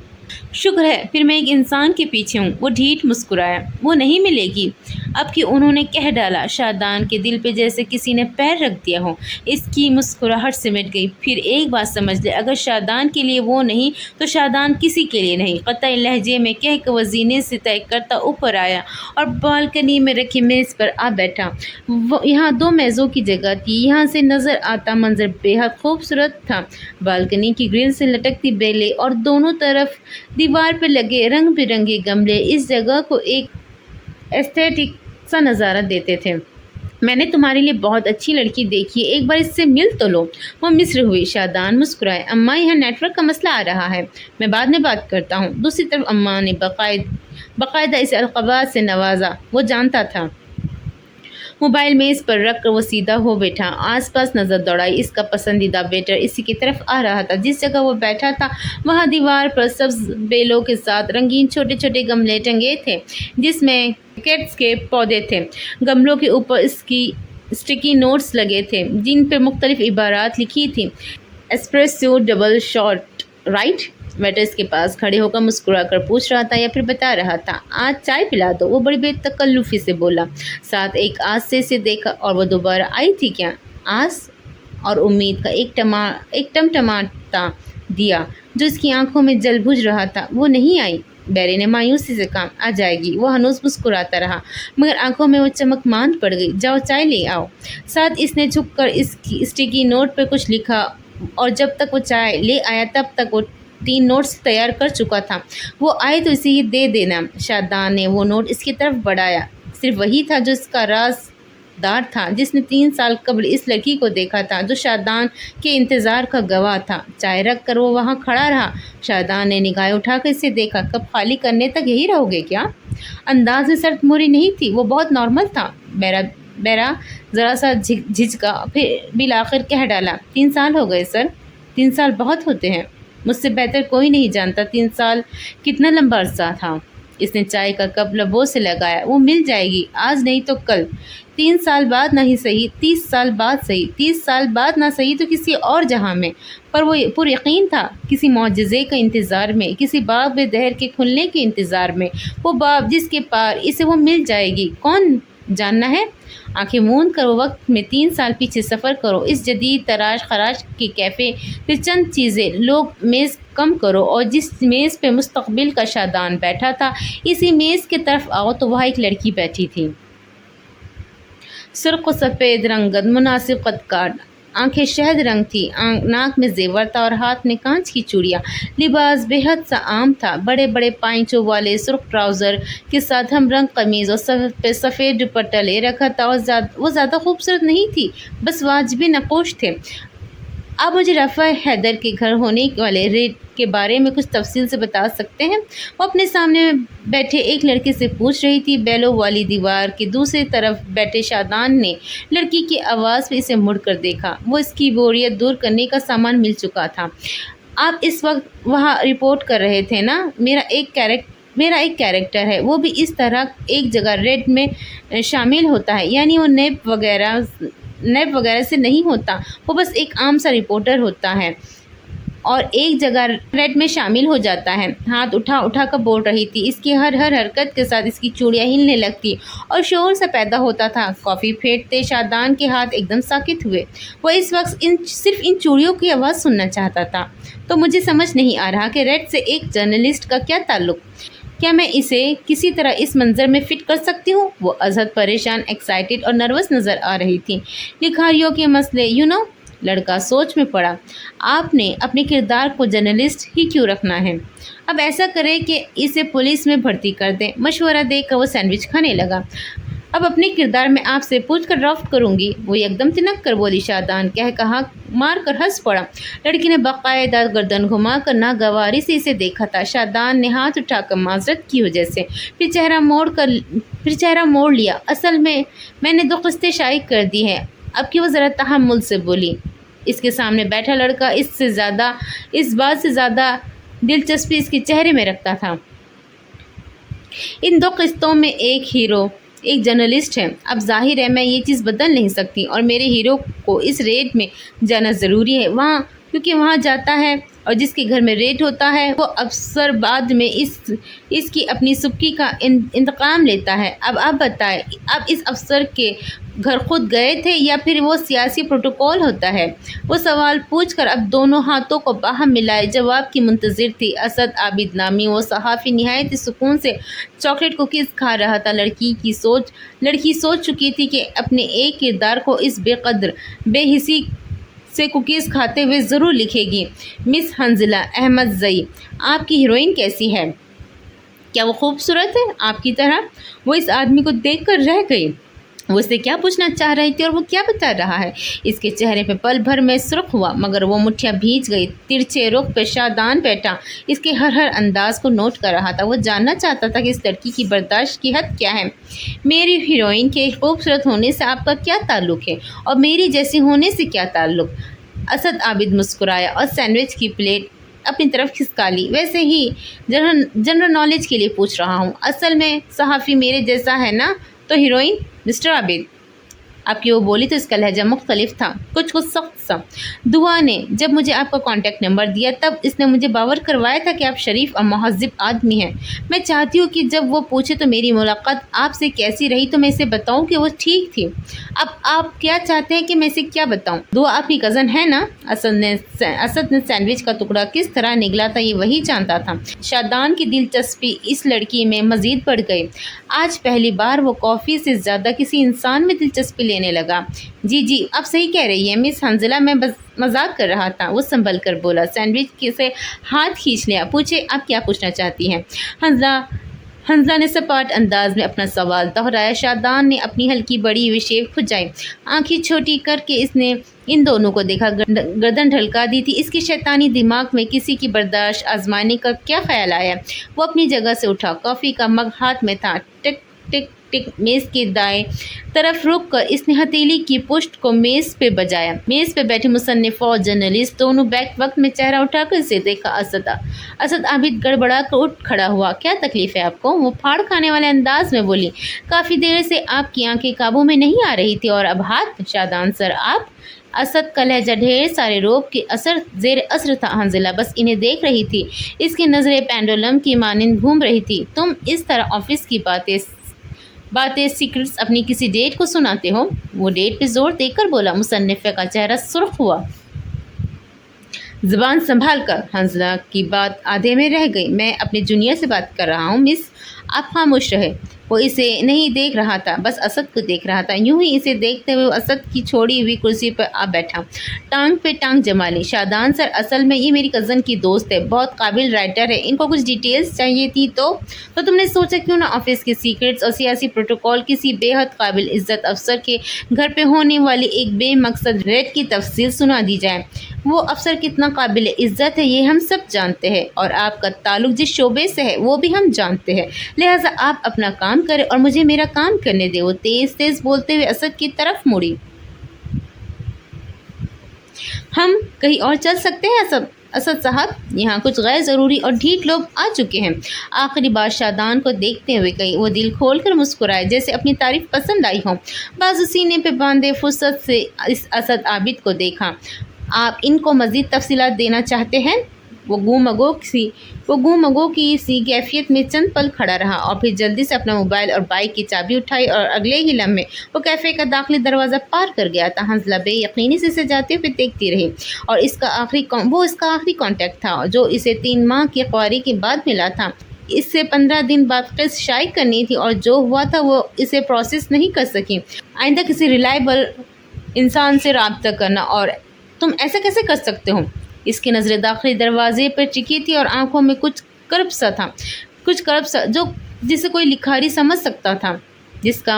Speaker 2: شکر ہے، پھر میں ایک انسان کے پیچھے ہوں۔ وہ ڈھیٹ مسکرایا۔ وہ نہیں ملے گی اب کہ انہوں نے کہہ ڈالا۔ شادان کے دل پہ جیسے کسی نے پیر رکھ دیا ہو۔ اس کی مسکراہٹ سمٹ گئی۔ پھر ایک بات سمجھ لے، اگر شادان کے لیے وہ نہیں تو شادان کسی کے لیے نہیں، قطعی لہجے میں کہہ کہ وہ زینے سے طے کرتا اوپر آیا اور بالکنی میں رکھی میز پر آ بیٹھا۔ یہاں 2 میزوں کی جگہ تھی۔ یہاں سے نظر آتا منظر بے حد خوبصورت تھا۔ بالکنی کی گرل سے لٹکتی بیلیں اور دونوں طرف دیوار پہ لگے رنگ برنگے گملے اس جگہ کو ایک ایستھیٹک سا نظارہ دیتے تھے۔ میں نے تمہارے لیے بہت اچھی لڑکی دیکھی ہے، ایک بار اس سے مل تو لو۔ وہ مصر ہوئی۔ شادان مسکرائے۔ اماں، یہاں نیٹ ورک کا مسئلہ آ رہا ہے، میں بعد میں بات کرتا ہوں۔ دوسری طرف اماں نے باقاعدہ اسے القابات سے نوازا۔ وہ جانتا تھا۔ موبائل میز پر رکھ کر وہ سیدھا ہو بیٹھا، آس پاس نظر دوڑائی۔ اس کا پسندیدہ ویٹر اسی کی طرف آ رہا تھا۔ جس جگہ وہ بیٹھا تھا وہاں دیوار پر سبز بیلوں کے ساتھ رنگین چھوٹے چھوٹے گملے ٹنگے تھے جس میں کیکٹس کے پودے تھے۔ گملوں کے اوپر اسٹکی نوٹس لگے تھے جن پر مختلف عبارات لکھی تھیں۔ Espresso double shot, right? Waiter اس کے پاس کھڑے ہو کر مسکرا کر پوچھ رہا تھا یا پھر بتا رہا تھا؟ آج چائے پلا دو، وہ بڑی بے تکلفی سے بولا۔ ساتھ ایک آس سے اسے دیکھا، اور وہ دوبارہ آئی تھی کیا؟ آس؟ اور امید کا ایک ٹمٹماتا دیا جو اس کی آنکھوں میں جل بجھ رہا تھا وہ نہیں آئی۔ بیری نے مایوسی سے کہا، آ جائے گی۔ وہ ہنوز مسکراتا رہا مگر آنکھوں میں وہ چمک ماند پڑ گئی۔ جاؤ چائے لے آؤ۔ ساتھ اس نے جھک کر اس کی اسٹیکی نوٹ پہ کچھ لکھا اور جب تک وہ چائے لے آیا تب تک وہ 3 نوٹس تیار کر چکا تھا۔ وہ آئے تو اسے یہ دے دینا۔ شادان نے وہ نوٹ اس کی طرف بڑھایا۔ صرف وہی تھا جو اس کا رازدار تھا جس نے 3 سال قبل اس لڑکی کو دیکھا تھا جو شادان کے انتظار کا گواہ تھا۔ چائے رکھ کر وہ وہاں کھڑا رہا۔ شادان نے نگاہیں اٹھا کر اسے دیکھا۔ کپ خالی کرنے تک یہی رہو گے کیا؟ انداز میں سرد موری نہیں تھی، وہ بہت نارمل تھا۔ بیرا ذرا سا جھجکا پھر بالآخر کہہ ڈالا، 3 سال ہو گئے سر۔ 3 سال بہت ہوتے ہیں، مجھ سے بہتر کوئی نہیں جانتا 3 سال کتنا لمبا عرصہ تھا۔ اس نے چائے کا کپ لبوں سے لگایا۔ وہ مل جائے گی، آج نہیں تو کل، 3 سال بعد نہیں صحیح 30 سال بعد صحیح، 30 سال بعد نہ صحیح تو کسی اور جہاں میں۔ پر وہ پر یقین تھا، کسی معجزے کا انتظار میں، کسی باب دہر کے کھلنے کے انتظار میں، وہ باب جس کے پار اسے وہ مل جائے گی۔ کون جاننا ہے؟ آنکھیں موند کر وہ وقت میں 3 سال پیچھے سفر کرو، اس جدید تراش خراش کے کیفے سے چند چیزیں لوگ میز کم کرو اور جس میز پہ مستقبل کا شادان بیٹھا تھا اسی میز کی طرف آؤ تو وہاں ایک لڑکی بیٹھی تھی۔ سرخ و سفید رنگت، مناسب قد کاٹ، آنکھیں شہد رنگ تھی، ناک میں زیور تھا اور ہاتھ میں کانچ کی چوڑیاں۔ لباس بے حد سا عام تھا، بڑے بڑے پائنچوں والے سرخ ٹراؤزر کے ساتھ ہم رنگ قمیض اور سر پہ سفید دوپٹہ لے رکھا تھا اور وہ زیادہ خوبصورت نہیں تھی، بس واجبی نقوش تھے۔ آپ مجھے رفع حیدر کے گھر ہونے والے ریٹ کے بارے میں کچھ تفصیل سے بتا سکتے ہیں؟ وہ اپنے سامنے بیٹھے ایک لڑکے سے پوچھ رہی تھی۔ بیلوں والی دیوار کے دوسری طرف بیٹھے شادان نے لڑکی کی آواز پہ اسے مڑ کر دیکھا۔ وہ اس کی بوریت دور کرنے کا سامان مل چکا تھا۔ آپ اس وقت وہاں رپورٹ کر رہے تھے نا؟ میرا ایک کیریکٹر ہے، وہ بھی اس طرح ایک جگہ ریڈ میں شامل ہوتا ہے، یعنی وہ نیب وغیرہ سے نہیں ہوتا، وہ بس ایک عام سا رپورٹر ہوتا ہے اور ایک جگہ ریڈ میں شامل ہو جاتا ہے۔ ہاتھ اٹھا کر بول رہی تھی۔ اس کی ہر حرکت کے ساتھ اس کی چوڑیاں ہلنے لگتی اور شور سا پیدا ہوتا تھا۔ کافی پھینٹتے شادان کے ہاتھ ایک دم ساکت ہوئے۔ وہ اس وقت صرف ان چوڑیوں کی آواز سننا چاہتا تھا۔ تو مجھے سمجھ نہیں آ رہا کہ ریڈ سے ایک جرنلسٹ کا کیا تعلق؟ کیا میں اسے کسی طرح اس منظر میں فٹ کر سکتی ہوں؟ وہ ازحد پریشان، ایکسائٹڈ اور نروس نظر آ رہی تھی۔ لکھاریوں کے مسئلے لڑکا سوچ میں پڑا۔ آپ نے اپنے کردار کو جرنلسٹ ہی کیوں رکھنا ہے؟ اب ایسا کریں کہ اسے پولیس میں بھرتی کر دیں۔ مشورہ دے کر وہ سینڈوچ کھانے لگا۔ اب اپنے کردار میں آپ سے پوچھ کر ڈرافٹ کروں گی۔ وہ یکدم تنک کر بولی۔ شادان کہا مار کر ہنس پڑا۔ لڑکی نے باقاعدہ گردن گھما کر ناگواری سے اسے دیکھا تھا۔ شادان نے ہاتھ اٹھا کر معذرت کی ہو جیسے، پھر چہرہ موڑ لیا۔ اصل میں نے 2 قسطیں شائع کر دی ہیں۔ اب کی وہ ذرا تحمل سے بولی۔ اس کے سامنے بیٹھا لڑکا اس بات سے زیادہ دلچسپی اس کے چہرے میں رکھتا تھا۔ ان 2 قسطوں میں ایک ہیرو ایک جرنلسٹ ہے۔ اب ظاہر ہے میں یہ چیز بدل نہیں سکتی اور میرے ہیرو کو اس ریڈ میں جانا ضروری ہے، کیونکہ وہاں جاتا ہے اور جس کے گھر میں ریڈ ہوتا ہے وہ افسر بعد میں اس کی اپنی سبکی کا انتقام لیتا ہے۔ اب آپ بتائیں، آپ اس افسر کے گھر خود گئے تھے یا پھر وہ سیاسی پروٹوکول ہوتا ہے؟ وہ سوال پوچھ کر اب دونوں ہاتھوں کو باہم ملائے جواب کی منتظر تھی۔ اسد عابد نامی وہ صحافی نہایت سکون سے چاکلیٹ کوکیز کھا رہا تھا۔ لڑکی سوچ چکی تھی کہ اپنے ایک کردار کو اس بے قدر بے حسی سے کوکیز کھاتے ہوئے ضرور لکھے گی۔ مس حنظلہ احمد زئی، آپ کی ہیروئن کیسی ہے؟ کیا وہ خوبصورت ہے آپ کی طرح؟ وہ اس آدمی کو دیکھ کر رہ گئی۔ وہ اسے کیا پوچھنا چاہ رہی تھی اور وہ کیا بتا رہا ہے؟ اس کے چہرے پہ پل بھر میں سرخ ہوا مگر وہ مٹھیاں بھیج گئی۔ ترچھے رخ پہ شادان بیٹھا اس کے ہر انداز کو نوٹ کر رہا تھا۔ وہ جاننا چاہتا تھا کہ اس لڑکی کی برداشت کی حد کیا ہے۔ میری ہیروئن کے خوبصورت ہونے سے آپ کا کیا تعلق ہے اور میری جیسی ہونے سے کیا تعلق؟ اسد عابد مسکرایا اور سینڈوچ کی پلیٹ اپنی طرف کھسکا لی۔ ویسے ہی جنرل نالج کے لیے پوچھ رہا ہوں۔ اصل میں صحافی میرے جیسا ہے نا؟ تو ہیروئن؟ مسٹر عابد، آپ کی وہ بولی تو اس کا لہجہ مختلف تھا، کچھ سخت سا۔ دعا نے جب مجھے آپ کا کانٹیکٹ نمبر دیا تب اس نے مجھے باور کروایا تھا کہ آپ شریف اور مہذب آدمی ہیں۔ میں چاہتی ہوں کہ جب وہ پوچھے تو میری ملاقات آپ سے کیسی رہی تو میں اسے بتاؤں کہ وہ ٹھیک تھی۔ اب آپ کیا چاہتے ہیں کہ میں اسے کیا بتاؤں؟ دعا آپ کی کزن ہے نا؟ اسد نے سینڈوچ کا ٹکڑا کس طرح نگلا تھا یہ وہی جانتا تھا۔ شادان کی دلچسپی اس لڑکی میں مزید بڑھ گئی۔ آج پہلی بار وہ کافی سے زیادہ کسی انسان میں دلچسپی لینے لگا۔ جی آپ صحیح کہہ رہی ہیں مس حنزلہ، میں بس مذاق کر رہا تھا، وہ سنبھل کر بولا۔ سینڈوچ سے ہاتھ کھینچ لیا۔ پوچھے آپ کیا پوچھنا چاہتی ہیں؟ حنزلہ نے سپاٹ انداز میں اپنا سوال دہرایا۔ شادان نے اپنی ہلکی بڑی ہوئی شیو کھجائی، آنکھیں چھوٹی کر کے اس نے ان دونوں کو دیکھا، گردن ڈھلکا دی تھی۔ اس کے شیطانی دماغ میں کسی کی برداشت آزمانے کا کیا خیال آیا؟ وہ اپنی جگہ سے اٹھا، کافی کا مگ ہاتھ میں تھا۔ ٹک ٹک ٹک میز کے دائیں طرف رک کر اس نے ہتھیلی کی پشت کو میز پہ بجایا۔ میز پہ بیٹھے مصنف اور جرنلسٹ دونوں بیک وقت میں چہرہ اٹھا کر اسے دیکھا۔ اسد عابد گڑبڑا کر اٹھ کھڑا ہوا۔ کیا تکلیف ہے آپ کو؟ وہ پھاڑ کھانے والے انداز میں بولی۔ کافی دیر سے آپ کی آنکھیں قابو میں نہیں آ رہی تھی اور اب ہاتھ؟ شادان سر آپ؟ اسد کا لہجہ ڈھیر سارے روب کے زیر اثر تھا۔ حنزلہ بس انہیں دیکھ رہی تھی، اس کی نظریں پینڈولم کی مانند گھوم رہی تھی۔ تم اس طرح آفس کی باتیں سیکرٹس اپنی کسی ڈیٹ کو سناتے ہو؟ وہ ڈیٹ پہ زور دے کر بولا۔ مصنفہ کا چہرہ سرخ ہوا۔ زبان سنبھال کر، حنزلہ کی بات آدھے میں رہ گئی۔ میں اپنے جونیئر سے بات کر رہا ہوں مس، آپ خاموش رہے۔ وہ اسے نہیں دیکھ رہا تھا، بس اسد کو دیکھ رہا تھا۔ یوں ہی اسے دیکھتے ہوئے اسد کی چھوڑی ہوئی کرسی پر آ بیٹھا، ٹانگ پہ ٹانگ جما لی۔ شادان سر اصل میں یہ میری کزن کی دوست ہے، بہت قابل رائٹر ہے، ان کو کچھ ڈیٹیلز چاہیے تھی تو تم نے سوچا کیوں نہ آفس کے سیکرٹس اور سیاسی پروٹوکول کسی بے حد قابل عزت افسر کے گھر پہ ہونے والی ایک بے مقصد ریڈ کی تفصیل سنا دی جائے۔ وہ افسر کتنا قابل عزت ہے یہ ہم سب جانتے ہیں، اور آپ کا تعلق جس شعبے سے ہے وہ بھی ہم جانتے ہیں، لہٰذا آپ اپنا کام کریں اور مجھے میرا کام کرنے دیں۔ وہ تیز بولتے ہوئے اسد کی طرف مڑی۔ ہم کہیں اور چل سکتے ہیں اسد صاحب؟ یہاں کچھ غیر ضروری اور ڈھیٹ لوگ آ چکے ہیں، آخری بار شادان کو دیکھتے ہوئے کہی۔ وہ دل کھول کر مسکرائے، جیسے اپنی تعریف پسند آئی ہو۔ بازو سینے پہ باندھے فرصت سے اس اسد عابد کو دیکھا۔ آپ ان کو مزید تفصیلات دینا چاہتے ہیں؟ وہ گم مگو کی سی کیفیت میں چند پل کھڑا رہا اور پھر جلدی سے اپنا موبائل اور بائک کی چابی اٹھائی اور اگلے ہی لمحے وہ کیفے کا داخلی دروازہ پار کر گیا تھا۔ حنزلہ بے یقینی سے اسے جاتے ہوئے دیکھتی رہی، اور اس کا آخری کانٹیکٹ تھا جو اسے 3 ماہ کی قواری کے بعد ملا تھا۔ اس سے 15 دن بعد قسط شائع کرنی تھی، اور جو ہوا تھا وہ اسے پروسیس نہیں کر سکی۔ آئندہ کسی ریلائبل انسان سے رابطہ کرنا، اور تم ایسا کیسے کر سکتے ہو؟ اس کی نظریں داخلی دروازے پر ٹکی تھی اور آنکھوں میں کچھ کرب سا جو جسے کوئی لکھاری سمجھ سکتا تھا، جس کا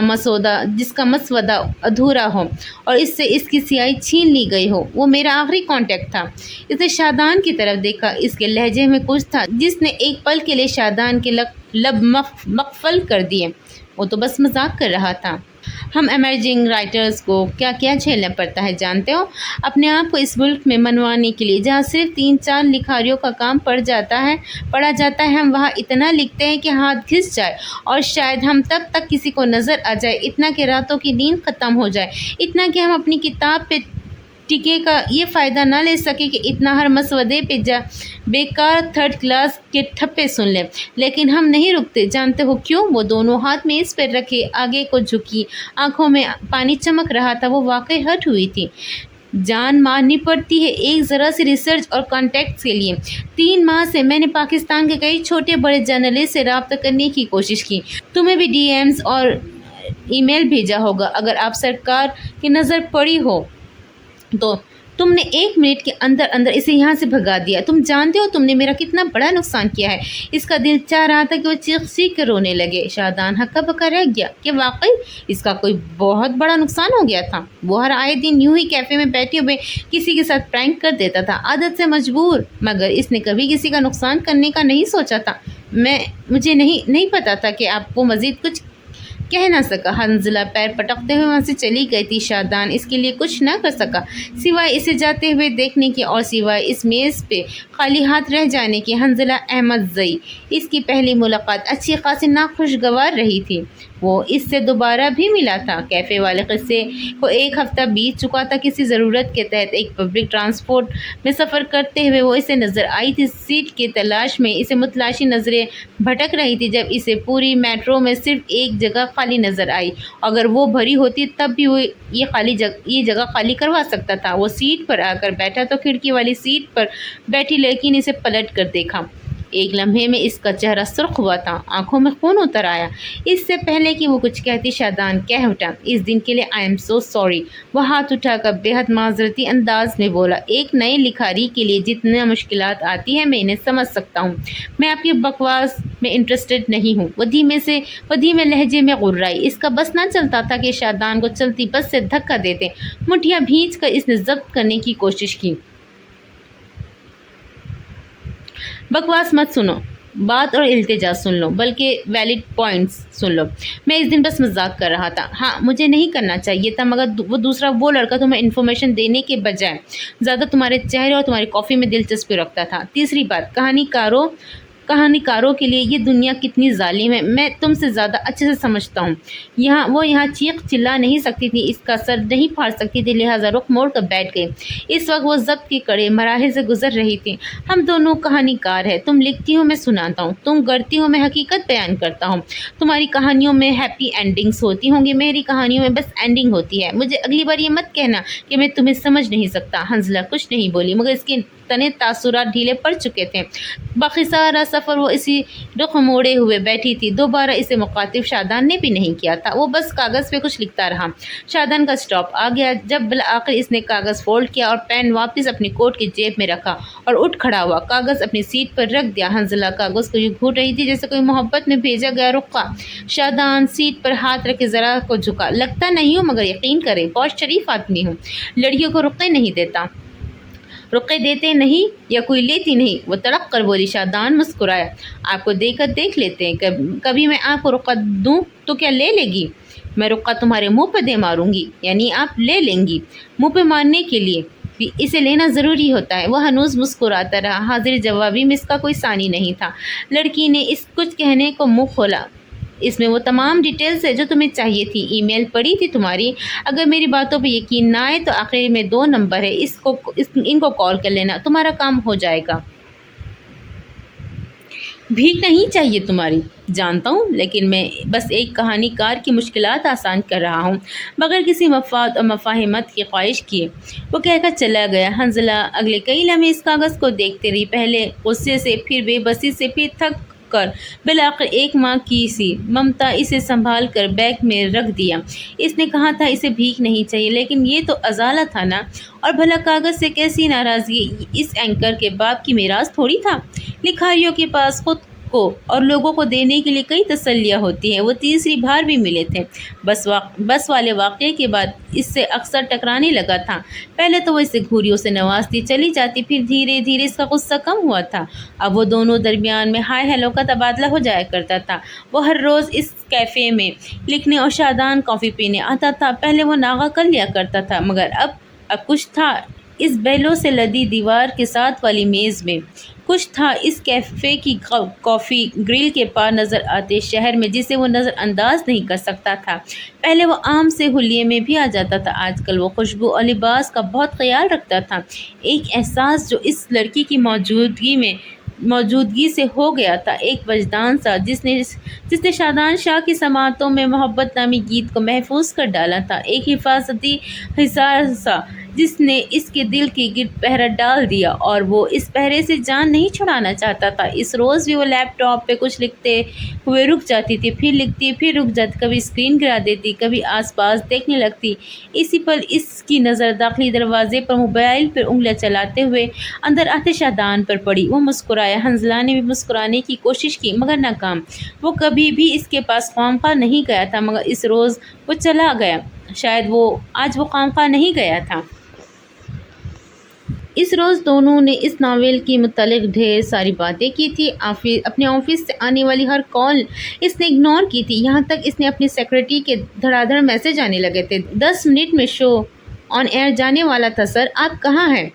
Speaker 2: مسودہ ادھورا ہو اور اس سے اس کی سیاہی چھین لی گئی ہو۔ وہ میرا آخری کانٹیکٹ تھا۔ اس نے شادان کی طرف دیکھا، اس کے لہجے میں کچھ تھا جس نے ایک پل کے لیے شادان کے لب مقفل کر دیے۔ وہ تو بس مذاق کر رہا تھا۔ ہم ایمرجنگ رائٹرز کو کیا جھیلنا پڑتا ہے جانتے ہو؟ اپنے آپ کو اس ملک میں منوانے کے لیے جہاں صرف 3-4 لکھاریوں کا کام پڑ جاتا ہے، ہم وہاں اتنا لکھتے ہیں کہ ہاتھ گھس جائے، اور شاید ہم تب تک کسی کو نظر آ جائے، اتنا کہ راتوں کی نیند ختم ہو جائے، اتنا کہ ہم اپنی کتاب پہ ٹکے کا یہ فائدہ نہ لے سکے کہ اتنا ہر مسودے پہ بیکار 3rd کلاس کے ٹھپے سن لیں۔ لیکن ہم نہیں رکتے، جانتے ہو کیوں؟ وہ دونوں ہاتھ میز پر رکھے آگے کو جھکی، آنکھوں میں پانی چمک رہا تھا۔ وہ واقعی ہرٹ ہوئی تھی۔ جان مارنی پڑتی ہے ایک ذرا سی ریسرچ اور کانٹیکٹس کے لیے۔ 3 ماہ سے میں نے پاکستان کے کئی چھوٹے بڑے جرنلسٹ سے رابطہ کرنے کی کوشش کی، تمہیں بھی ڈی ایمز اور ای میل بھیجا ہوگا۔ اگر آپ سرکار کی نظر پڑی ہو تو تم نے 1 منٹ کے اندر اسے یہاں سے بھگا دیا۔ تم جانتے ہو تم نے میرا کتنا بڑا نقصان کیا ہے؟ اس کا دل چاہ رہا تھا کہ وہ چیخ کر رونے لگے۔ شادان ہکا بکا رہ گیا کہ واقعی اس کا کوئی بہت بڑا نقصان ہو گیا تھا۔ وہ ہر آئے دن یوں ہی کیفے میں بیٹھے ہوئے کسی کے ساتھ پرینک کر دیتا تھا، عادت سے مجبور، مگر اس نے کبھی کسی کا نقصان کرنے کا نہیں سوچا تھا۔ مجھے نہیں پتا تھا کہ آپ کو مزید کچھ کہہ نہ سکا۔ حنزلہ پیر پٹکتے ہوئے وہاں سے چلی گئی تھی۔ شادان اس کے لیے کچھ نہ کر سکا سوائے اسے جاتے ہوئے دیکھنے کے، اور سوائے اس میز پہ خالی ہاتھ رہ جانے کے۔ حنزلہ احمد زئی، اس کی پہلی ملاقات اچھی خاصی ناخوشگوار رہی تھی۔ وہ اس سے دوبارہ بھی ملا تھا۔ کیفے والے قصے کو 1 ہفتہ بیت چکا تھا۔ کسی ضرورت کے تحت ایک پبلک ٹرانسپورٹ میں سفر کرتے ہوئے وہ اسے نظر آئی تھی۔ سیٹ کی تلاش میں اسے متلاشی نظریں بھٹک رہی تھی جب اسے پوری میٹرو میں صرف ایک جگہ خالی نظر آئی۔ اگر وہ بھری ہوتی تب بھی وہ یہ جگہ خالی کروا سکتا تھا۔ وہ سیٹ پر آ کر بیٹھا تو کھڑکی والی سیٹ پر بیٹھی لڑکی نے اسے پلٹ کر دیکھا۔ ایک لمحے میں اس کا چہرہ سرخ ہوا تھا، آنکھوں میں خون اتر آیا۔ اس سے پہلے کہ وہ کچھ کہتی شادان کہہ اٹھا، اس دن کے لیے آئی ایم سو سوری۔ وہ ہاتھ اٹھا کر بے حد معذرتی انداز میں بولا، ایک نئے لکھاری کے لیے جتنا مشکلات آتی ہیں میں انہیں سمجھ سکتا ہوں۔ میں آپ کی بکواس میں انٹرسٹڈ نہیں ہوں۔ وہ دھیمے لہجے میں غرائی۔ اس کا بس نہ چلتا تھا کہ شادان کو چلتی بس سے دھکا دیتے۔ مٹھیاں بھینچ کر اس نے ضبط کرنے کی کوشش کی۔ بکواس مت سنو، بات اور التجا سن لو، بلکہ ویلڈ پوائنٹس سن لو۔ میں اس دن بس مذاق کر رہا تھا۔ ہاں مجھے نہیں کرنا چاہیے تھا، مگر وہ لڑکا تمہیں انفارمیشن دینے کے بجائے زیادہ تمہارے چہرے اور تمہاری کافی میں دلچسپی رکھتا تھا۔ تیسری بات، کہانی کاروں کے لیے یہ دنیا کتنی ظالم ہے میں تم سے زیادہ اچھے سے سمجھتا ہوں۔ وہ یہاں چیخ چلا نہیں سکتی تھی، اس کا سر نہیں پھاڑ سکتی تھی، لہٰذا رخ موڑ کر بیٹھ گئی۔ اس وقت وہ ضبط کے کڑے مراحل سے گزر رہی تھی۔ ہم دونوں کہانی کار ہیں، تم لکھتی ہو میں سناتا ہوں، تم گڑھتی ہو میں حقیقت بیان کرتا ہوں۔ تمہاری کہانیوں میں ہیپی اینڈنگز ہوتی ہوں گی، میری کہانیوں میں بس اینڈنگ ہوتی ہے۔ مجھے اگلی بار یہ مت کہنا کہ میں تمہیں سمجھ نہیں سکتا۔ حنزلہ کچھ نہیں بولی، مگر اس کے تنے تاثرات ڈھیلے پڑ چکے تھے۔ باقی سارا سفر وہ اسی رخ موڑے ہوئے بیٹھی تھی۔ دوبارہ اسے مخاطب شادان نے بھی نہیں کیا تھا۔ وہ بس کاغذ پہ کچھ لکھتا رہا۔ شادان کا سٹاپ آ گیا جب بالآخر اس نے کاغذ فولڈ کیا اور پین واپس اپنی کوٹ کی جیب میں رکھا اور اٹھ کھڑا ہوا، کاغذ اپنی سیٹ پر رکھ دیا۔ حنزلہ کاغذ کو یوں گھور رہی تھی جیسے کوئی محبت میں بھیجا گیا رقعہ۔ شادان سیٹ پر ہاتھ رکھے ذرا کو جھکا، لگتا نہیں ہوں مگر یقین کریں بہت شریف آدمی ہوں، لڑکیوں کو رقعے نہیں دیتا، رقعے دیتے نہیں یا کوئی لیتی نہیں۔ وہ تڑپ کر بولی۔ شادان مسکرایا، آپ کو دے کر دیکھ لیتے ہیں، کبھی میں آپ کو رقعہ دوں تو کیا لے لے گی؟ میں رقعہ تمہارے منہ پہ دے ماروں گی، یعنی آپ لے لیں گی؟ منہ پہ مارنے کے لیے اسے لینا ضروری ہوتا ہے۔ وہ ہنوز مسکراتا رہا، حاضر جوابی میں اس کا کوئی ثانی نہیں تھا۔ لڑکی نے اس کچھ کہنے کو منہ کھولا، اس میں وہ تمام ڈیٹیلز ہے جو تمہیں چاہیے تھی، ای میل پڑھی تھی تمہاری، اگر میری باتوں پہ یقین نہ آئے تو آخر میں 2 نمبر ہے، ان کو کال کر لینا، تمہارا کام ہو جائے گا۔ بھیک نہیں چاہیے تمہاری، جانتا ہوں، لیکن میں بس ایک کہانی کار کی مشکلات آسان کر رہا ہوں، بغیر کسی مفاد اور مفاہمت کی خواہش کیے۔ وہ کہہ کر چلا گیا۔ حنزلہ اگلے کئی لمحے اس کاغذ کو دیکھتے رہی، پہلے غصے سے، پھر بے بسی سے، پھر تھک کر۔ بالآخر ایک ماں کی سی ممتا اسے سنبھال کر بیگ میں رکھ دیا۔ اس نے کہا تھا اسے بھیک نہیں چاہیے، لیکن یہ تو ازالہ تھا نا، اور بھلا کاغذ سے کیسی ناراضگی؟ اس اینکر کے باپ کی میراث تھوڑی تھا۔ لکھاریوں کے پاس خود کو اور لوگوں کو دینے کے لیے کئی تسلیاں ہوتی ہیں۔ وہ تیسری بار بھی ملے تھے، بس والے واقعے کے بعد اس سے اکثر ٹکرانے لگا تھا۔ پہلے تو وہ اسے گھوریوں سے نوازتی چلی جاتی، پھر دھیرے دھیرے اس کا غصہ کم ہوا تھا۔ اب وہ دونوں درمیان میں ہائے ہیلو کا تبادلہ ہو جایا کرتا تھا۔ وہ ہر روز اس کیفے میں لکھنے اور شادان کافی پینے آتا تھا۔ پہلے وہ ناغہ کر لیا کرتا تھا، مگر اب کچھ تھا اس بیلوں سے لدی دیوار کے ساتھ والی میز میں، کچھ تھا اس کیفے کی کافی گرل کے پار نظر آتے شہر میں جسے وہ نظر انداز نہیں کر سکتا تھا۔ پہلے وہ عام سے حلیے میں بھی آ جاتا تھا، آج کل وہ خوشبو اور لباس کا بہت خیال رکھتا تھا۔ ایک احساس جو اس لڑکی کی موجودگی سے ہو گیا تھا، ایک وجدان سا جس نے شادان شاہ کی سماعتوں میں محبت نامی گیت کو محفوظ کر ڈالا تھا، ایک حفاظتی حصار سا جس نے اس کے دل کے گرد پہرہ ڈال دیا اور وہ اس پہرے سے جان نہیں چھڑانا چاہتا تھا۔ اس روز بھی وہ لیپ ٹاپ پہ کچھ لکھتے ہوئے رک جاتی تھی، پھر لکھتی، پھر رک جاتی، کبھی اسکرین گرا دیتی، کبھی آس پاس دیکھنے لگتی۔ اسی پر اس کی نظر داخلی دروازے پر موبائل پر انگلیاں چلاتے ہوئے اندر آتے شادان پر پڑی۔ وہ مسکرایا۔ حنزلہ نے بھی مسکرانے کی کوشش کی، مگر ناکام۔ وہ کبھی بھی اس کے پاس خوامخواہ نہیں گیا تھا، مگر اس روز وہ چلا گیا۔ شاید آج وہ خوامخواہ نہیں گیا تھا۔ اس روز دونوں نے اس ناول کے متعلق ڈھیر ساری باتیں کی تھی۔ اپنے آفس سے آنے والی ہر کال اس نے اگنور کی تھی، یہاں تک اس نے اپنی سیکرٹری کے دھڑا دھڑ میسج آنے لگے تھے۔ 10 منٹ میں شو آن ایئر جانے والا تھا سر، آپ کہاں ہیں؟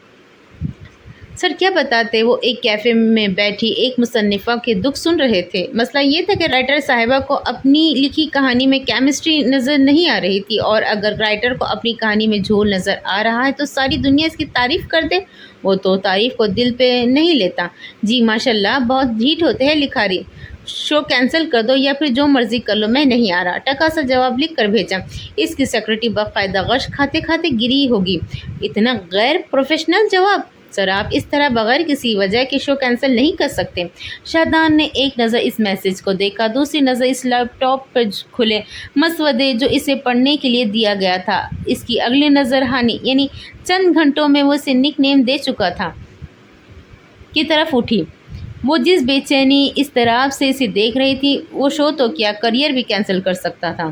Speaker 2: سر کیا بتاتے، وہ ایک کیفے میں بیٹھی ایک مصنفہ کے دکھ سن رہے تھے۔ مسئلہ یہ تھا کہ رائٹر صاحبہ کو اپنی لکھی کہانی میں کیمسٹری نظر نہیں آ رہی تھی، اور اگر رائٹر کو اپنی کہانی میں جھول نظر آ رہا ہے تو ساری دنیا اس کی تعریف کر دے، وہ تو تعریف کو دل پہ نہیں لیتا۔ جی ماشاءاللہ، بہت ڈھیٹ ہوتے ہیں لکھاری، شو کینسل کر دو یا پھر جو مرضی کر لو، میں نہیں آ رہا، ٹکا سا جواب لکھ کر بھیجا۔ اس کی سیکرٹری باقاعدہ غش کھاتے کھاتے گری ہوگی۔ اتنا غیر پروفیشنل جواب! سر آپ اس طرح بغیر کسی وجہ کے شو کینسل نہیں کر سکتے۔ شادان نے ایک نظر اس میسج کو دیکھا، دوسری نظر اس لیپ ٹاپ پر کھلے مسودے جو اسے پڑھنے کے لیے دیا گیا تھا، اس کی اگلی نظر ہانی یعنی چند گھنٹوں میں وہ اسے نک نیم دے چکا تھا کی طرف اٹھی۔ وہ جس بے چینی اضطراب سے اسے دیکھ رہی تھی، وہ شو تو کیا کریئر بھی کینسل کر سکتا تھا۔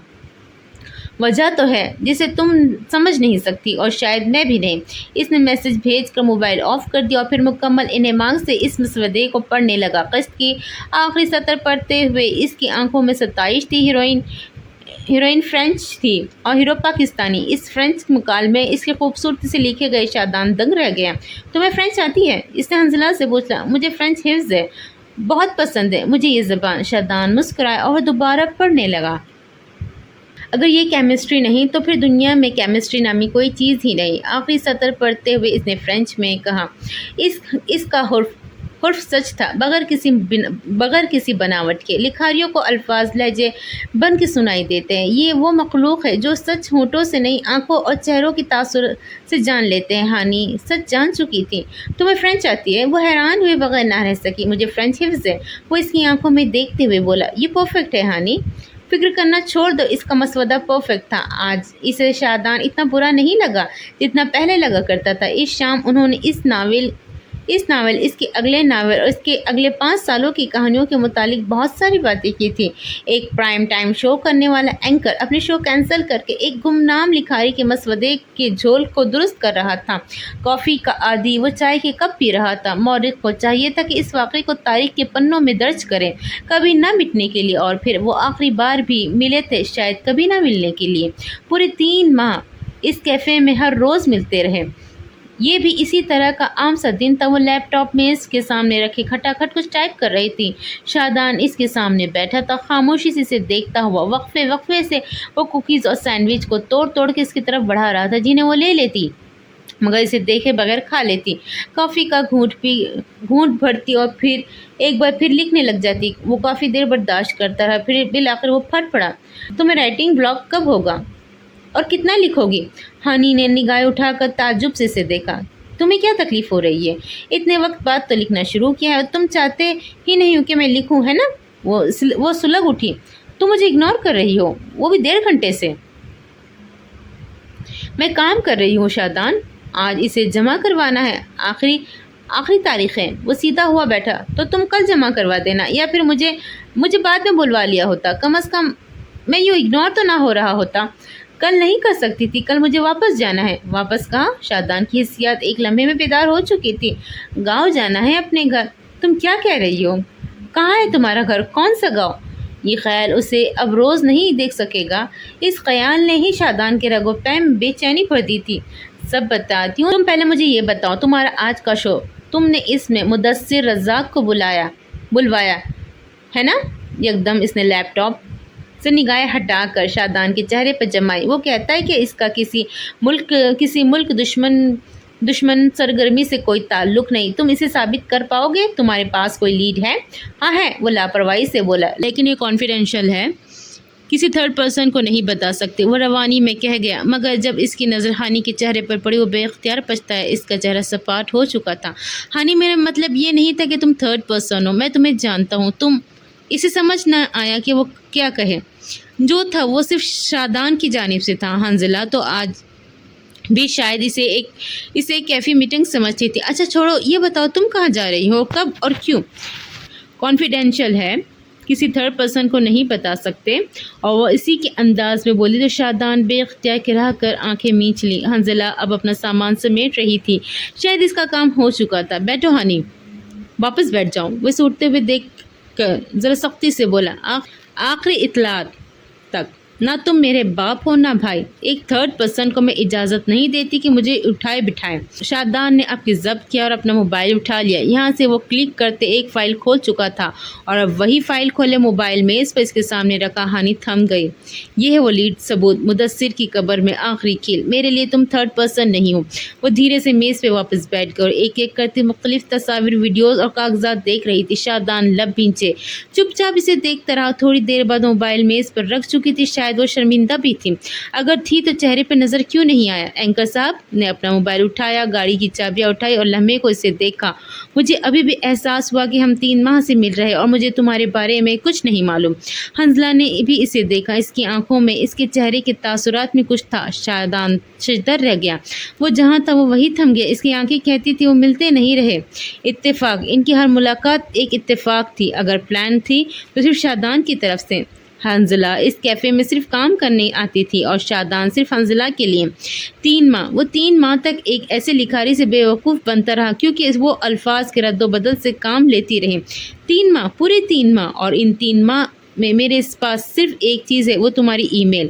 Speaker 2: وجہ تو ہے جسے تم سمجھ نہیں سکتی، اور شاید میں بھی نہیں۔ اس نے میسج بھیج کر موبائل آف کر دیا اور پھر مکمل انہماک سے اس مسودے کو پڑھنے لگا۔ قسط کی آخری سطر پڑھتے ہوئے اس کی آنکھوں میں ستائش تھی۔ ہیروئن فرینچ تھی اور ہیرو پاکستانی۔ اس فرینچ مکالمے اس کی خوبصورتی سے لکھے گئے شادان دنگ رہ گیا۔ تمہیں فرینچ آتی ہے؟ اس نے حنزلہ سے پوچھا۔ مجھے فرینچ حفظ ہے، بہت پسند ہے مجھے یہ زبان۔ شادان مسکرایا اور دوبارہ پڑھنے لگا۔ اگر یہ کیمسٹری نہیں تو پھر دنیا میں کیمسٹری نامی کوئی چیز ہی نہیں۔ آخری سطر پڑھتے ہوئے اس نے فرینچ میں کہا، اس کا حرف سچ تھا، بغیر کسی بناوٹ کے۔ لکھاریوں کو الفاظ لہجے بن کے سنائی دیتے ہیں۔ یہ وہ مخلوق ہے جو سچ ہونٹوں سے نہیں، آنکھوں اور چہروں کی تاثر سے جان لیتے ہیں۔ ہانی سچ جان چکی تھی۔ تمہیں فرینچ آتی ہے؟ وہ حیران ہوئے بغیر نہ رہ سکی۔ مجھے فرینچ حفظ ہے، وہ اس کی آنکھوں میں دیکھتے ہوئے بولا۔ یہ پرفیکٹ ہے ہانی، فکر کرنا چھوڑ دو، اس کا مسودہ پرفیکٹ تھا۔ آج اسے شادان اتنا برا نہیں لگا جتنا پہلے لگا کرتا تھا۔ اس شام انہوں نے اس ناول، اس کے اگلے ناول اور اس کے اگلے 5 سالوں کی کہانیوں کے متعلق بہت ساری باتیں کی تھی۔ ایک پرائم ٹائم شو کرنے والا اینکر اپنی شو کینسل کر کے ایک گمنام لکھاری کے مسودے کے جھول کو درست کر رہا تھا۔ کافی کا عادی وہ چائے کے کپ پی رہا تھا۔ مورخ کو چاہیے تھا کہ اس واقعے کو تاریخ کے پنوں میں درج کرے، کبھی نہ مٹنے کے لیے، اور پھر وہ آخری بار بھی ملے تھے، شاید کبھی نہ ملنے کے لیے۔ پورے 3 ماہ اس کیفے میں ہر روز ملتے رہے۔ یہ بھی اسی طرح کا عام سا دن تھا۔ وہ لیپ ٹاپ میز کے سامنے رکھے کھٹا کھٹ کچھ ٹائپ کر رہی تھی۔ شادان اس کے سامنے بیٹھا تھا، خاموشی سے اسے دیکھتا ہوا۔ وقفے سے وہ کوکیز اور سینڈوچ کو توڑ کے اس کی طرف بڑھا رہا تھا، جنہیں وہ لے لیتی مگر اسے دیکھے بغیر کھا لیتی۔ کافی کا گھونٹ بھرتی اور پھر ایک بار پھر لکھنے لگ جاتی۔ وہ کافی دیر برداشت کرتا رہا، پھر بالآخر وہ پھٹ پڑا۔ تمہیں رائٹنگ بلاک کب ہوگا اور کتنا لکھو گی؟ ہانی نے نگاہیں اٹھا کر تعجب سے اسے دیکھا۔ تمہیں کیا تکلیف ہو رہی ہے؟ اتنے وقت بعد تو لکھنا شروع کیا ہے اور تم چاہتے ہی نہیں ہو کہ میں لکھوں، ہے نا؟ وہ سلگ اٹھی۔ تم مجھے اگنور کر رہی ہو، وہ بھی 1.5 گھنٹے سے۔ میں کام کر رہی ہوں شادان، آج اسے جمع کروانا ہے، آخری تاریخ ہے۔ وہ سیدھا ہوا بیٹھا۔ تو تم کل جمع کروا دینا، یا پھر مجھے بعد میں بلوا لیا ہوتا، کم از کم میں یوں اگنور تو نہ ہو رہا ہوتا۔ کل نہیں کر سکتی تھی، کل مجھے واپس جانا ہے۔ واپس کہاں؟ شادان کی حسیات ایک لمحے میں بیدار ہو چکی تھی۔ گاؤں جانا ہے، اپنے گھر۔ تم کیا کہہ رہی ہو؟ کہاں ہے تمہارا گھر؟ کون سا گاؤں؟ یہ خیال اسے اب روز نہیں دیکھ سکے گا۔ اس خیال نے ہی شادان کے رگ و پے میں بے چینی بھر دی تھی۔ سب بتاتی ہوں، تم پہلے مجھے یہ بتاؤ، تمہارا آج کا شو، تم نے اس میں مدثر رزاق کو بلوایا ہے نا؟ یکدم اس نے لیپ ٹاپ سے نگاہیں ہٹا کر شادان کے چہرے پر جمائی۔ وہ کہتا ہے کہ اس کا کسی ملک دشمن سرگرمی سے کوئی تعلق نہیں۔ تم اسے ثابت کر پاؤ گے؟ تمہارے پاس کوئی لیڈ ہے؟ ہاں ہے، وہ لاپرواہی سے بولا، لیکن یہ کانفیڈینشیل ہے، کسی تھرڈ پرسن کو نہیں بتا سکتے۔ وہ روانی میں کہہ گیا، مگر جب اس کی نظر ہانی کے چہرے پر پڑی وہ بے اختیار پچھتایا۔ اس کا چہرہ سپاٹ ہو چکا تھا۔ ہانی، میرا مطلب یہ نہیں تھا کہ تم تھرڈ پرسن ہو، میں تمہیں جانتا ہوں۔ اسے سمجھ نہ آیا کہ وہ کیا کہے۔ جو تھا وہ صرف شادان کی جانب سے تھا۔ حنزلہ تو آج بھی شاید اسے ایک کیفی میٹنگ سمجھتی تھی۔ اچھا چھوڑو، یہ بتاؤ تم کہاں جا رہی ہو، کب اور کیوں؟ کانفیڈینشیل ہے، کسی تھرڈ پرسن کو نہیں بتا سکتے۔ اور وہ اسی کے انداز میں بولی تو شادان بے اختیار کرا کر آنکھیں میچ لی۔ حنزلہ اب اپنا سامان سمیٹ رہی تھی، شاید اس کا کام ہو چکا تھا۔ بیٹھو ہانی، واپس بیٹھ جاؤ۔ وہ اسے اٹھتے ہوئے دیکھ کر ذرا سختی سے بولا، آخری اطلاعات تک نہ تم میرے باپ ہو نہ بھائی، ایک تھرڈ پرسن کو میں اجازت نہیں دیتی کہ مجھے اٹھائے بٹھائے۔ شادان نے آپ کی ضبط کیا اور اپنا موبائل اٹھا لیا۔ یہاں سے وہ کلک کرتے ایک فائل کھول چکا تھا اور اب وہی فائل کھولے موبائل میز پر اس کے سامنے رکھا ہانی تھم گئی۔ یہ ہے وہ لیڈ ثبوت، مدثر کی قبر میں آخری کیل، میرے لیے تم تھرڈ پرسن نہیں ہو۔ وہ دھیرے سے میز پہ واپس بیٹھ گئی اور ایک ایک کرتے مختلف تصاویر، ویڈیوز اور کاغذات دیکھ رہی تھی۔ شادان لب بھینچے چپ چاپ اسے دیکھتا رہا۔ تھوڑی دیر بعد موبائل میز پر رکھ چکی تھی، شاید وہ شرمندہ بھی تھی، اگر تھی تو چہرے پہ نظر کیوں نہیں آیا۔ اینکر صاحب نے اپنا موبائل اٹھایا، گاڑی کی چابیاں اٹھائی اور لمحے کو اسے دیکھا۔ مجھے ابھی بھی احساس ہوا کہ ہم 3 ماہ سے مل رہے اور مجھے تمہارے بارے میں کچھ نہیں معلوم۔ حنزلہ نے بھی اسے دیکھا، اس کی آنکھوں میں، اس کے چہرے کے تاثرات میں کچھ تھا۔ شادان ششدر رہ گیا، وہ جہاں تھا وہ وہی تھم گیا۔ اس کی آنکھیں کہتی تھی وہ ملتے نہیں رہے۔ اتفاق، ان کی ہر ملاقات ایک اتفاق تھی، اگر پلان تھی تو صرف شادان کی طرف سے۔ حنزلہ اس کیفے میں صرف کام کرنے آتی تھی اور شادان صرف حنزلہ کے لیے۔ 3 ماہ، وہ 3 ماہ تک ایک ایسے لکھاری سے بے وقوف بنتا رہا کیونکہ وہ الفاظ کے رد و بدل سے کام لیتی رہی۔ 3 ماہ، پورے 3 ماہ، اور ان 3 ماہ میں میرے پاس صرف ایک چیز ہے، وہ تمہاری ای میل۔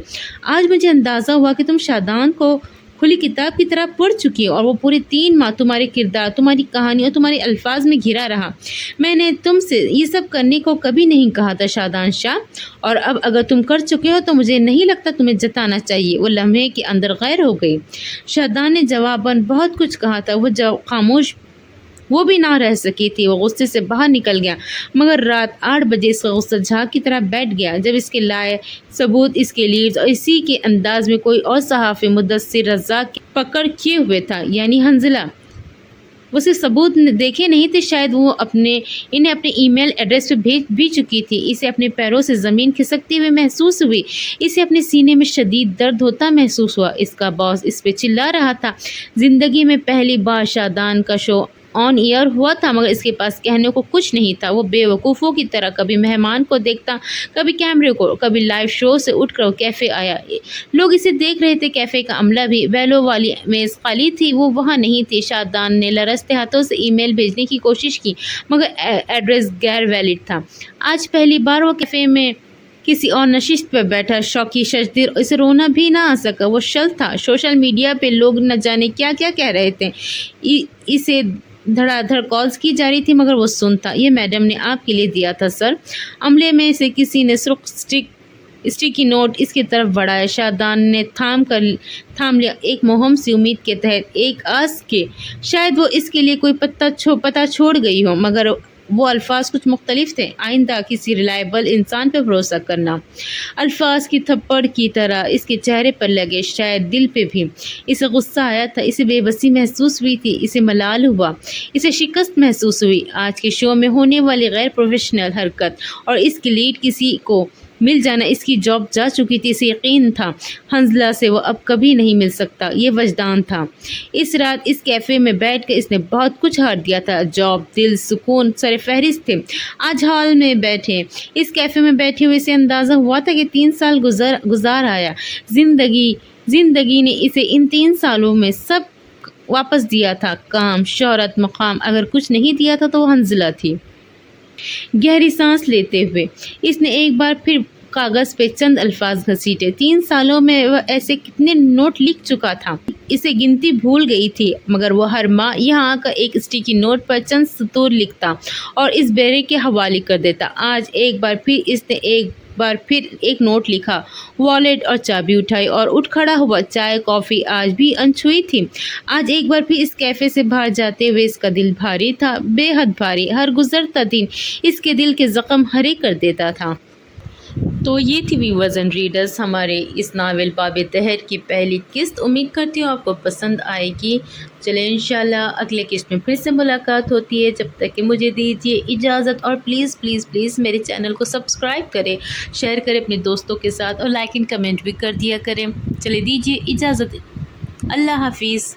Speaker 2: آج مجھے اندازہ ہوا کہ تم شادان کو کھلی کتاب کی طرح پڑھ چکی ہو اور وہ پورے 3 ماہ تمہارے کردار، تمہاری کہانی اور تمہارے الفاظ میں گھرا رہا۔ میں نے تم سے یہ سب کرنے کو کبھی نہیں کہا تھا شادان شاہ، اور اب اگر تم کر چکے ہو تو مجھے نہیں لگتا تمہیں جتانا چاہیے۔ وہ لمحے کے اندر غیر ہو گئی۔ شادان نے جواباً بہت کچھ کہا تھا، وہ خاموش وہ بھی نہ رہ سکی تھی۔ وہ غصے سے باہر نکل گیا، مگر رات 8 بجے اس کا غصہ جھاگ کی طرح بیٹھ گیا جب اس کے لائے ثبوت، اس کے لیڈز اور اسی کے انداز میں کوئی اور صحافی مدثر رزاق کی پکڑ کیے ہوئے تھا، یعنی حنزلہ۔ وہ صرف ثبوت دیکھے نہیں تھے، شاید وہ انہیں اپنے ای میل ایڈریس پہ بھیج بھی چکی تھی۔ اسے اپنے پیروں سے زمین کھسکتی ہوئی محسوس ہوئی، اسے اپنے سینے میں شدید درد ہوتا محسوس ہوا۔ اس کا باس اس پہ چلا رہا تھا۔ زندگی میں پہلی بار شادان کا شو آن ایئر ہوا تھا، مگر اس کے پاس کہنے کو کچھ نہیں تھا۔ وہ بے وقوفوں کی طرح کبھی مہمان کو دیکھتا، کبھی کیمرے کو، کبھی لائیو شو سے اٹھ کر کیفے آیا۔ لوگ اسے دیکھ رہے تھے، کیفے کا عملہ بھی۔ بیلوں والی میز خالی تھی، وہ وہاں نہیں تھی۔ شادان نے لرزتے ہاتھوں سے ای میل بھیجنے کی کوشش کی، مگر ایڈریس غیر ویلڈ تھا۔ آج پہلی بار وہ کیفے میں کسی اور نشست پر بیٹھا، شوقی ششدر، اسے رونا بھی نہ آ سکا۔ وہ شل تھا۔ سوشل میڈیا پہ لوگ نہ جانے کیا کیا کہہ رہے تھے، اسے دھڑا دھڑ کالز کی جا رہی تھی، مگر وہ سنتا۔ یہ میڈم نے آپ کے لیے دیا تھا سر۔ عملے میں سے کسی نے سرخ اسٹیکی نوٹ اس کی طرف بڑھایا۔ شادان نے تھام لیا، ایک مہم سی امید کے تحت، ایک آس کے شاید وہ اس کے لیے کوئی پتہ چھوڑ گئی ہو، مگر وہ الفاظ کچھ مختلف تھے۔ آئندہ کسی ریلائبل انسان پہ بھروسہ کرنا۔ الفاظ کی تھپڑ کی طرح اس کے چہرے پر لگے، شاید دل پہ بھی۔ اسے غصہ آیا تھا، اسے بے بسی محسوس ہوئی تھی، اسے ملال ہوا، اسے شکست محسوس ہوئی۔ آج کے شو میں ہونے والی غیر پروفیشنل حرکت اور اس کی لیڈ کسی کو مل جانا، اس کی جاب جا چکی تھی، اسے یقین تھا حنزلہ سے وہ اب کبھی نہیں مل سکتا۔ یہ وجدان تھا۔ اس رات اس کیفے میں بیٹھ کر اس نے بہت کچھ ہار دیا تھا، جاب، دل، سکون سر فہرست تھے۔ آج ہال میں بیٹھے، اس کیفے میں بیٹھے ہوئے اسے اندازہ ہوا تھا کہ 3 سال گزار آیا۔ زندگی نے اسے ان 3 سالوں میں سب واپس دیا تھا، کام، شہرت، مقام۔ اگر کچھ نہیں دیا تھا تو وہ حنزلہ تھی۔ گہری سانس لیتے ہوئے اس نے ایک بار پھر کاغذ پہ چند الفاظ گھسیٹے۔ 3 سالوں میں وہ ایسے کتنے نوٹ لکھ چکا تھا، اسے گنتی بھول گئی تھی، مگر وہ ہر ماہ یہاں آ کر ایک اسٹیکی نوٹ پر چند سطور لکھتا اور اس بیرے کے حوالے کر دیتا۔ آج ایک بار پھر ایک نوٹ لکھا، والیٹ اور چابی اٹھائی اور اٹھ کھڑا ہوا۔ چائے، کافی آج بھی انچھوئی تھی۔ آج ایک بار پھر اس کیفے سے باہر جاتے ہوئے اس کا دل بھاری تھا، بے حد بھاری۔ ہر گزرتا دن اس کے دل کے زخم ہرے کر دیتا تھا۔ تو یہ تھی ویورز اینڈ ریڈرز ہمارے اس ناول باب طاہر کی پہلی قسط۔ امید کرتی ہوں آپ کو پسند آئے گی۔ چلیں انشاءاللہ اگلے قسط میں پھر سے ملاقات ہوتی ہے، جب تک کہ مجھے دیجیے اجازت، اور پلیز پلیز پلیز میرے چینل کو سبسکرائب کریں، شیئر کریں اپنے دوستوں کے ساتھ، اور لائک اینڈ کمنٹ بھی کر دیا کریں۔ چلے دیجیے اجازت، اللہ حافظ۔